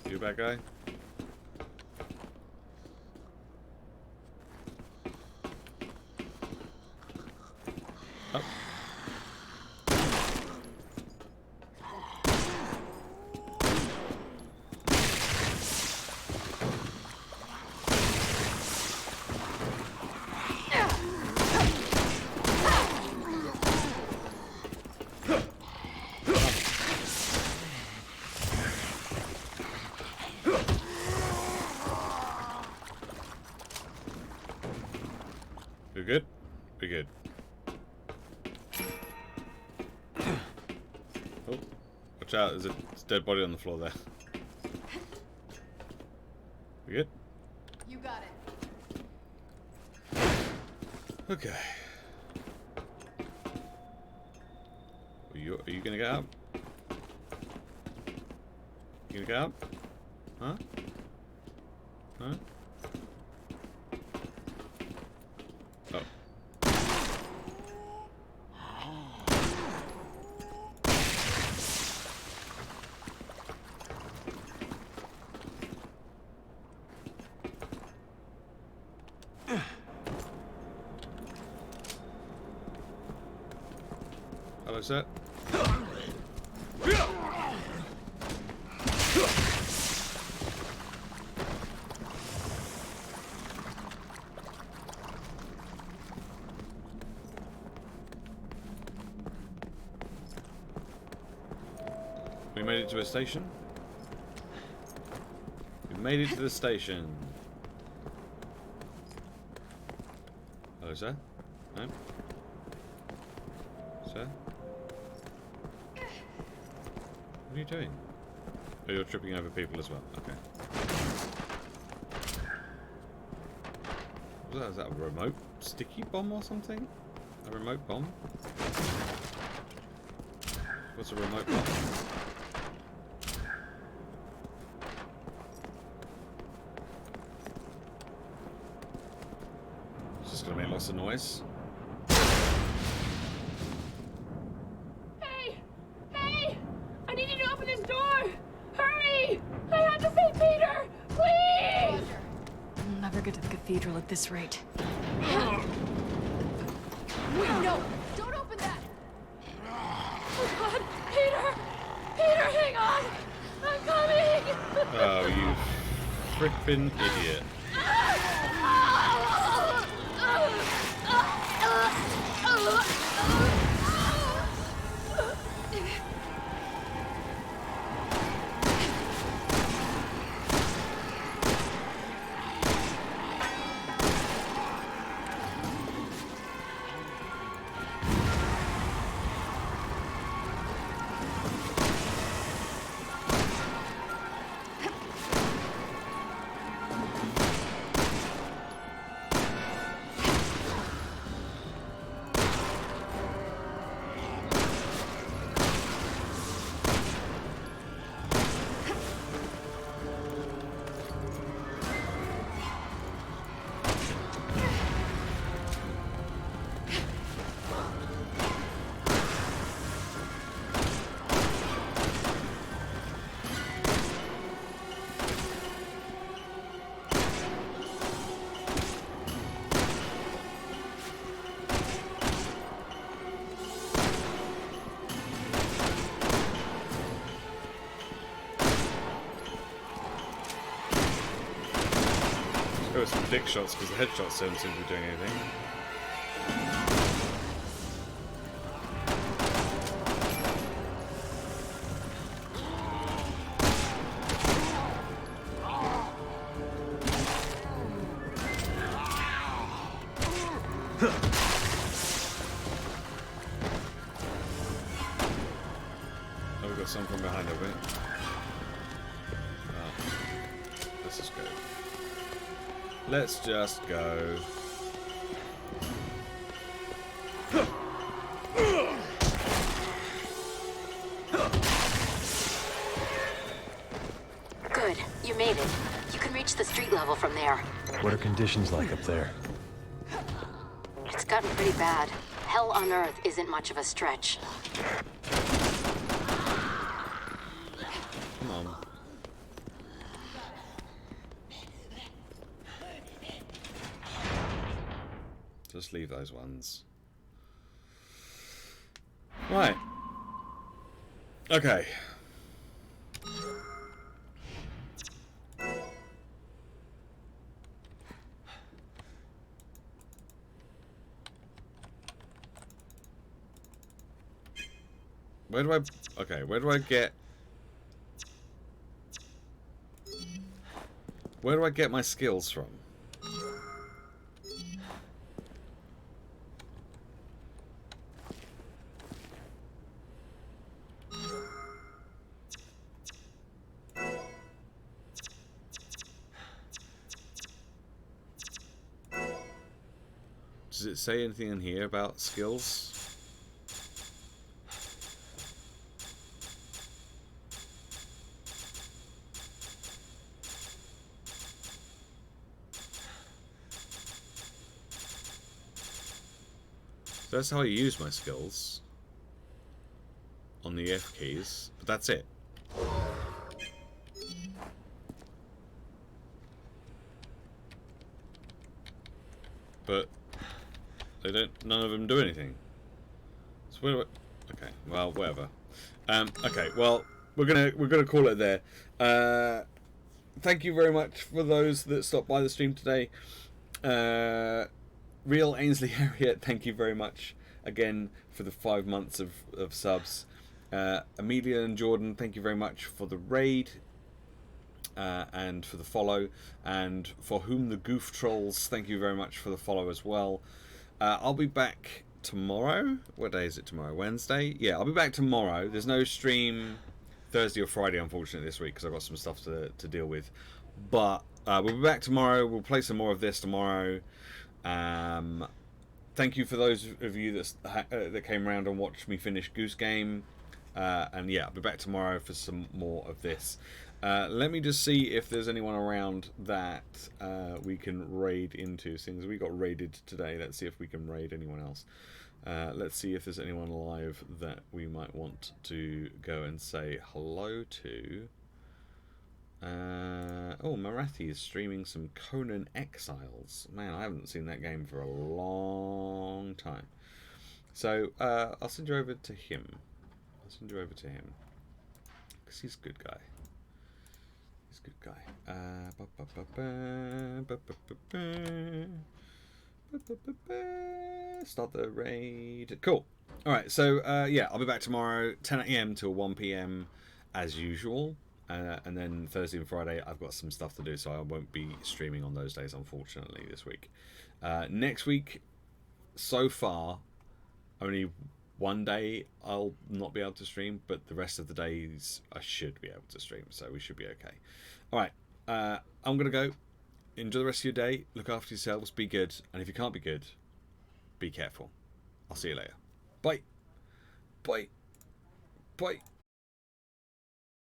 You a bad guy? Oh. You're good? You're good. Oh, watch out, there's a dead body on the floor there. You good? You got it. Okay. Are you gonna get up? You gonna get up? Huh? Huh? Oh. Hello, sir. We made it to a station. We made it to the station. Hello, sir. No? Sir? What are you doing? Oh, you're tripping over people as well. Okay. What was that? Is that a remote sticky bomb or something? A remote bomb? What's a remote bomb? It's just gonna make lots of noise. Hey! Hey! I need you to open this door! Hurry! I have to save Peter! Please! We'll never get to the cathedral at this rate. Wait, no! Don't open that! Oh God! Peter! Peter, hang on! I'm coming! Oh, you frippin' idiot. Go with some dick shots because the headshots don't seem to be doing anything. Oh, we've got some from behind over here. Oh, this is good. Let's just go. Good. You made it. You can reach the street level from there. What are conditions like up there? It's gotten pretty bad. Hell on Earth isn't much of a stretch. Come on. Just leave those ones. Right. Okay. Where do I... Okay, where do I get... Where do I get my skills from? Does it say anything in here about skills? That's how I use my skills on the F keys, but that's it. But they don't. None of them do anything. So where do I? Okay, well, whatever. Okay, well, we're gonna call it there. Thank you very much for those that stopped by the stream today. Real Ainsley Harriet, thank you very much again for the 5 months of subs. Amelia and Jordan, thank you very much for the raid and for the follow. And for whom the goof trolls, thank you very much for the follow as well. I'll be back tomorrow. What day is it tomorrow? Wednesday? Yeah, I'll be back tomorrow. There's no stream Thursday or Friday, unfortunately, this week because I've got some stuff to deal with. But we'll be back tomorrow. We'll play some more of this tomorrow. Thank you for those of you that came around and watched me finish Goose Game. And yeah, I'll be back tomorrow for some more of this. Let me just see if there's anyone around that we can raid into. Since we got raided today, let's see if we can raid anyone else. Let's see if there's anyone live that we might want to go and say hello to. Oh, Marathi is streaming some Conan Exiles. Man, I haven't seen that game for a long time. So I'll send you over to him. Because he's a good guy. Start the raid. Cool. Alright, so yeah, I'll be back tomorrow, 10 AM till 1 PM as usual. And then Thursday and Friday, I've got some stuff to do, so I won't be streaming on those days, unfortunately, this week. Next week, so far, only one day I'll not be able to stream, but the rest of the days I should be able to stream, so we should be okay. Alright, I'm going to go. Enjoy the rest of your day. Look after yourselves. Be good. And if you can't be good, be careful. I'll see you later. Bye. Bye. Bye.